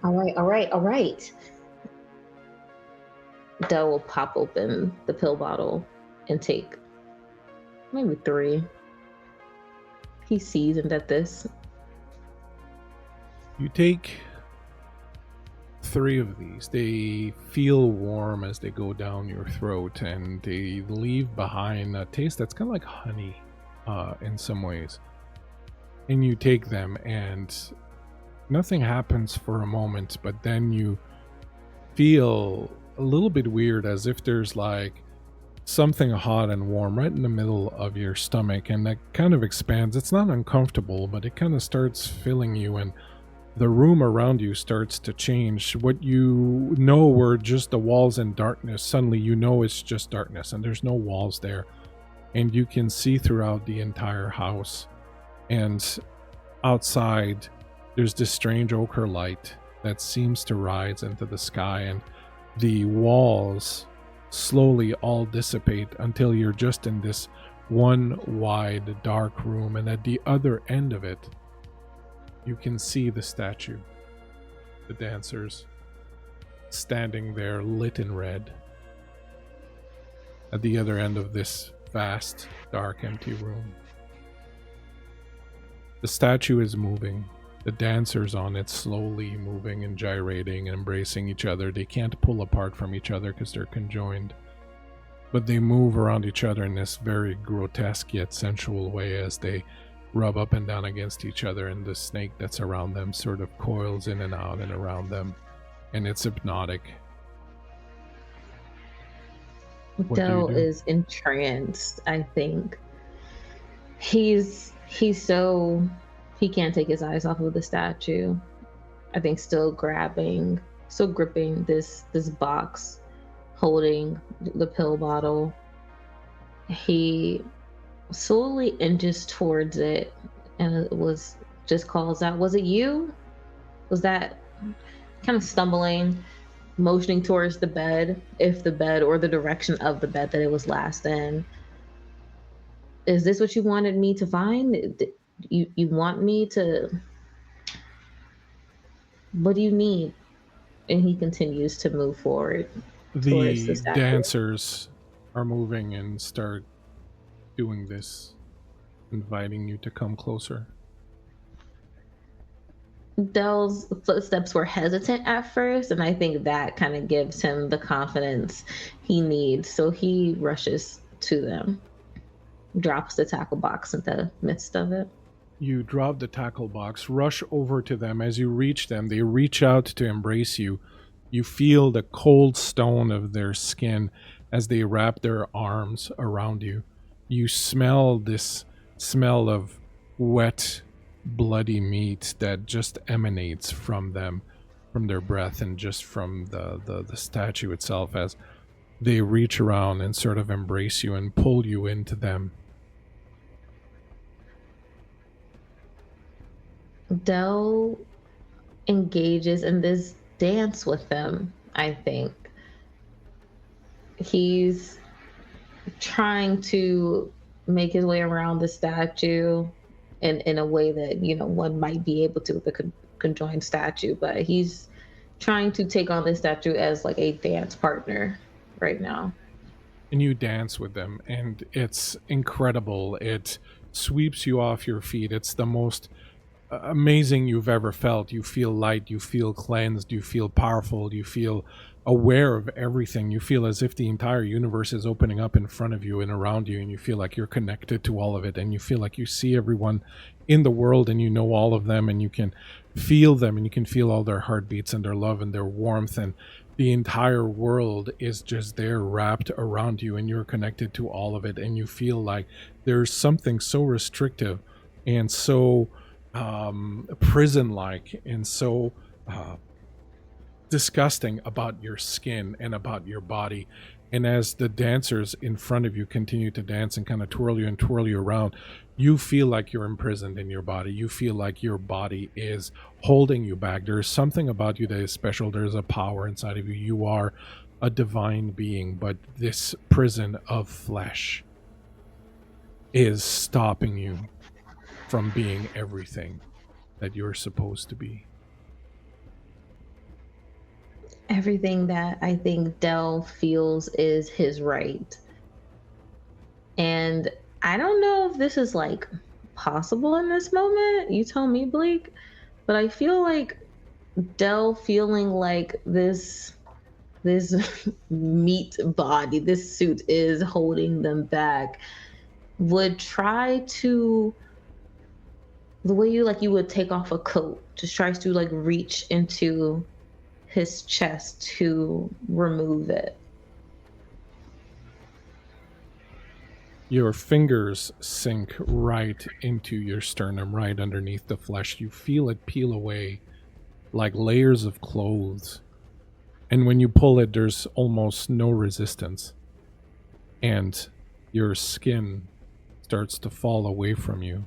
Speaker 3: All right. Dell will pop open the pill bottle and take maybe 3. He's seasoned at this.
Speaker 1: You take 3 of these. They feel warm as they go down your throat, and they leave behind a taste that's kind of like honey in some ways. And you take them, and nothing happens for a moment, but then you feel a little bit weird, as if there's something hot and warm right in the middle of your stomach, and that kind of expands. It's not uncomfortable, but it kind of starts filling you, and the room around you starts to change. What you know were just the walls and darkness, suddenly you know it's just darkness, and there's no walls there, and you can see throughout the entire house. And outside there's this strange ochre light that seems to rise into the sky, and the walls slowly all dissipate until you're just in this one wide dark room, and at the other end of it you can see the statue, the dancers, standing there lit in red at the other end of this vast, dark, empty room. The statue is moving. The dancers on it slowly moving and gyrating and embracing each other. They can't pull apart from each other because they're conjoined, but they move around each other in this very grotesque yet sensual way as they rub up and down against each other, and the snake that's around them sort of coils in and out and around them, and it's hypnotic. What do you
Speaker 3: Dell
Speaker 1: do?
Speaker 3: is entranced, I think. He's so, he can't take his eyes off of the statue. I think still gripping this box, holding the pill bottle. He slowly inches towards it, and it was just calls out, "Was it you?" Was that kind of stumbling, motioning towards the bed, if the bed or the direction of the bed that it was last in. Is this what you wanted me to find? You want me to? What do you need? And he continues to move forward towards the
Speaker 1: The
Speaker 3: statue.
Speaker 1: dancers are moving and start doing this, inviting you to come closer.
Speaker 3: Dell's footsteps were hesitant at first, and I think that kind of gives him the confidence he needs. So he rushes to them, drops the tackle box in the midst of it.
Speaker 1: You drop the tackle box, rush over to them. As you reach them, they reach out to embrace you. You feel the cold stone of their skin as they wrap their arms around you. You smell this smell of wet, bloody meat that just emanates from them, from their breath, and just from the statue itself as they reach around and sort of embrace you and pull you into them.
Speaker 3: Dell engages in this dance with them, I think. He's trying to make his way around the statue in a way that, you know, one might be able to with a conjoined statue, but he's trying to take on this statue as like a dance partner right now.
Speaker 1: And you dance with them, and it's incredible. It sweeps you off your feet. It's the most amazing you've ever felt. You feel light, you feel cleansed, you feel powerful, you feel aware of everything. You feel as if the entire universe is opening up in front of you and around you, and you feel like you're connected to all of it, and you feel like you see everyone in the world, and you know all of them, and you can feel them, and you can feel all their heartbeats and their love and their warmth, and the entire world is just there wrapped around you, and you're connected to all of it, and you feel like there's something so restrictive and so prison-like and so disgusting about your skin and about your body. And as the dancers in front of you continue to dance and kind of twirl you around, you feel like you're imprisoned in your body. You feel like your body is holding you back. There's something about you that is special. There's a power inside of you. You are a divine being, but this prison of flesh is stopping you from being everything that you're supposed to be.
Speaker 3: Everything that I think Dell feels is his right. And I don't know if this is like possible in this moment. You tell me, Bleak. But I feel like Dell feeling like this meat body, this suit is holding them back, would try to, the way you would take off a coat, just tries to like reach into his chest to remove it.
Speaker 1: Your fingers sink right into your sternum, right underneath the flesh. You feel it peel away like layers of clothes. And when you pull it, there's almost no resistance. And your skin starts to fall away from you,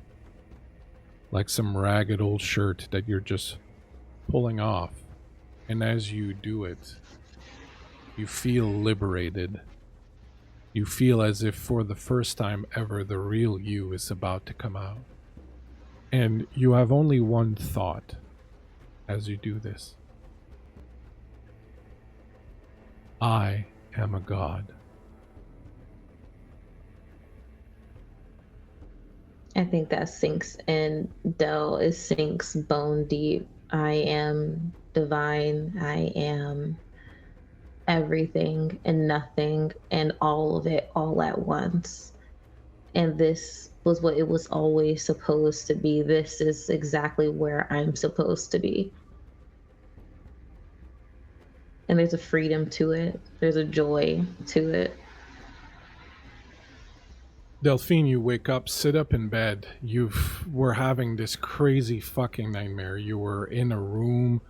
Speaker 1: like some ragged old shirt that you're just pulling off. And as you do it, you feel liberated. You feel as if for the first time ever, the real you is about to come out. And you have only one thought as you do this. I am a god.
Speaker 3: I think that sinks in Dell. It sinks bone deep. I am divine. I am everything and nothing and all of it all at once. And this was what it was always supposed to be. This is exactly where I'm supposed to be. And there's a freedom to it. There's a joy to it.
Speaker 1: Delphine, you wake up, sit up in bed. You were having this crazy fucking nightmare. You were in a room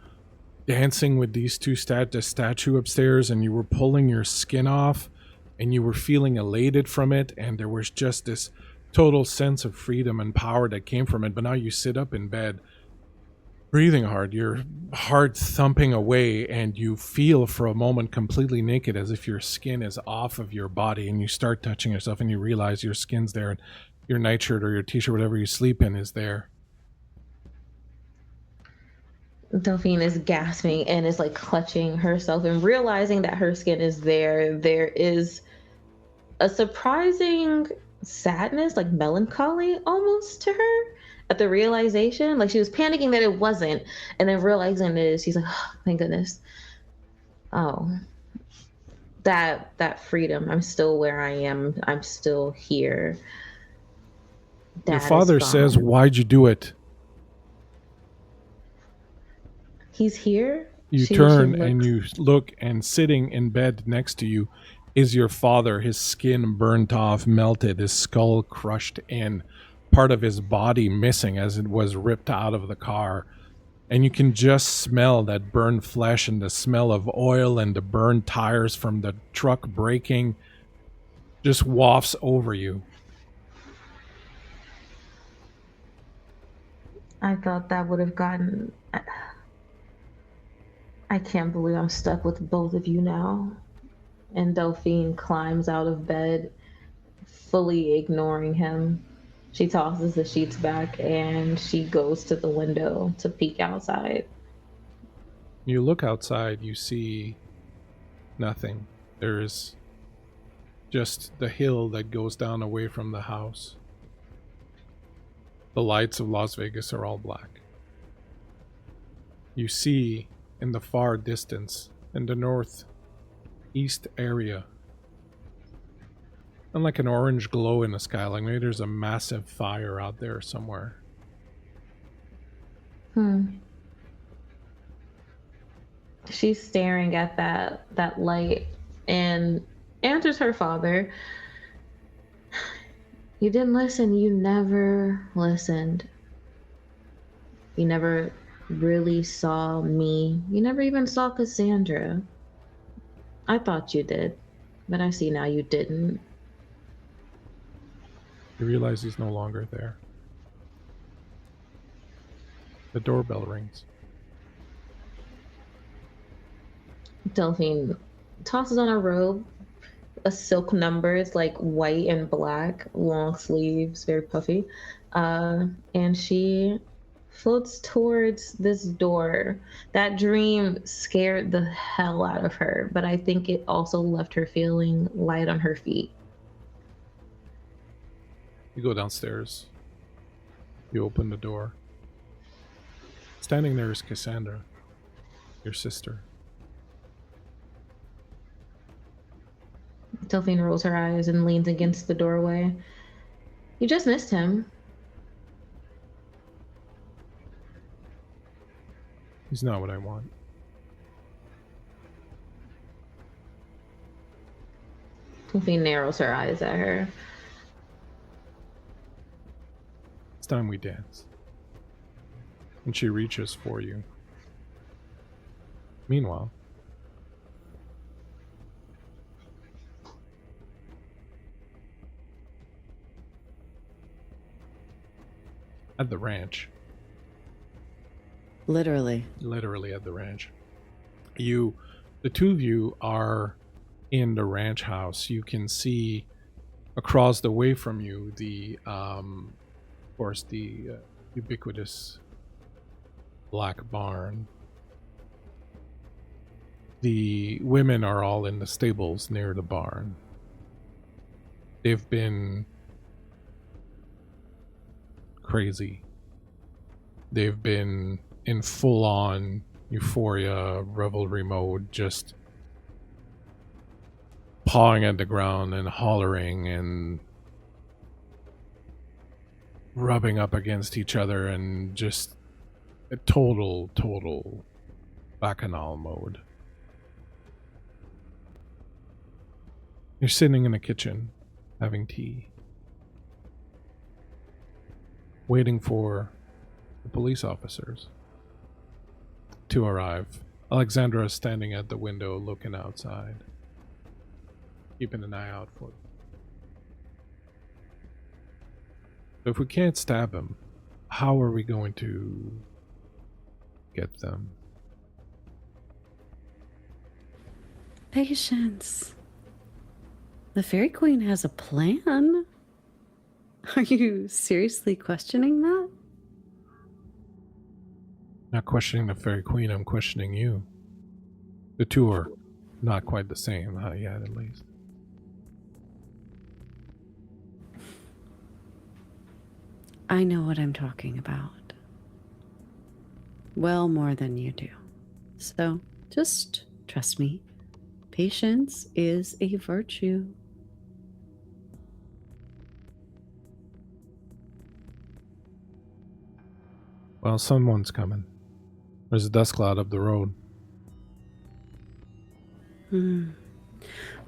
Speaker 1: dancing with these two the statue upstairs, and you were pulling your skin off, and you were feeling elated from it, and there was just this total sense of freedom and power that came from it. But now you sit up in bed, breathing hard, your heart thumping away, and you feel for a moment completely naked, as if your skin is off of your body, and you start touching yourself, and you realize your skin's there, and your nightshirt or your t-shirt, whatever you sleep in, is there.
Speaker 3: Delphine is gasping and is like clutching herself and realizing that her skin is there. There is a surprising sadness, like melancholy almost to her at the realization. Like she was panicking that it wasn't, and then realizing it is, she's like, oh, thank goodness. Oh, that freedom. I'm still where I am. I'm still here.
Speaker 1: Your father says, why'd you do it?
Speaker 3: He's here.
Speaker 1: You turn and you look, and sitting in bed next to you is your father. His skin burnt off, melted, his skull crushed in, part of his body missing as it was ripped out of the car. And you can just smell that burned flesh and the smell of oil and the burned tires from the truck breaking just wafts over you.
Speaker 3: I thought that would have gotten... I can't believe I'm stuck with both of you now. And Delphine climbs out of bed, fully ignoring him. She tosses the sheets back and she goes to the window to peek outside.
Speaker 1: You look outside, you see nothing. There's just the hill that goes down away from the house. The lights of Las Vegas are all black. You see in the far distance, in the northeast area, and like an orange glow in the sky, like maybe there's a massive fire out there somewhere.
Speaker 3: She's staring at that light and answers her father. You didn't listen. You never listened. You never really saw me. You never even saw Cassandra. I thought you did, but I see now you didn't.
Speaker 1: You realize he's no longer there. The doorbell rings.
Speaker 3: Delphine tosses on a robe, a silk number. It's like white and black, long sleeves, very puffy. And she floats towards this door. That dream scared the hell out of her, but I think it also left her feeling light on her feet.
Speaker 1: You go downstairs. You open the door. Standing there is Cassandra, your sister.
Speaker 3: Delphine rolls her eyes and leans against the doorway. You just missed him.
Speaker 1: He's not what I want.
Speaker 3: Delphine narrows her eyes at her.
Speaker 1: It's time we dance. And she reaches for you. Meanwhile, at the ranch.
Speaker 4: Literally
Speaker 1: at the ranch. The two of you are in the ranch house. You can see across the way from you the, of course, the ubiquitous black barn. The women are all in the stables near the barn. They've been crazy. They've been in full-on euphoria, revelry mode, just pawing at the ground and hollering and rubbing up against each other, and just a total bacchanal mode. You're sitting in the kitchen having tea. waiting for the police officers to arrive. Alexandra is standing at the window looking outside, keeping an eye out for them. If we can't stab him, how are we going to get them?
Speaker 4: Patience. The Fairy Queen has a plan? Are you seriously questioning that?
Speaker 1: Not questioning the Fairy Queen, I'm questioning you. The two are not quite the same, not yet at least.
Speaker 4: I know what I'm talking about. Well, more than you do. So, just trust me. Patience is a virtue.
Speaker 1: Well, someone's coming. There's a dust cloud up the road.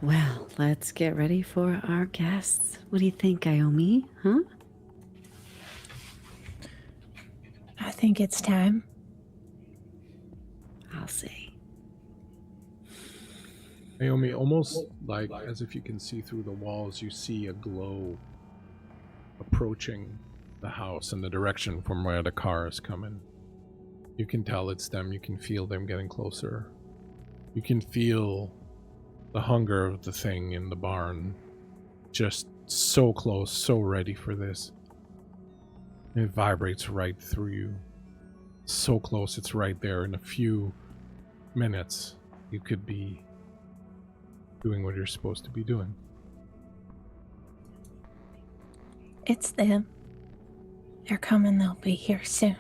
Speaker 4: Well, let's get ready for our guests. What do you think, Iommi? Huh?
Speaker 6: I think it's time.
Speaker 4: I'll say.
Speaker 1: Iommi, almost like as if you can see through the walls, you see a glow approaching the house in the direction from where the car is coming. You can tell it's them. You can feel them getting closer. You can feel the hunger of the thing in the barn. Just so close, so ready for this. It vibrates right through you. So close, it's right there. In a few minutes, you could be doing what you're supposed to be doing.
Speaker 6: It's them. They're coming. They'll be here soon.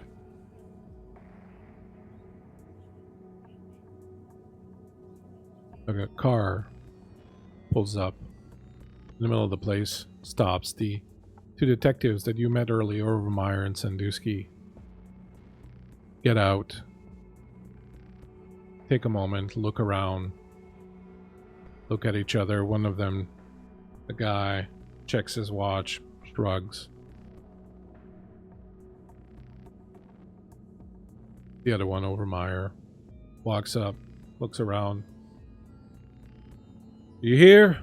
Speaker 1: A car pulls up in the middle of the place, stops. The two detectives that you met earlier, Overmeyer and Sandusky, get out, take a moment, look around, look at each other. One of them, the guy, checks his watch, shrugs. The other one, Overmeyer, walks up, looks around. You here?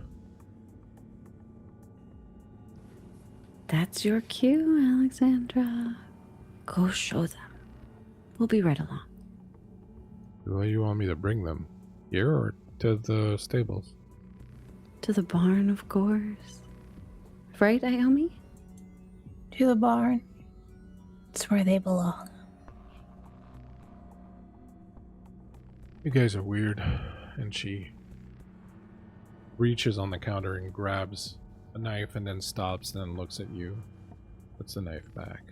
Speaker 4: That's your cue, Alexandra. Go show them. We'll be right along.
Speaker 1: Where you want me to bring them? Here or to the stables?
Speaker 4: To the barn, of course. Right, Iommi?
Speaker 6: To the barn. It's where they belong.
Speaker 1: You guys are weird. And she reaches on the counter and grabs a knife and then stops, then looks at you. Puts the knife back.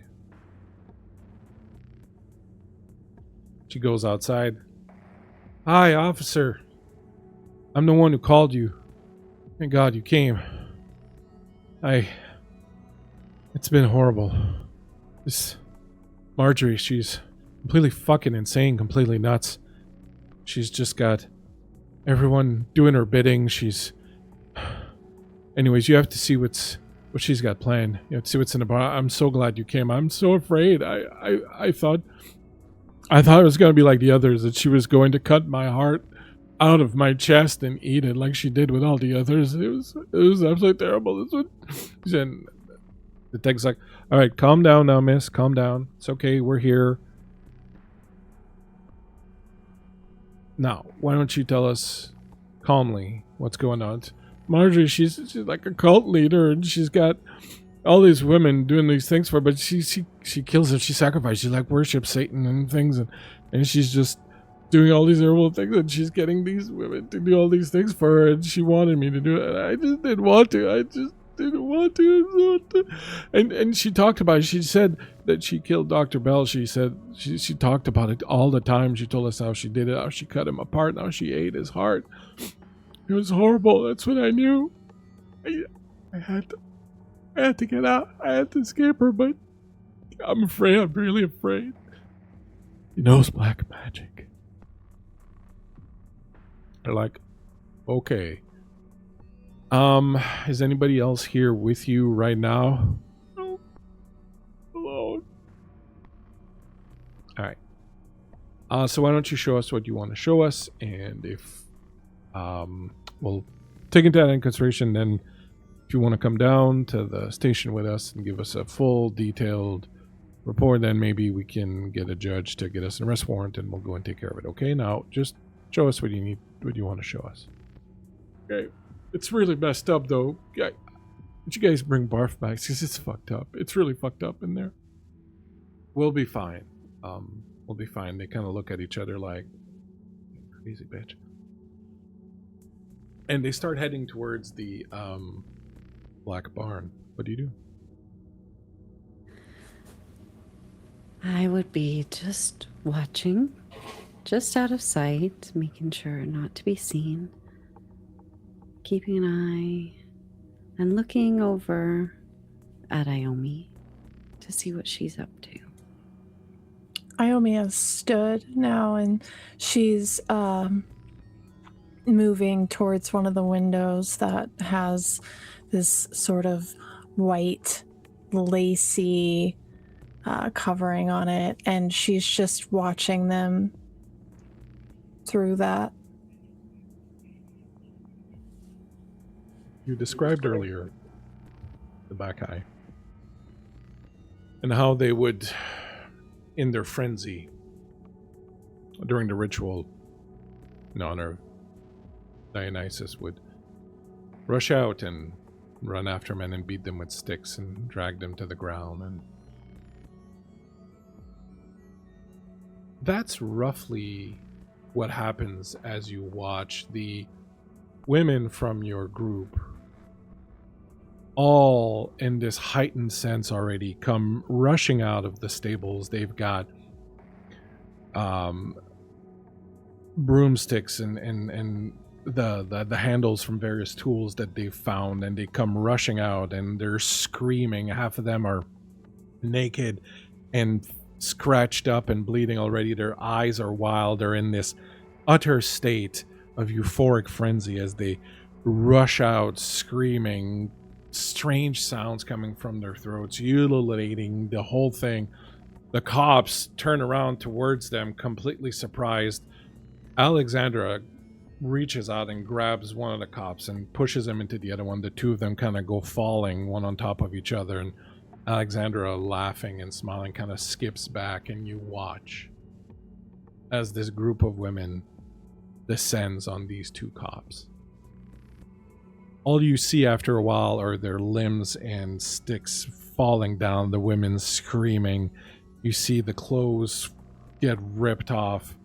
Speaker 1: She goes outside. Hi, officer. I'm the one who called you. Thank God you came. It's been horrible. This Marjorie, she's completely fucking insane, completely nuts. She's just got everyone doing her bidding. Anyways, you have to see what she's got planned. You have to see what's in the bar. I'm so glad you came. I'm so afraid. I thought it was going to be like the others, that she was going to cut my heart out of my chest and eat it like she did with all the others. It was absolutely terrible. And the detective's like, all right, calm down now, miss. Calm down. It's okay. We're here. Now, why don't you tell us calmly what's going on? Marjorie, she's like a cult leader, and she's got all these women doing these things for her, but she kills them. She sacrifices. She like worships Satan and things, and she's just doing all these horrible things, and she's getting these women to do all these things for her, and she wanted me to do it, and I just didn't want to. I just didn't want to. And she talked about it. She said that she killed Dr. Bell. She said she talked about it all the time. She told us how she did it, how she cut him apart, how she ate his heart. It was horrible. That's what I knew. I had to get out. I had to escape her, but I'm afraid. I'm really afraid. He knows black magic. They're like, okay. Is anybody else here with you right now? No. Alone. All right. So why don't you show us what you want to show us, and if we'll take into that in consideration, then if you want to come down to the station with us and give us a full detailed report, then maybe we can get a judge to get us an arrest warrant and we'll go and take care of it. Okay, now just show us what you need, what you want to show us. Okay, it's really messed up though. Would you guys bring barf bags, because it's fucked up. It's really fucked up in there. We'll be fine. We'll be fine. They kind of look at each other like, crazy bitch. And they start heading towards the black barn. What do you do?
Speaker 4: I would be just watching, just out of sight, making sure not to be seen, keeping an eye, and looking over at Iommi to see what she's up to.
Speaker 5: Iommi has stood now, and she's moving towards one of the windows that has this sort of white, lacy covering on it, and she's just watching them through that.
Speaker 1: You described earlier the Bacchae and how they would, in their frenzy during the ritual in honor of Dionysus, would rush out and run after men and beat them with sticks and drag them to the ground. And that's roughly what happens as you watch the women from your group, all in this heightened sense already, come rushing out of the stables. They've got broomsticks and the handles from various tools that they've found, and they come rushing out and they're screaming. Half of them are naked and scratched up and bleeding already. Their eyes are wild. They're in this utter state of euphoric frenzy as they rush out screaming, strange sounds coming from their throats, ululating, the whole thing. The cops turn around towards them, completely surprised. Alexandra reaches out and grabs one of the cops and pushes him into the other one. The two of them kind of go falling one on top of each other, and Alexandra, laughing and smiling, kind of skips back, and you watch as this group of women descends on these two cops. All you see after a while are their limbs and sticks falling down, the women screaming. You see the clothes get ripped off,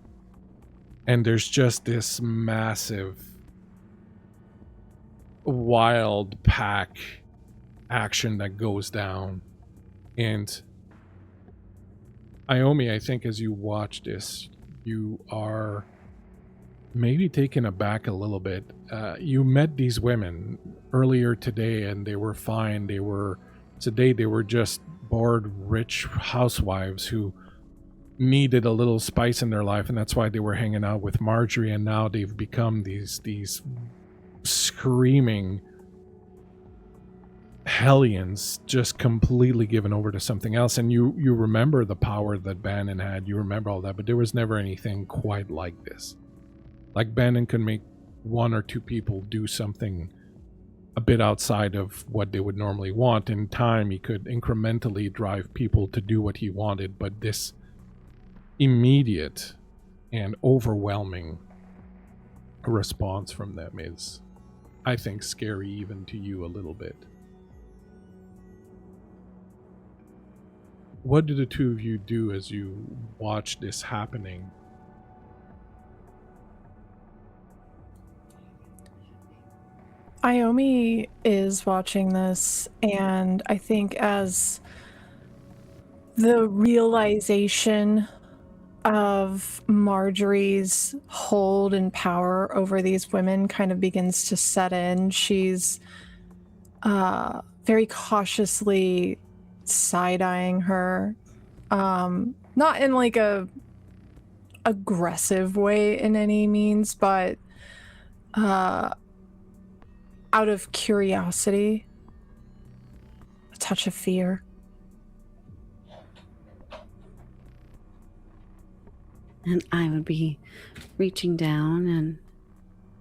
Speaker 1: and there's just this massive, wild pack action that goes down. And Iommi, I think as you watch this, you are maybe taken aback a little bit. You met these women earlier today and they were fine. Today they were just bored, rich housewives who needed a little spice in their life, and that's why they were hanging out with Marjorie, and now they've become these screaming hellions, just completely given over to something else. And you remember the power that Bannon had, you remember all that, but there was never anything quite like this. Like, Bannon could make one or two people do something a bit outside of what they would normally want. In time, he could incrementally drive people to do what he wanted, but this immediate and overwhelming response from them is, I think, scary even to you a little bit. What do the two of you do as you watch this happening?
Speaker 5: Iommi is watching this, and I think as the realization of Marjorie's hold and power over these women kind of begins to set in, she's very cautiously side-eyeing her, not in like a aggressive way in any means, but out of curiosity, a touch of fear.
Speaker 4: And I would be reaching down and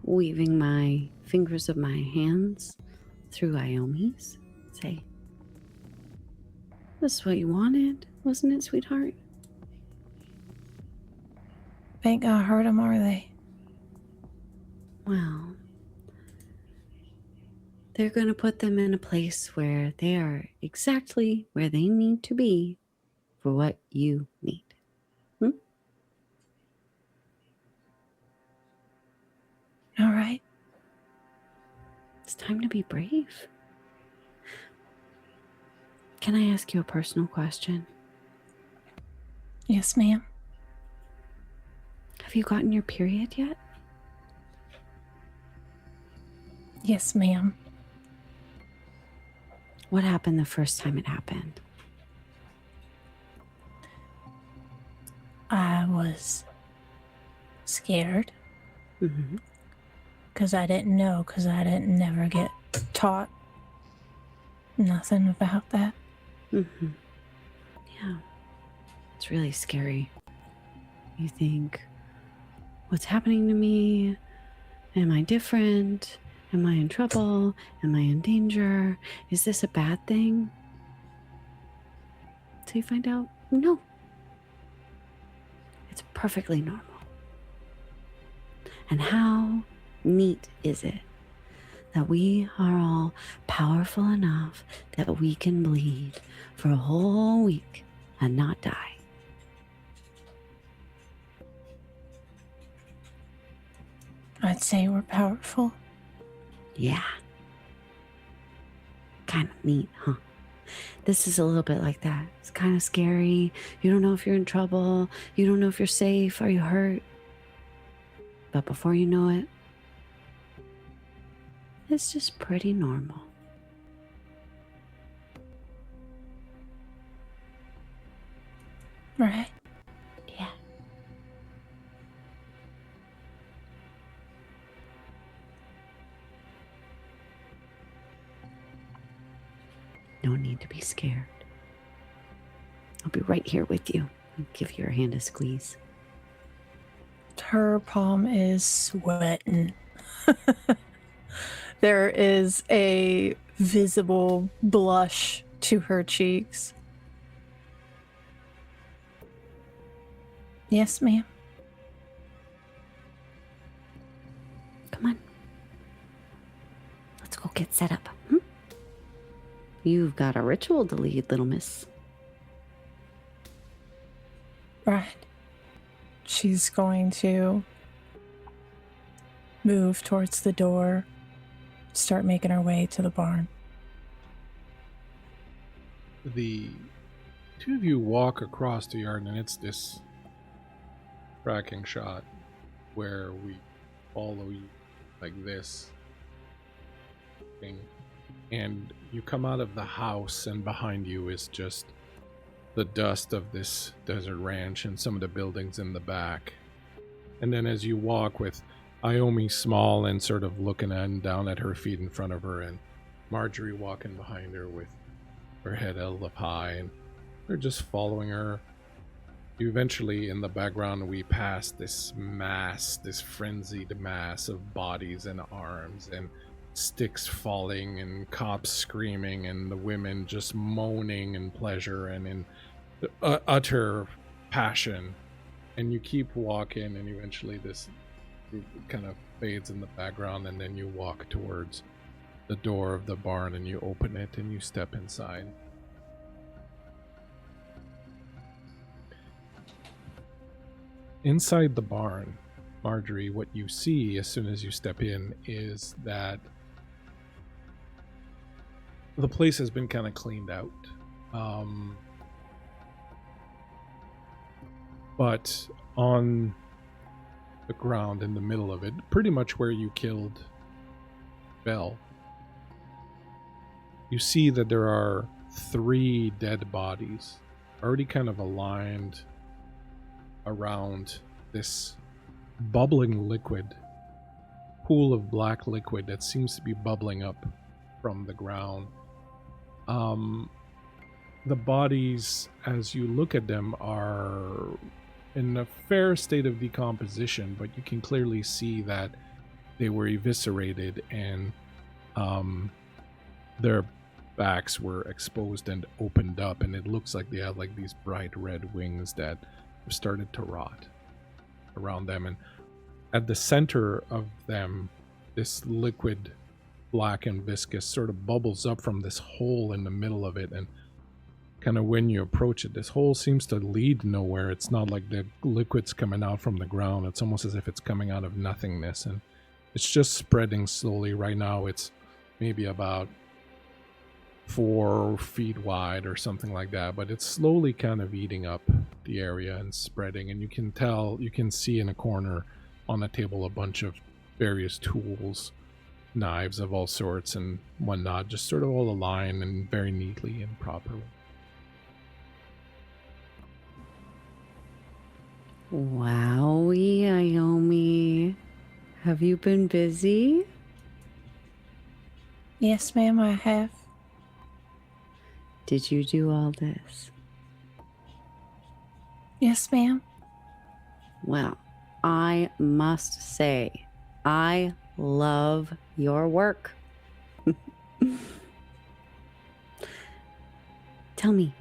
Speaker 4: weaving my fingers of my hands through Iommi's. Say, this is what you wanted, wasn't it, sweetheart?
Speaker 6: Ain't gonna hurt them, are they?
Speaker 4: Well, they're going to put them in a place where they are exactly where they need to be for what you need.
Speaker 6: All right.
Speaker 4: It's time to be brave. Can I ask you a personal question?
Speaker 6: Yes, ma'am.
Speaker 4: Have you gotten your period yet?
Speaker 6: Yes, ma'am.
Speaker 4: What happened the first time it happened?
Speaker 6: I was scared
Speaker 4: Mm-hmm.
Speaker 6: because I didn't know, because I didn't never get taught nothing about that.
Speaker 4: Mm-hmm. Yeah. It's really scary. You think, what's happening to me? Am I different? Am I in trouble? Am I in danger? Is this a bad thing? So you find out, no. It's perfectly normal. And how neat is it that we are all powerful enough that we can bleed for a whole week and not die?
Speaker 6: I'd say we're powerful.
Speaker 4: Yeah. Kind of neat, huh? This is a little bit like that. It's kind of scary. You don't know if you're in trouble. You don't know if you're safe. Are you hurt? But before you know it, it's just pretty normal.
Speaker 6: Right?
Speaker 4: Yeah. No need to be scared. I'll be right here with you. I'll give your hand a squeeze.
Speaker 6: Her palm is sweating. There is a visible blush to her cheeks. Yes, ma'am.
Speaker 4: Come on. Let's go get set up. Hmm? You've got a ritual to lead, little miss.
Speaker 6: Right. She's going to move towards the door, start making her way to the barn.
Speaker 1: The two of you walk across the yard, and it's this tracking shot where we follow you like this thing, and you come out of the house, and behind you is just the dust of this desert ranch and some of the buildings in the back. And then as you walk with Iommi small and sort of looking down at her feet in front of her, and Marjorie walking behind her with her head held up high, and they're just following her. Eventually, in the background, we pass this mass, this frenzied mass of bodies and arms and sticks falling and cops screaming and the women just moaning in pleasure and in utter passion. And you keep walking, and eventually this group kind of fades in the background, and then you walk towards the door of the barn and you open it and you step inside. Inside the barn, Marjorie, what you see as soon as you step in is that the place has been kind of cleaned out. But on the ground in the middle of it, pretty much where you killed Bell, you see that there are 3 dead bodies already kind of aligned around this bubbling liquid, pool of black liquid that seems to be bubbling up from the ground. The bodies, as you look at them, are in a fair state of decomposition, but you can clearly see that they were eviscerated and their backs were exposed and opened up, and it looks like they had like these bright red wings that have started to rot around them. And at the center of them, this liquid, black and viscous, sort of bubbles up from this hole in the middle of it. And kind of when you approach it, this hole seems to lead nowhere. It's not like the liquid's coming out from the ground. It's almost as if it's coming out of nothingness, and it's just spreading slowly. Right now it's maybe about 4 feet wide or something like that, but it's slowly kind of eating up the area and spreading. And you can see in a corner on a table a bunch of various tools, knives of all sorts and whatnot, just sort of all aligned and very neatly and properly.
Speaker 4: Wowie, Iommi. Have you been busy?
Speaker 6: Yes, ma'am, I have.
Speaker 4: Did you do all this?
Speaker 6: Yes, ma'am.
Speaker 4: Well, I must say, I love your work. Tell me,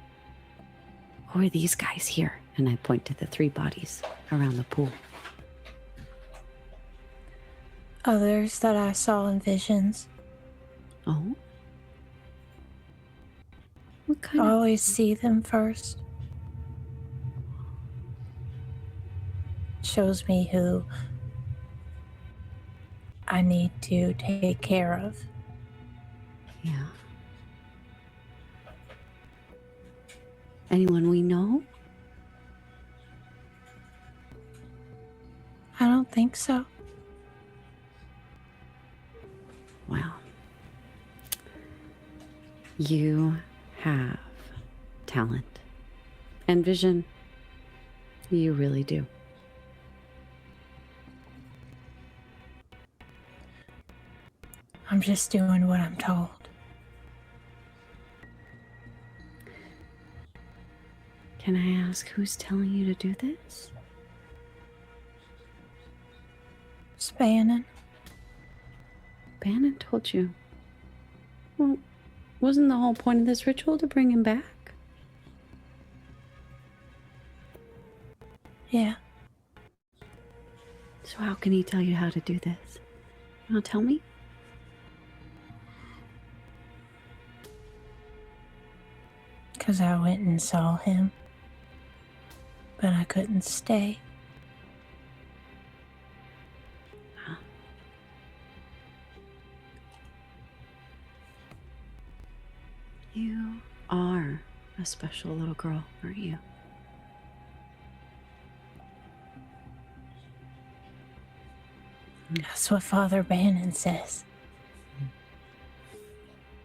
Speaker 4: who are these guys here? And I point to the 3 bodies around the pool.
Speaker 6: Others that I saw in visions.
Speaker 4: Oh? What
Speaker 6: I
Speaker 4: kind of...
Speaker 6: always see them first. Shows me who I need to take care of.
Speaker 4: Yeah. Anyone we know?
Speaker 6: I don't think so.
Speaker 4: Well, you have talent and vision. You really do.
Speaker 6: I'm just doing what I'm told.
Speaker 4: Can I ask who's telling you to do this?
Speaker 6: It's Bannon.
Speaker 4: Bannon told you. Well, wasn't the whole point of this ritual to bring him back?
Speaker 6: Yeah.
Speaker 4: So how can he tell you how to do this? You want to tell me?
Speaker 6: Because I went and saw him. But I couldn't stay.
Speaker 4: Huh. You are a special little girl, aren't you?
Speaker 6: That's what Father Bannon says.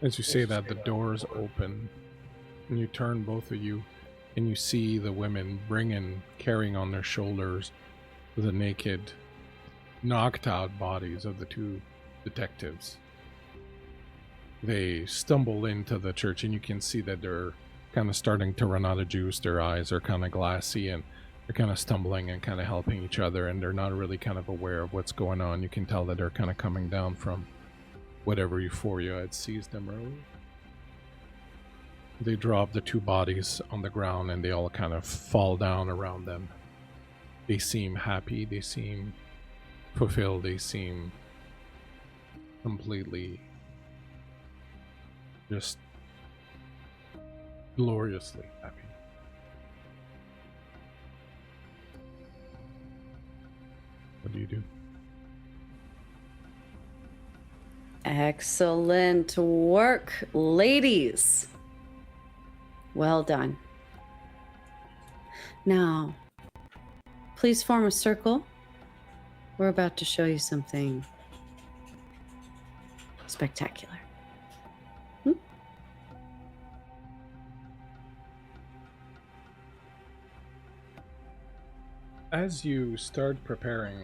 Speaker 1: As you say that, the doors open, and you turn, both of you, and you see the women carrying on their shoulders the naked, knocked out bodies of the 2 detectives. They stumble into the church, and you can see that they're kind of starting to run out of juice. Their eyes are kind of glassy, and they're kind of stumbling and kind of helping each other, and they're not really kind of aware of what's going on. You can tell that they're kind of coming down from whatever euphoria had seized them earlier. They drop the 2 bodies on the ground, and they all kind of fall down around them. They seem happy, they seem fulfilled, they seem completely just gloriously happy. What do you do?
Speaker 4: Excellent work, ladies. Well done. Now, please form a circle. We're about to show you something spectacular.
Speaker 1: As you start preparing,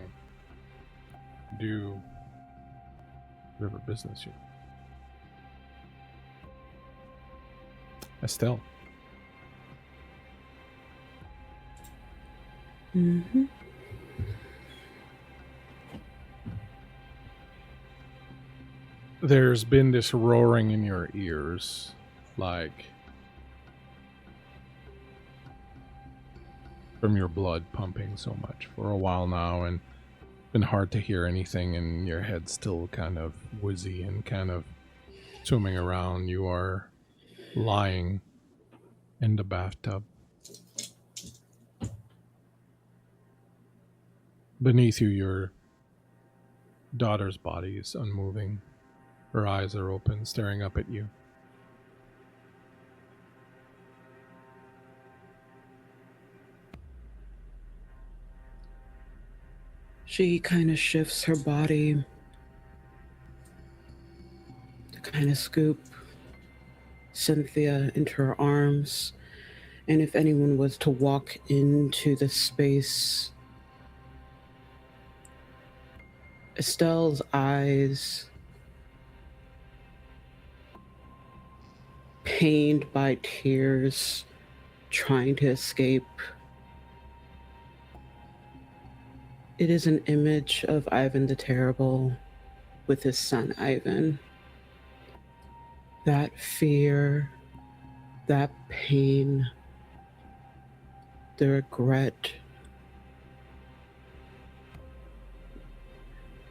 Speaker 1: do whatever business you... Estelle.
Speaker 2: Mm-hmm.
Speaker 1: There's been this roaring in your ears, like from your blood pumping so much for a while now, and been hard to hear anything, and your head's still kind of woozy and kind of swimming around. You are lying in the bathtub. Beneath you, your daughter's body is unmoving. Her eyes are open, staring up at you.
Speaker 2: She kind of shifts her body to kind of scoop Cynthia into her arms. And if anyone was to walk into the space, Estelle's eyes, pained by tears, trying to escape. It is an image of Ivan the Terrible with his son Ivan. That fear, that pain, the regret.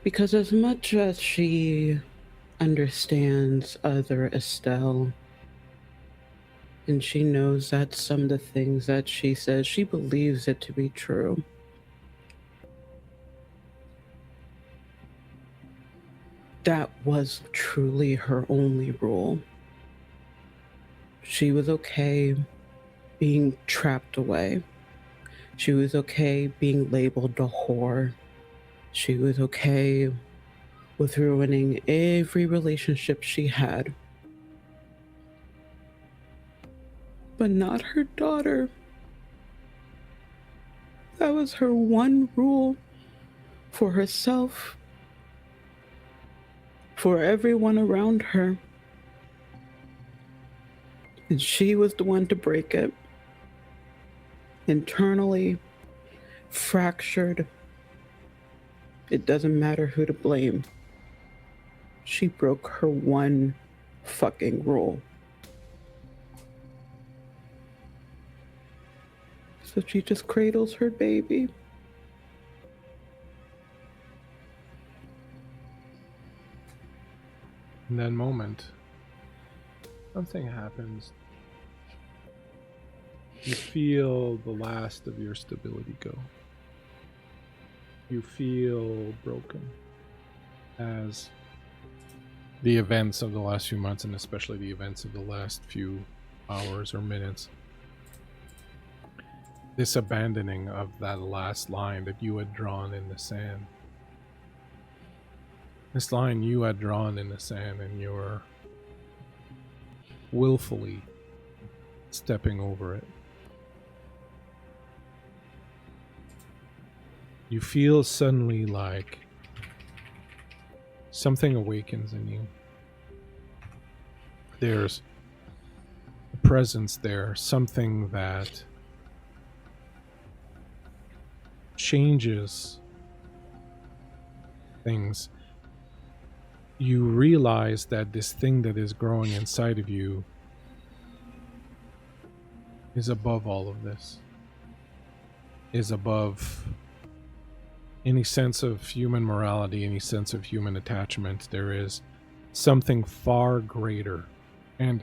Speaker 2: Because as much as she understands other Estelle, and she knows that some of the things that she says, she believes it to be true. That was truly her only rule. She was okay being trapped away. She was okay being labeled a whore. She was okay with ruining every relationship she had. But not her daughter. That was her one rule for herself, for everyone around her. And she was the one to break it. Internally fractured. It doesn't matter who to blame. She broke her one fucking rule. So she just cradles her baby.
Speaker 1: In that moment, something happens. You feel the last of your stability go. You feel broken as the events of the last few months, and especially the events of the last few hours or minutes, this abandoning of that last line that you had drawn in the sand. This line you had drawn in the sand, and you're willfully stepping over it. You feel suddenly like something awakens in you. There's a presence there, something that changes things. You realize that this thing that is growing inside of you is above all of this, is above any sense of human morality, any sense of human attachment. There is something far greater. And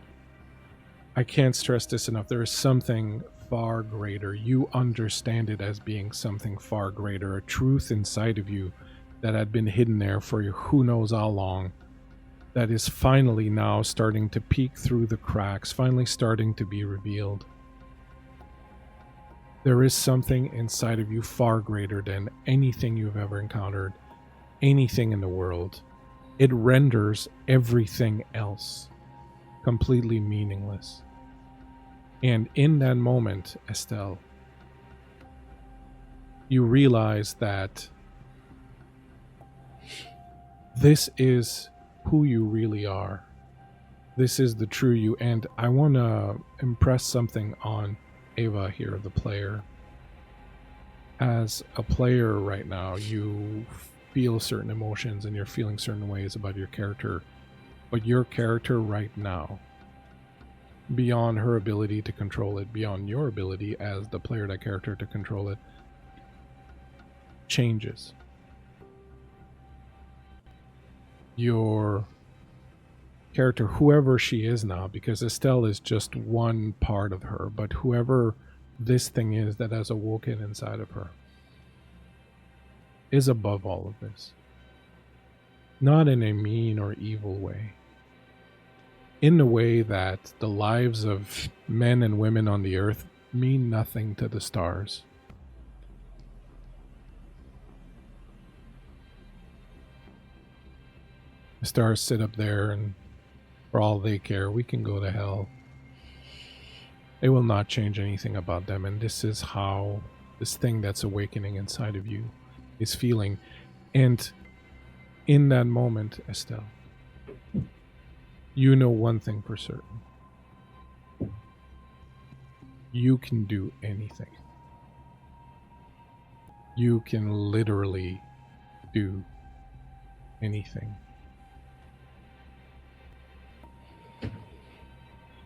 Speaker 1: I can't stress this enough. There is something far greater. You understand it as being something far greater, a truth inside of you that had been hidden there for who knows how long, that is finally now starting to peek through the cracks, finally starting to be revealed. There is something inside of you far greater than anything you've ever encountered, anything in the world. It renders everything else completely meaningless. And in that moment, Estelle, you realize that this is who you really are. This is the true you. And I want to impress something on Ava here, the player. as a player right now, you feel certain emotions and you're feeling certain ways about your character. But your character right now, beyond her ability to control it, beyond your ability as the player, that character, to control it, changes. Your character, whoever she is now, because Estelle is just one part of her, but whoever this thing is that has awoken inside of her, is above all of this. Not in a mean or evil way. In the way that the lives of men and women on the earth mean nothing to the stars. The stars sit up there, and for all they care, we can go to hell. It will not change anything about them, and this is how this thing that's awakening inside of you is feeling. And in that moment, Estelle, you know one thing for certain. You can do anything. You can literally do anything.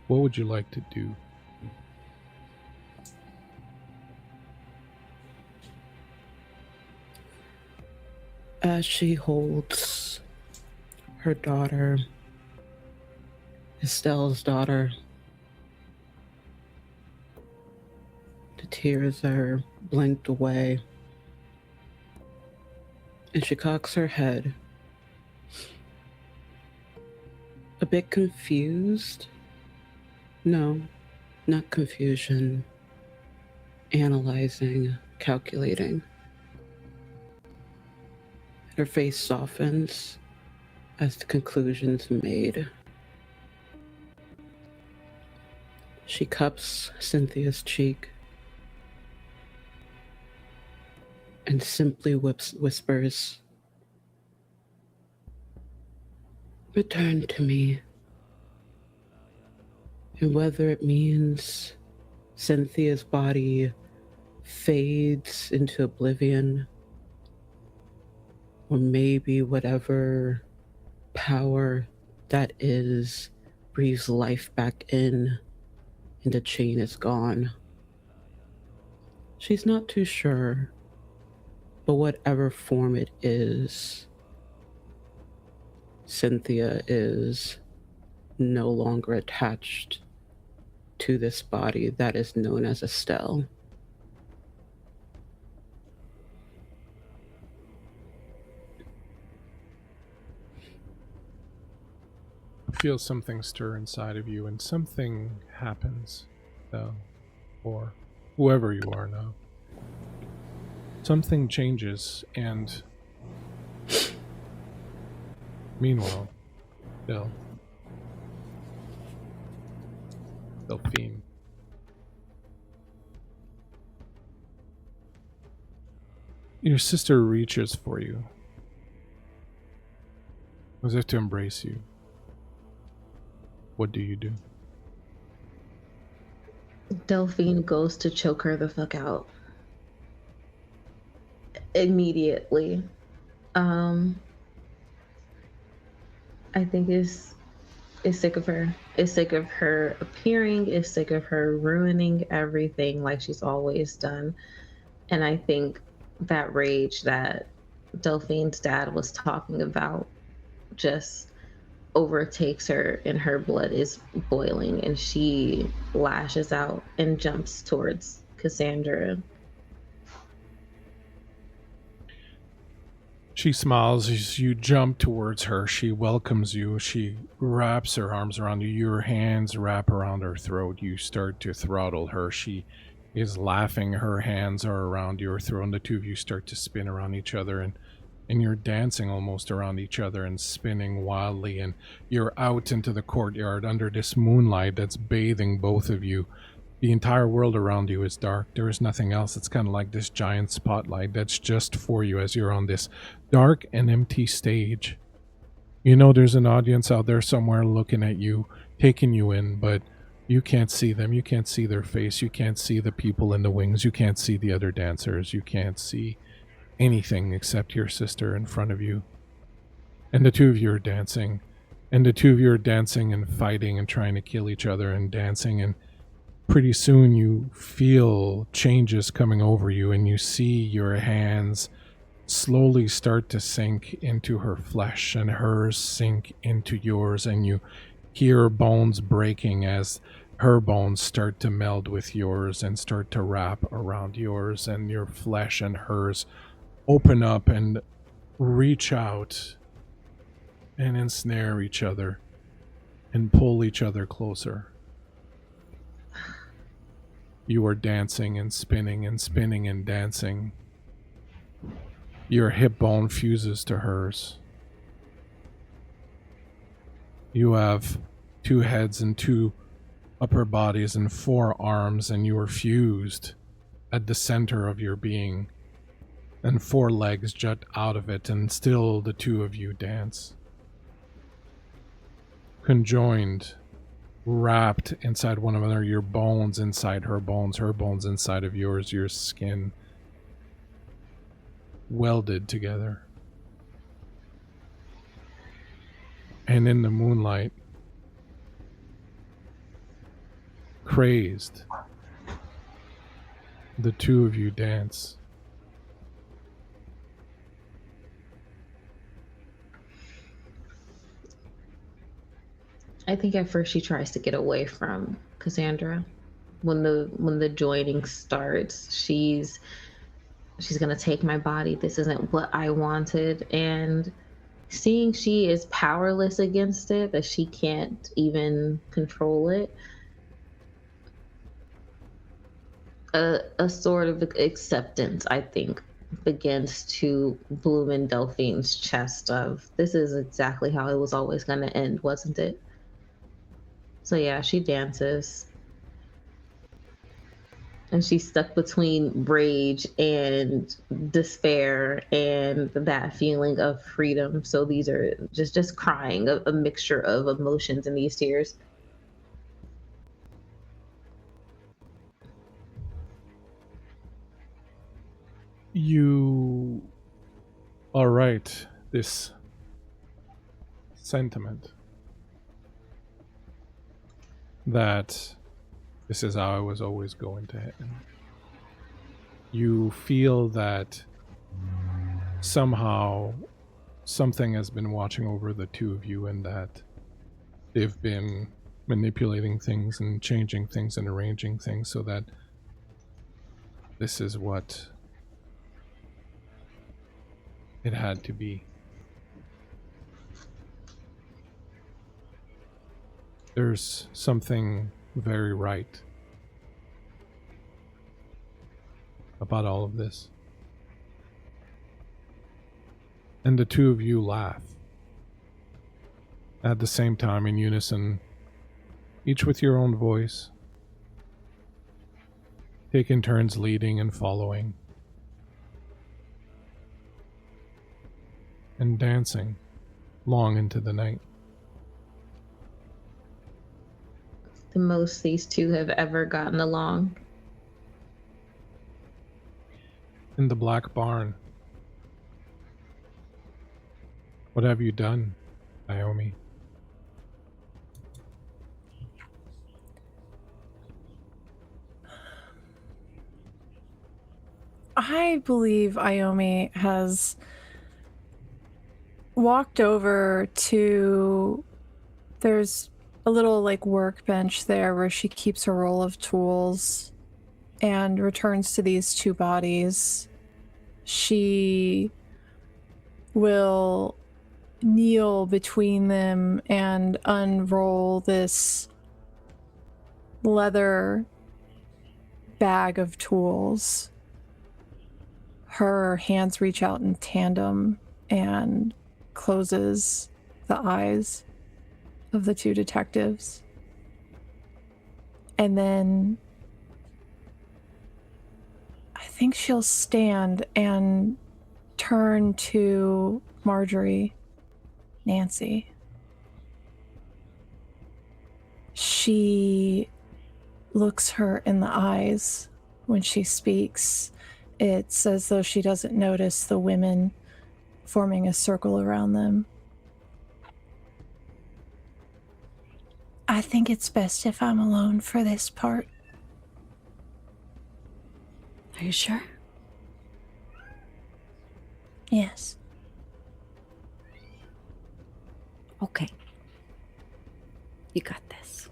Speaker 1: What would you like to do?
Speaker 2: As she holds her daughter, Estelle's daughter, the tears are blinked away, and she cocks her head, a bit confused. No, not confusion. Analyzing, calculating. Her face softens as the conclusion's made. She cups Cynthia's cheek and simply whispers, "Return to me." And whether it means Cynthia's body fades into oblivion, or maybe whatever power that is breathes life back in and the chain is gone. She's not too sure, but whatever form it is, Cynthia is no longer attached to this body that is known as Estelle.
Speaker 1: Feel something stir inside of you, and something happens, or whoever you are now. Something changes, and meanwhile, Delphine. Your sister reaches for you, as if to embrace you. What do you do?
Speaker 3: Delphine goes to choke her the fuck out. Immediately. I think is sick of her. Is sick of her appearing, is sick of her ruining everything like she's always done. And I think that rage that Delphine's dad was talking about just overtakes her, and her blood is boiling, and she lashes out and jumps towards Cassandra.
Speaker 1: She smiles as you jump towards her. She welcomes you. She wraps her arms around you. Your hands wrap around her throat. You start to throttle her. She is laughing. Her hands are around your throat, and the two of you start to spin around each other, and you're dancing almost around each other and spinning wildly, and you're out into the courtyard under this moonlight that's bathing both of you. The entire world around you is dark. There is nothing else. It's kind of like this giant spotlight that's just for you as you're on this dark and empty stage. You know there's an audience out there somewhere looking at you, taking you in, but You can't see them. You can't see their face. You can't see the people in the wings. You can't see the other dancers. You can't see anything except your sister in front of you. And the two of you are dancing. And the two of you are dancing and fighting and trying to kill each other and dancing. And pretty soon you feel changes coming over you, and you see your hands slowly start to sink into her flesh and hers sink into yours, and you hear bones breaking as her bones start to meld with yours and start to wrap around yours, and your flesh and hers open up and reach out and ensnare each other and pull each other closer. You are dancing and spinning and spinning and dancing. Your hip bone fuses to hers. You have 2 heads and 2 upper bodies and 4 arms, and you are fused at the center of your being, and 4 legs jut out of it, and still the two of you dance. Conjoined, wrapped inside one another, your bones inside her bones inside of yours, your skin welded together. And in the moonlight, crazed, the two of you dance.
Speaker 3: I think at first she tries to get away from Cassandra. When the joining starts, she's gonna take my body. This isn't what I wanted. And seeing she is powerless against it, that she can't even control it, a sort of acceptance, I think, begins to bloom in Delphine's chest of, this is exactly how it was always gonna end, wasn't it? So yeah, she dances. And she's stuck between rage and despair and that feeling of freedom. So these are just crying, a mixture of emotions in these tears.
Speaker 1: You are right, this sentiment that this is how I was always going to end. You feel that somehow something has been watching over the two of you, and that they've been manipulating things and changing things and arranging things so that this is what it had to be. There's something very right about all of this. And the two of you laugh at the same time in unison, each with your own voice, taking turns leading and following, and dancing long into the night.
Speaker 3: The most these two have ever gotten along.
Speaker 1: In the Black Barn, what have you done, Iommi?
Speaker 5: I believe Iommi has walked over to, there's a little like workbench there where she keeps her roll of tools, and returns to these two bodies. She will kneel between them and unroll this leather bag of tools. Her hands reach out in tandem and closes the eyes of the two detectives. And then I think she'll stand and turn to Marjorie, Nancy. She looks her in the eyes when she speaks. It's as though she doesn't notice the women forming a circle around them.
Speaker 6: I think it's best if I'm alone for this part.
Speaker 4: Are you sure?
Speaker 6: Yes.
Speaker 4: Okay. You got this.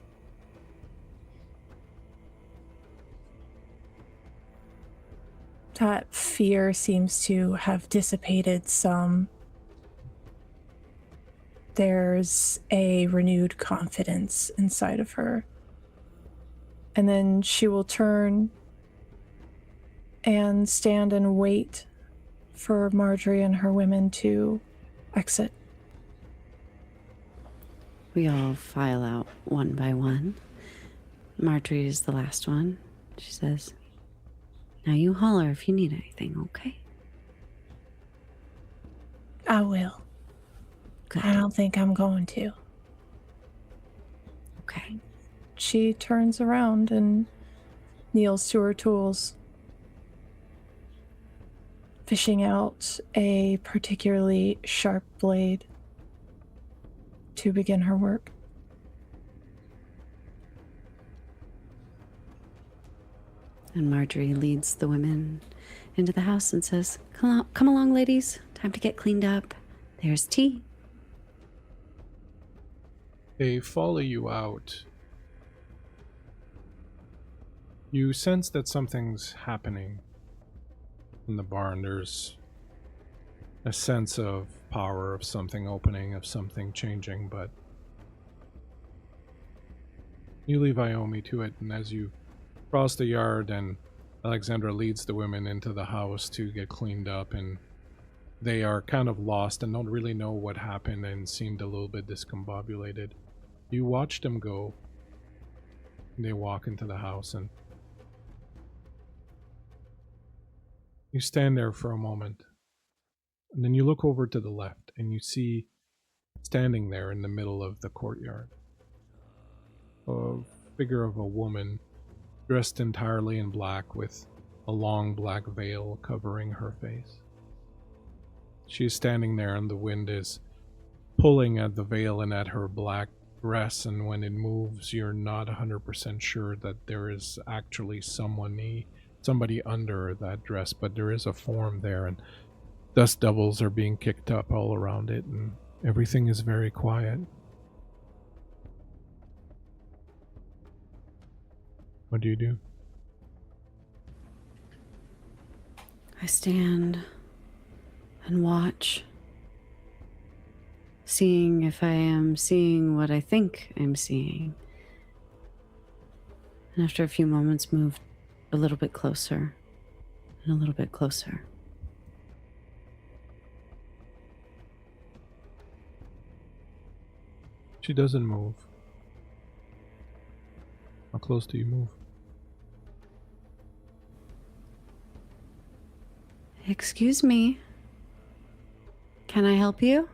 Speaker 5: That fear seems to have dissipated some. There's a renewed confidence inside of her. And then she will turn and stand and wait for Marjorie and her women to exit.
Speaker 4: We all file out one by one. Marjorie is the last one. She says, "Now you holler if you need anything, okay?"
Speaker 6: I will.
Speaker 4: Good.
Speaker 6: I don't think I'm going to.
Speaker 4: Okay.
Speaker 5: She turns around and kneels to her tools, fishing out a particularly sharp blade to begin her work.
Speaker 4: And Marjorie leads the women into the house and says, come along, ladies. Time to get cleaned up. There's tea."
Speaker 1: They follow you out. You sense that something's happening in the barn. There's a sense of power, of something opening, of something changing, but you leave Iommi to it, and as you cross the yard and Alexandra leads the women into the house to get cleaned up, and they are kind of lost and don't really know what happened and seemed a little bit discombobulated. You watch them go. They walk into the house, and you stand there for a moment. And then you look over to the left, and you see, standing there in the middle of the courtyard, a figure of a woman dressed entirely in black with a long black veil covering her face. She is standing there, and the wind is pulling at the veil and at her black dress, and when it moves, you're not 100% sure that there is actually somebody under that dress, but there is a form there, and dust devils are being kicked up all around it, and everything is very quiet. What do you do?
Speaker 4: I stand and watch, seeing if I am seeing what I think I'm seeing. And after a few moments, move a little bit closer and a little bit closer.
Speaker 1: She doesn't move. How close do you move?
Speaker 4: Excuse me. Can I help you?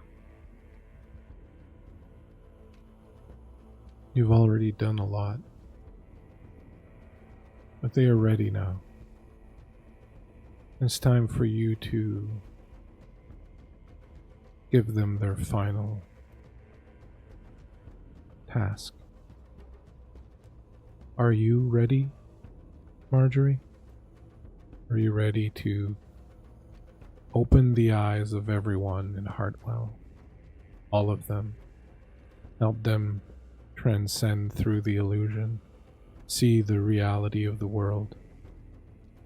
Speaker 1: You've already done a lot. But they are ready now. It's time for you to give them their final task. Are you ready, Marjorie? Are you ready to open the eyes of everyone in Hartwell? All of them. Help them transcend through the illusion. See the reality of the world.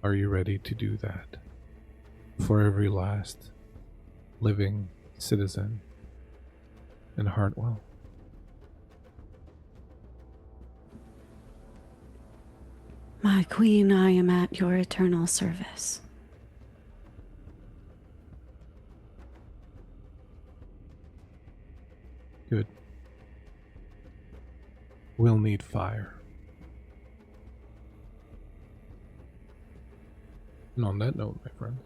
Speaker 1: Are you ready to do that? For every last living citizen in Hartwell.
Speaker 4: My queen, I am at your eternal service.
Speaker 1: Good. We'll need fire. And on that note, my friend,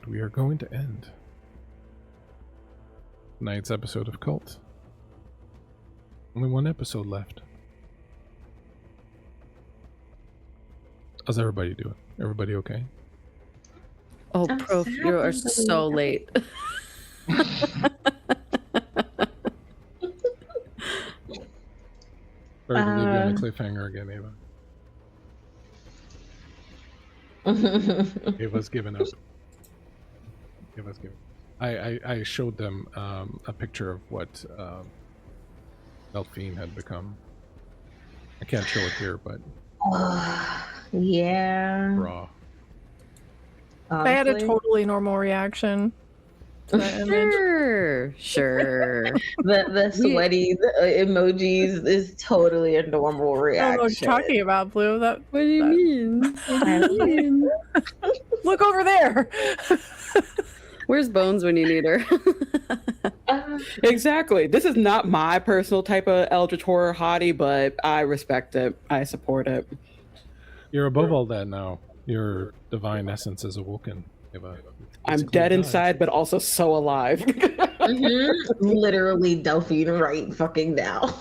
Speaker 1: we are going to end tonight's episode of Kult. Only one episode left. How's everybody doing? Everybody okay?
Speaker 4: Oh,
Speaker 3: I'm
Speaker 4: Prof,
Speaker 3: sad
Speaker 4: you are
Speaker 3: I'm
Speaker 4: so
Speaker 3: really
Speaker 4: late.
Speaker 1: Sorry to leave you on a cliffhanger again, Ava. Ava's given up. Ava's given. I showed them a picture of what Delphine had become. I can't show it here, but
Speaker 3: Yeah.
Speaker 1: raw.
Speaker 5: I had a
Speaker 3: honestly.
Speaker 5: totally normal reaction to that image.
Speaker 4: Sure.
Speaker 3: The sweaty emojis is totally a normal
Speaker 5: I
Speaker 3: reaction.
Speaker 5: don't know what you're talking about, Blue. That
Speaker 4: What do you mean? What do you mean?
Speaker 5: look over there.
Speaker 4: Where's Bones when you need her?
Speaker 2: Exactly. This is not my personal type of Eldritch Horror hottie, but I respect it. I support it.
Speaker 1: You're above all that now. Your divine essence is awoken, Ava.
Speaker 2: I'm
Speaker 1: Basically
Speaker 2: dead
Speaker 1: died.
Speaker 2: inside, but also so alive.
Speaker 3: Literally Delphine right fucking now.